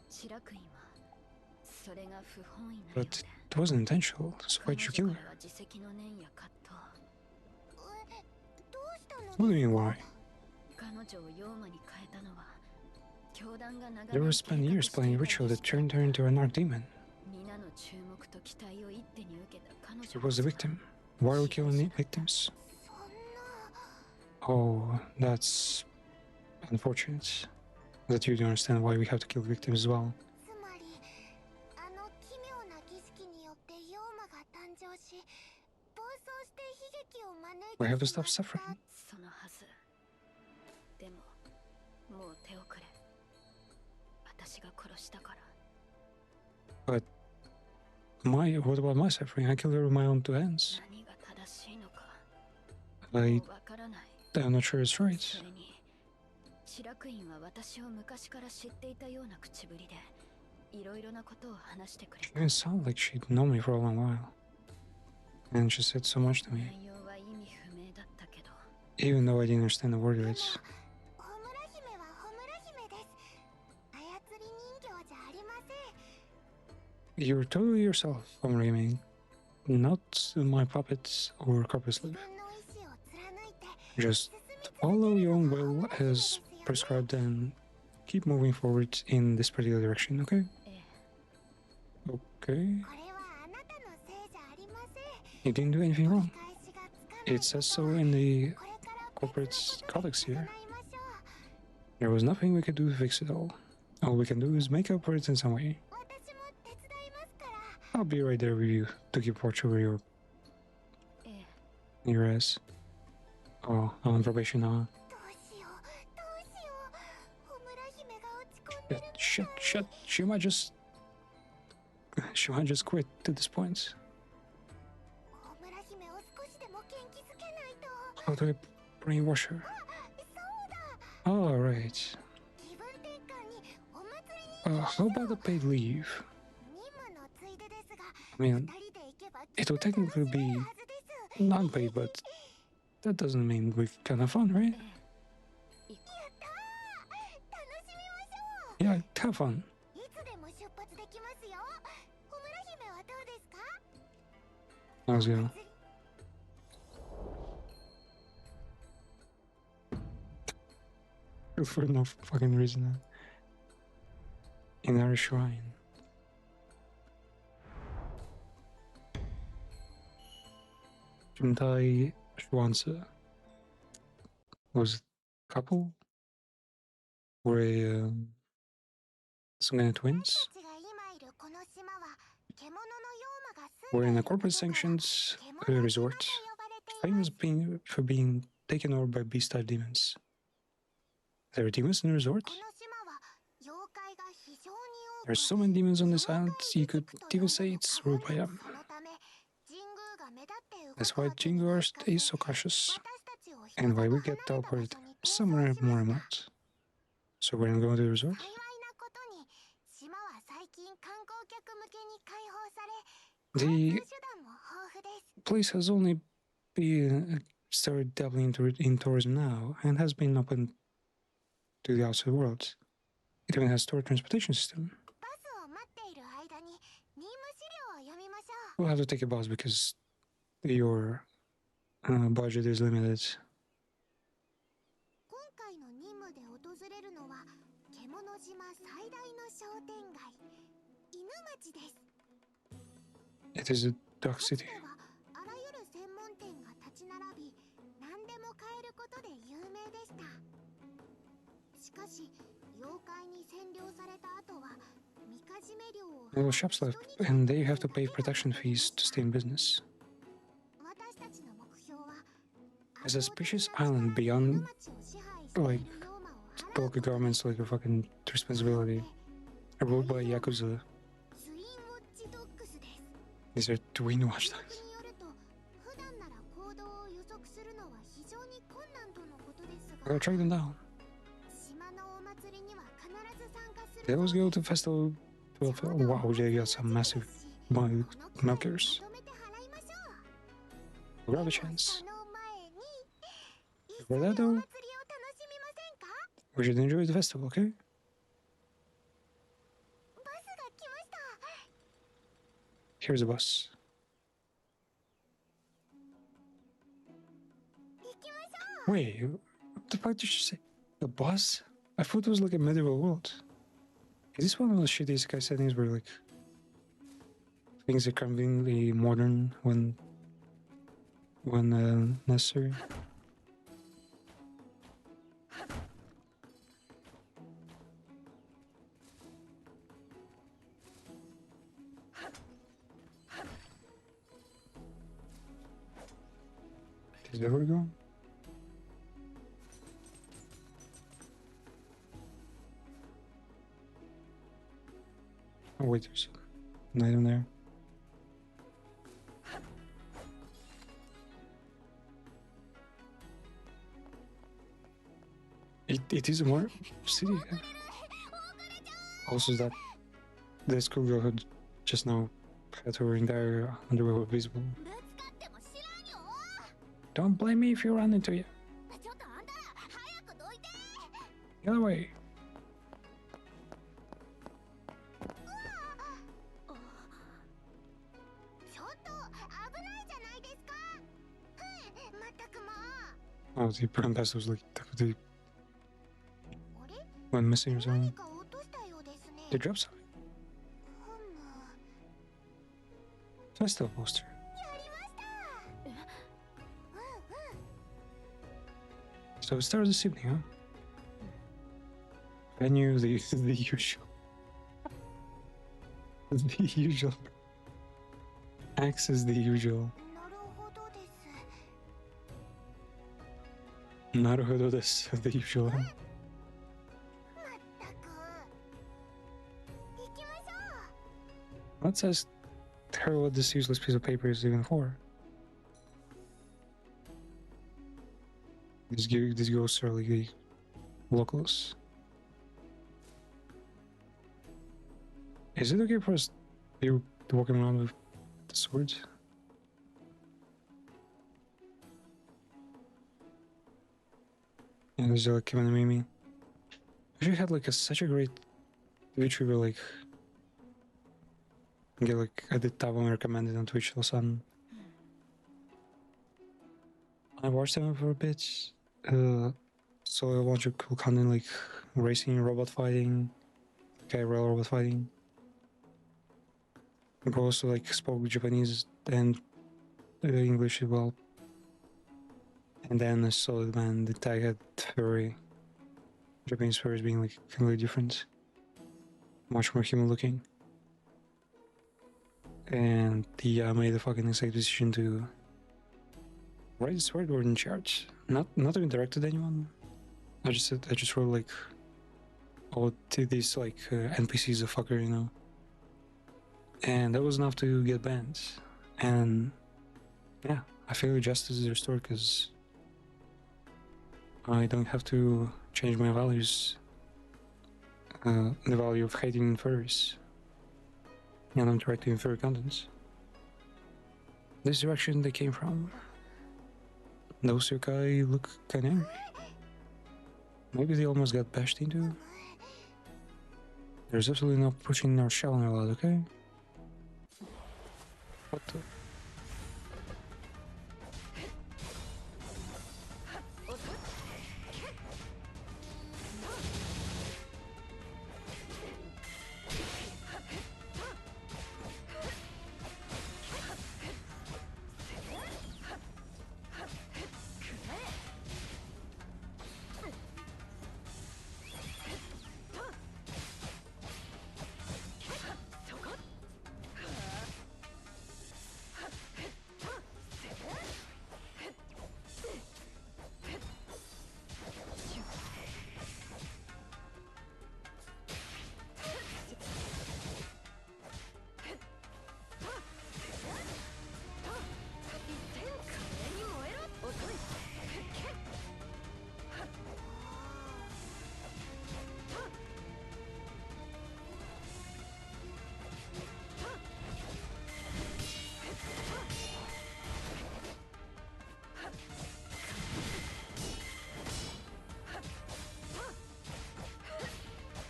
白クイーンはそれが不本意なようで。 But it wasn't intentional, so why'd you kill 彼女 her? からは自責の念や葛藤。どうしたの？ What do you mean, why? 彼女を妖魔に変えたのは教団が長 They 年 were spent years planning a ritual that turned her into an arc demon. 皆の注目と期待を一手に受けた彼女 She was the victim. Why are we killing the victims? そんな。 Oh, that's unfortunate. That you don't understand why we have to kill victims as well. つまりあの奇妙な儀式によって妖魔が誕生し暴走して悲劇を招い We て have to しま stop った。 suffering. そのはず。でももう手遅れ。私が殺したから。 But what about my suffering? I killed her with my own two hands. 何が正しいのか I, もうわからない。 I'm not sure it's right. それに白クイーンは私を昔から知っていたような口ぶりでいろいろなことを話してくれ She た。 didn't sound like she'd known me for a long while. And she said so much to me, 内容は意味不明だったけど、 even though I didn't understand a word of it. ホムラ姫はホムラ姫です。操り人形じゃありません。 You're totally yourself, Omrimi. Not my puppets or corpus 自 slave. 分の意志を貫いて Just 進み続 follow ける your の own がホ will ムラ姫です as よね。 prescribed and keep moving forward in this particular direction, okay? ええ、 Okay. これはあなたのせいじゃありません。 You didn't do anything 取 wrong. り返しがつかない It こ says とは so in the これから corporate 別のことで codex 償 here. いましょう。 There was nothing we could do to fix it all. All we can do is make up for it in some way. 私も手伝いますから。 I'll be right there with you to keep watch over ええ、 your ass. Oh, I'm on probation now. どうしようどうしよう。ホムラ姫が落ち込んでるみたい。 Shit. She might just quit at this point. ホムラ姫を少しでも元気づけないと。 How do I brainwash her? そうだ。 Alright. 気分転換にお祭りに How about the paid leave? 任務のついでですが、 I 二 mean, 人で行けば it will technically be はずです。 non-paid, but that doesn't mean we can have fun, right? やったー。楽しみましょう。 Yeah, have fun. いつでも出発できますよ。ホムラ姫はどうですか？ How's it going? For no fucking reason. In our shrine. Juntai Schwanze was a couple? Were some kind of twins? 私たちが今いるこの島は獣の妖魔が住 Were ん in で a いること corporate から sanctions 獣 resort, 島と呼ばれています。 famous for being taken over by beast-type demons. There are demons in the resort. この島は妖怪が非常に多 There are く、 so many demons on this 妖 island, 怪 you could 自粛と呼 even ん say でも it's 過言 ruled by で them. す。そのため神宮が目立って動 That's く why わけに Jingu はい are かず、 stays so cautious, 私たちを人 and 里 why 離 we れ get た場 teleported 所に転 somewhere 送し more ました。 remote. So we're gonna go to the resort. 幸いなことに島は最近観光客向けに開放され、 The 交通手段も豊富です。 place has only been started dabbling in tourism now and has been open to the outside world. It even has stored transportation system. バスを待っている間に任務資料を読みましょう。 We'll have to take a bus because your budget is limited. 今回の任務で訪れるのは獣島最大の商店街、犬町です。 It is a dark かつ city. てはあらゆる専門店が立ち並び、何でも買えることで有名でした。しかし妖怪に占領された後はみかじめ料を Little shops left, and they have to pay protection fees to stay in business. 私たちの目標は As a spacious island beyond, like, the local government's like a fucking responsibility, ruled by Yakuza. ツインウォッチドッグスです。 These are twin 記 watchdogs. 録によると、普段なら行動を予測するのは非常に困難とのことですが、 I'll track them down. 島のお祭りには必ず参加する They そう always で go す。 to festival. Wow, they got some massive milkers. まとめて払いましょう。 Grab a でも chance. その前に一 For 緒に that お祭り though, を楽しみませんか？ we should enjoy the festival, okay? バスが来ました。 Here's a bus. 行きましょう。 Wait, what the fuck did you say? The bus? I thought it was like a medieval world. Is this one of those shitty Sky settings where like things are conveniently modern when necessary? Is that where we're going? Oh wait, there's an item there. It is a more city. Also, that the schoolgirl who just now had her entire underwear visible. ぶつかっても知らんよ Don't blame me if you run into you. ちょっとあんたら早くどいて The other way. ちょっと危ないじゃないですかまったくも Oh, the brown past was like the うあれ one missing or 何 something. か落としたようですね They dropped something. ふむ Festival poster. やりましたうんうん So it starts this evening, huh? Venue, the usual. The usual. Acts is the usual. なるほどです Naruhodo desu, the usual. まったく行きましょう Let's ask her what this useless piece of paper is even for. These ghosts are like the locals. Is it okay for us to be walking around with the swords? And there's like Kevin and Mimi. If you had like such a great VTuber like get like I did that one recommended on Twitch all of a sudden. I watched them for a bit. Saw a bunch of cool content like racing, robot fighting, real robot fighting. But also like spoke Japanese and English as well. And then I saw the man the tag had furry. Japanese furries being like completely different. Much more human looking. And I made the fucking exact decision to write this word in charts. Not even directed at anyone. I just wrote like, oh, to these like NPCs a fucker, you know. And that was enough to get banned. And yeah, I feel justice is restored because I don't have to change my values. The value of hating furries. And I'm directing furry contents. This direction they came from. Those yokai look kinda angry. Maybe they almost got bashed into. There's absolutely no pushing or shelling allowed, okay? What the?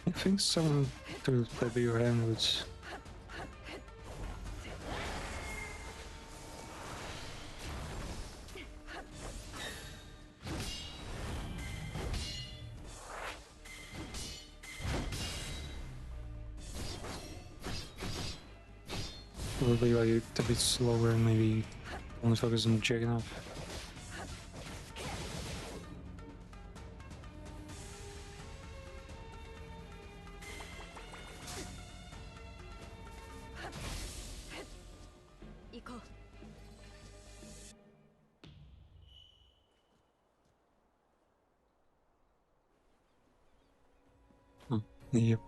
I think someone to play bigger hand would. Probably like a bit slower and maybe only focus on checking up. Yep.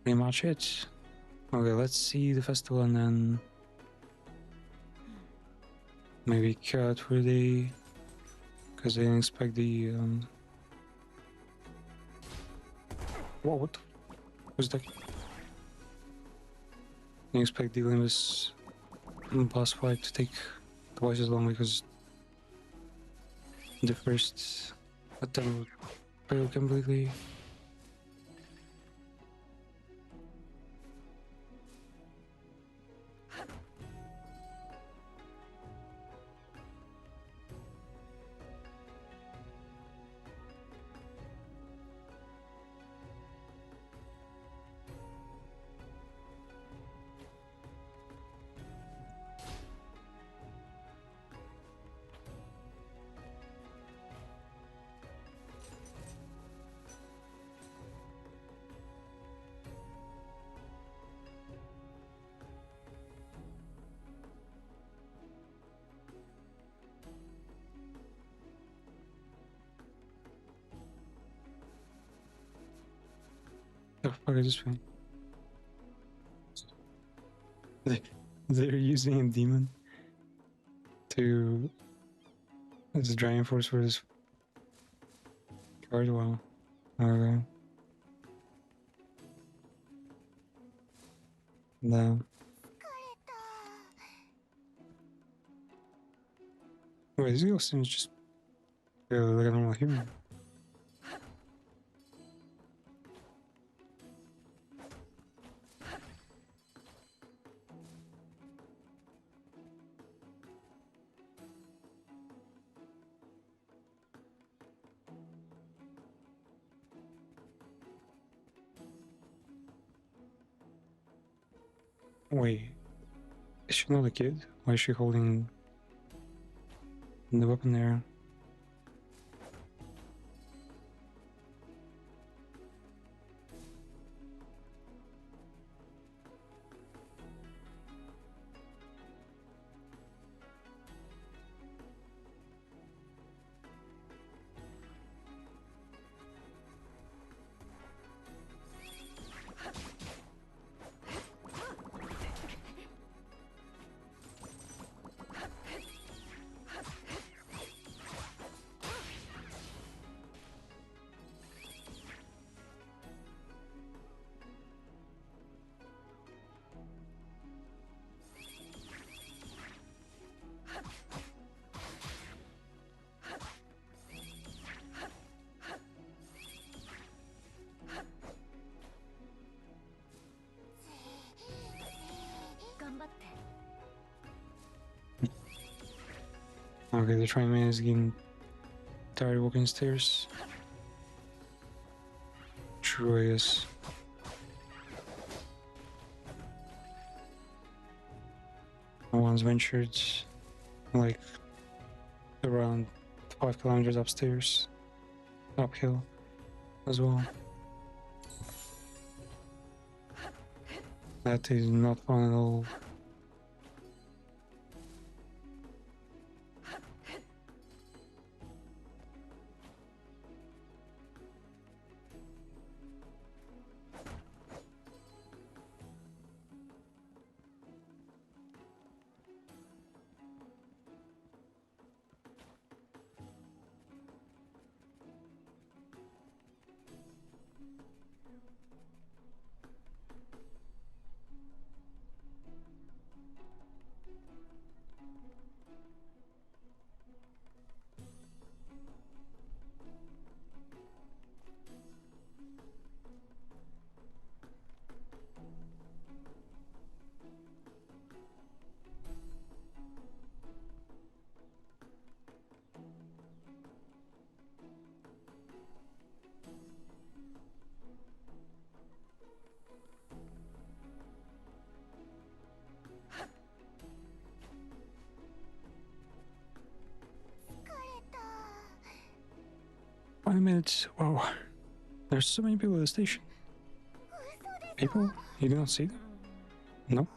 pretty much it. Okay, let's see the festival and then maybe cut for the day, because I didn't expect the Whoa, what was that? I didn't expect the Olympus boss fight to take twice as long, because the first attempt failed completely. The fuck is this thing? They're using a demon to as a driving force for this card. Wow. Okay. No. Wait, this girl seems just like a normal human. Wait, is she not a kid? Why is she holding the weapon there? Okay, the train man is getting tired walking stairs. True, I guess. I once ventured like around 5 kilometers upstairs, uphill as well. That is not fun at all. Five minutes. Wow. There's so many people at the station. People? You do not see them? No?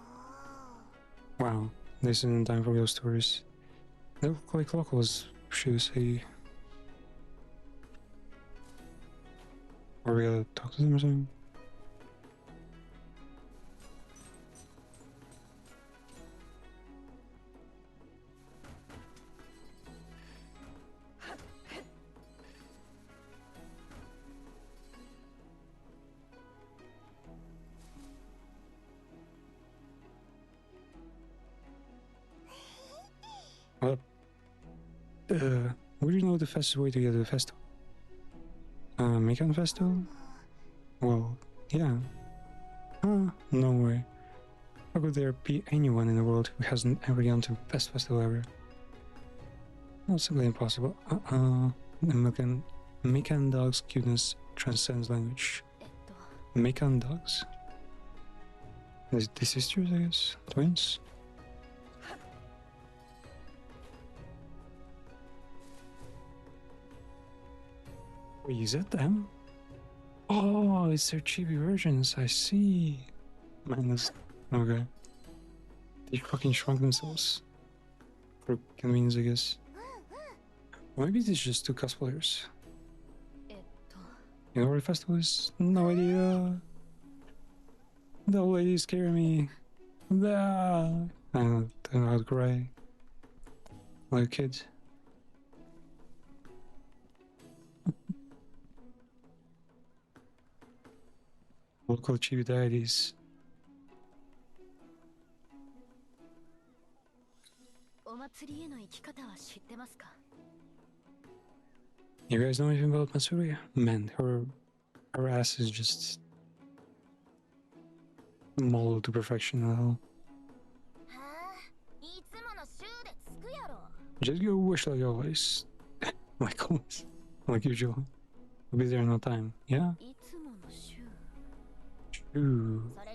Wow. This isn't time for ghost stories. They look like locals, should I say. Or we gotta talk to them or something? would you know the fastest way to get to the festival? Mikan Festival? Well, yeah. No way. How could there be anyone in the world who hasn't ever gone to the best festival ever? Not simply impossible. Mikan dog's cuteness transcends language. Mikan dogs? The sisters, I guess? Twins? Wait, is that them? Oh, it's their chibi versions, I see. Man, this... Okay. They fucking shrunk themselves. For convenience, I guess. Or maybe it's just two cosplayers. You know where the festival is? No idea. The old lady scared me. Ah. I don't know how to cry. Like a kid. Local chibi deities. You guys know anything about Matsuria? Man, her ass is just modeled to perfection at all. Just go wish like always. Like always. Like usual. We'll be there in no time. Yeah? Ooh. What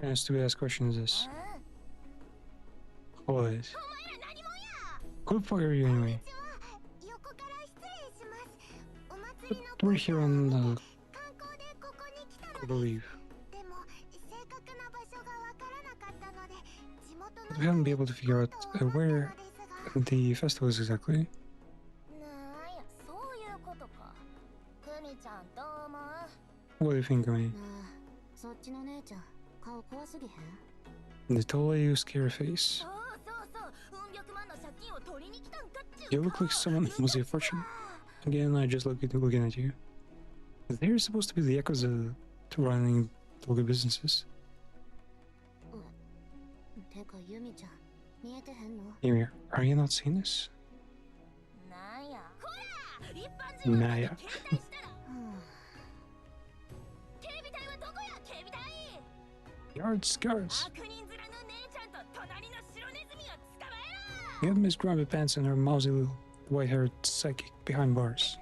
kind of stupid ass question is this? What? Who the fuck are you anyway? But we're here on the... I believe. But we haven't been able to figure out where the festival is exactly. What do you think of me? The tall lady with scary face. You look like someone who was a fortune. Again, I just looking at you. They're supposed to be the Yakuza to running local businesses. Yumi, are you not seeing this? Naya. Guards. Get Miss Grumpy Pants and her mousy little white-haired psychic behind bars.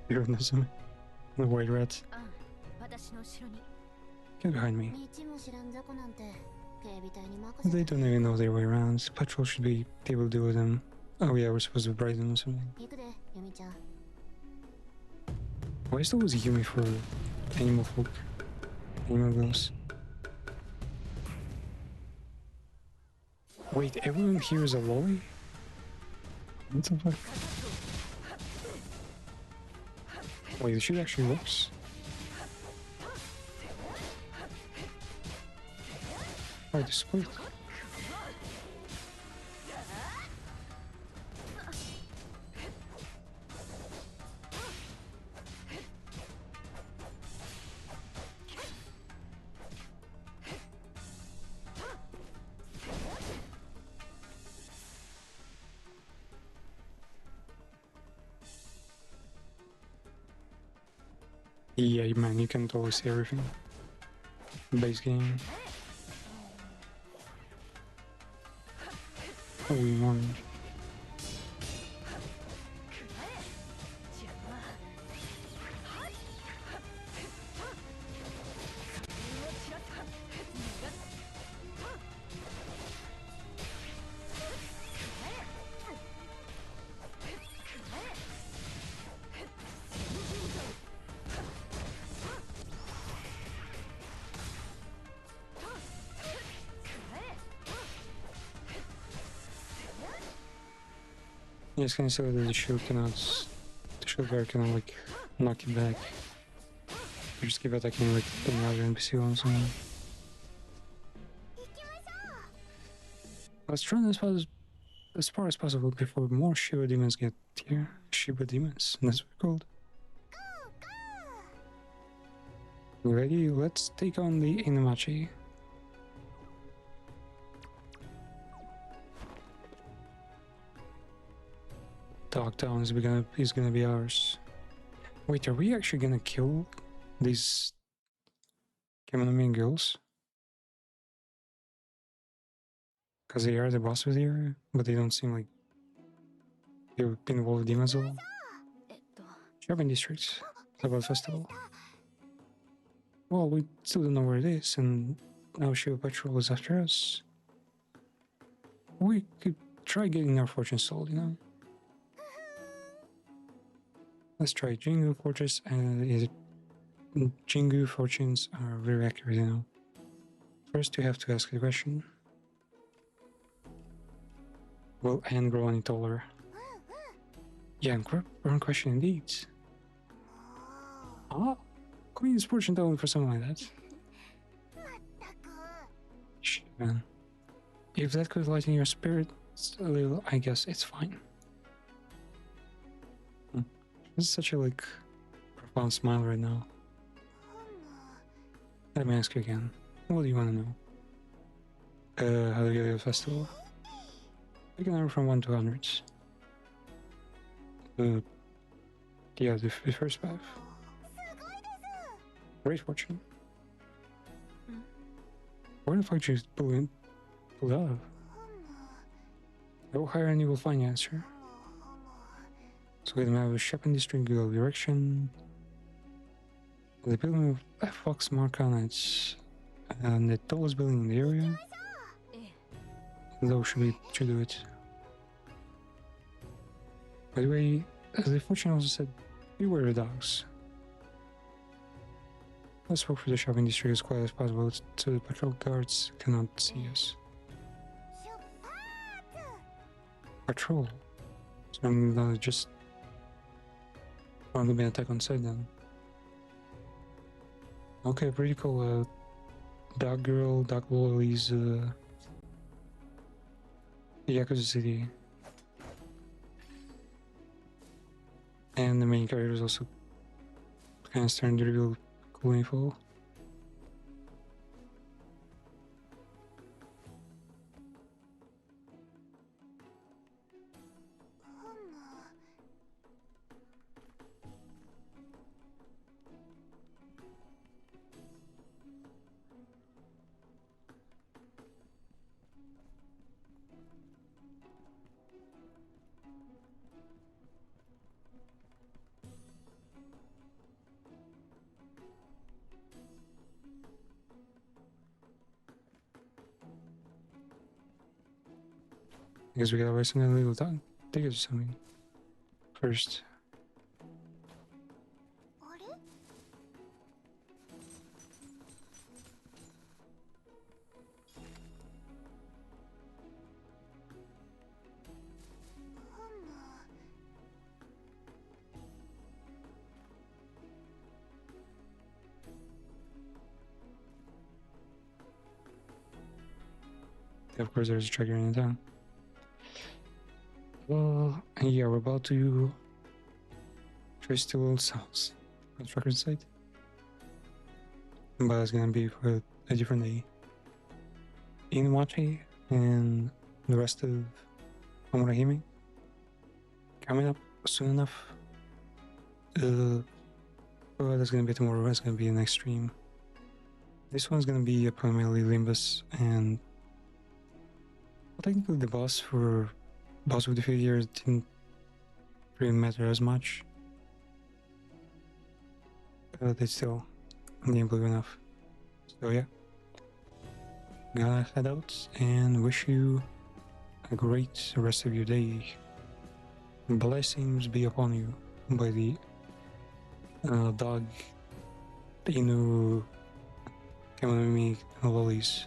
Ironism. The white rat. Get behind me. They don't even know their way around. Patrol should be able to deal with them. Oh yeah, we're supposed to bribe them or something. Why is there always Yumi for animal folk? Animal girls. Wait, everyone here is a lolly? What the fuck? Wait, the shit actually works? Oh, the split. Yeah, man, you can't always see everything. Base game. Holy morning. Yeah, it's kind of silly that the shield bear cannot like knock it back. You just keep attacking like any other NPC or something. Let's run as far as possible before more Shiba demons get here. Shiba demons, that's what they're called. You ready? Let's take on the Inamachi. Dogtown is gonna be ours. Wait, are we actually gonna kill these Kemonomian girls? Because they are the boss of the area, but they don't seem like they've been involved with demons at all. えっと Shopping district, about festival. Well, we still don't know where it is, and now Shiva Patrol is after us. We could try getting our fortune sold, you know? Let's try Jingu Fortress, and Jingu fortunes are very accurate, you know? First, you have to ask a question. Will Anne grow any taller? Yeah, important question indeed. Ah, Queen's fortune telling for something like that. Shit, man. If that could lighten your spirits a little, I guess it's fine. This is such a, like, profound smile right now. Let me ask you again. What do you want to know? How to get a festival? Pick a number from 1 to 100. Yeah, the first 5. Great fortune. Where the fuck did you pull out of? Go higher and you will find the answer. So we have a shopping district, Google direction. The building with a fox mark on it. And the tallest building in the area. Though should do it. By the way, as the fortune also said, beware the dogs. Let's walk through the shopping district as quiet as possible so the patrol guards cannot see us. Patrol? So I'm not just going to be an attack on site then. Okay, pretty cool. Dog girl, dog lollies, Yakuza City. And the main character is also kind of starting to reveal cool info. I guess we gotta write some illegal tickets or something. First. Of course, there's a tracker in the town. Well, yeah, we're about to trace the old sounds on tracker site. But it's gonna be for a different day. Inumachi and the rest of Omurahime coming up soon enough. Well, that's gonna be tomorrow. That's gonna be the next stream. This one's gonna be primarily Limbus and technically the boss of the figure didn't really matter as much. But it's still gameplay enough. So yeah. Gotta head out and wish you a great rest of your day. Blessings be upon you by the dog Inu Kemonomi lollies.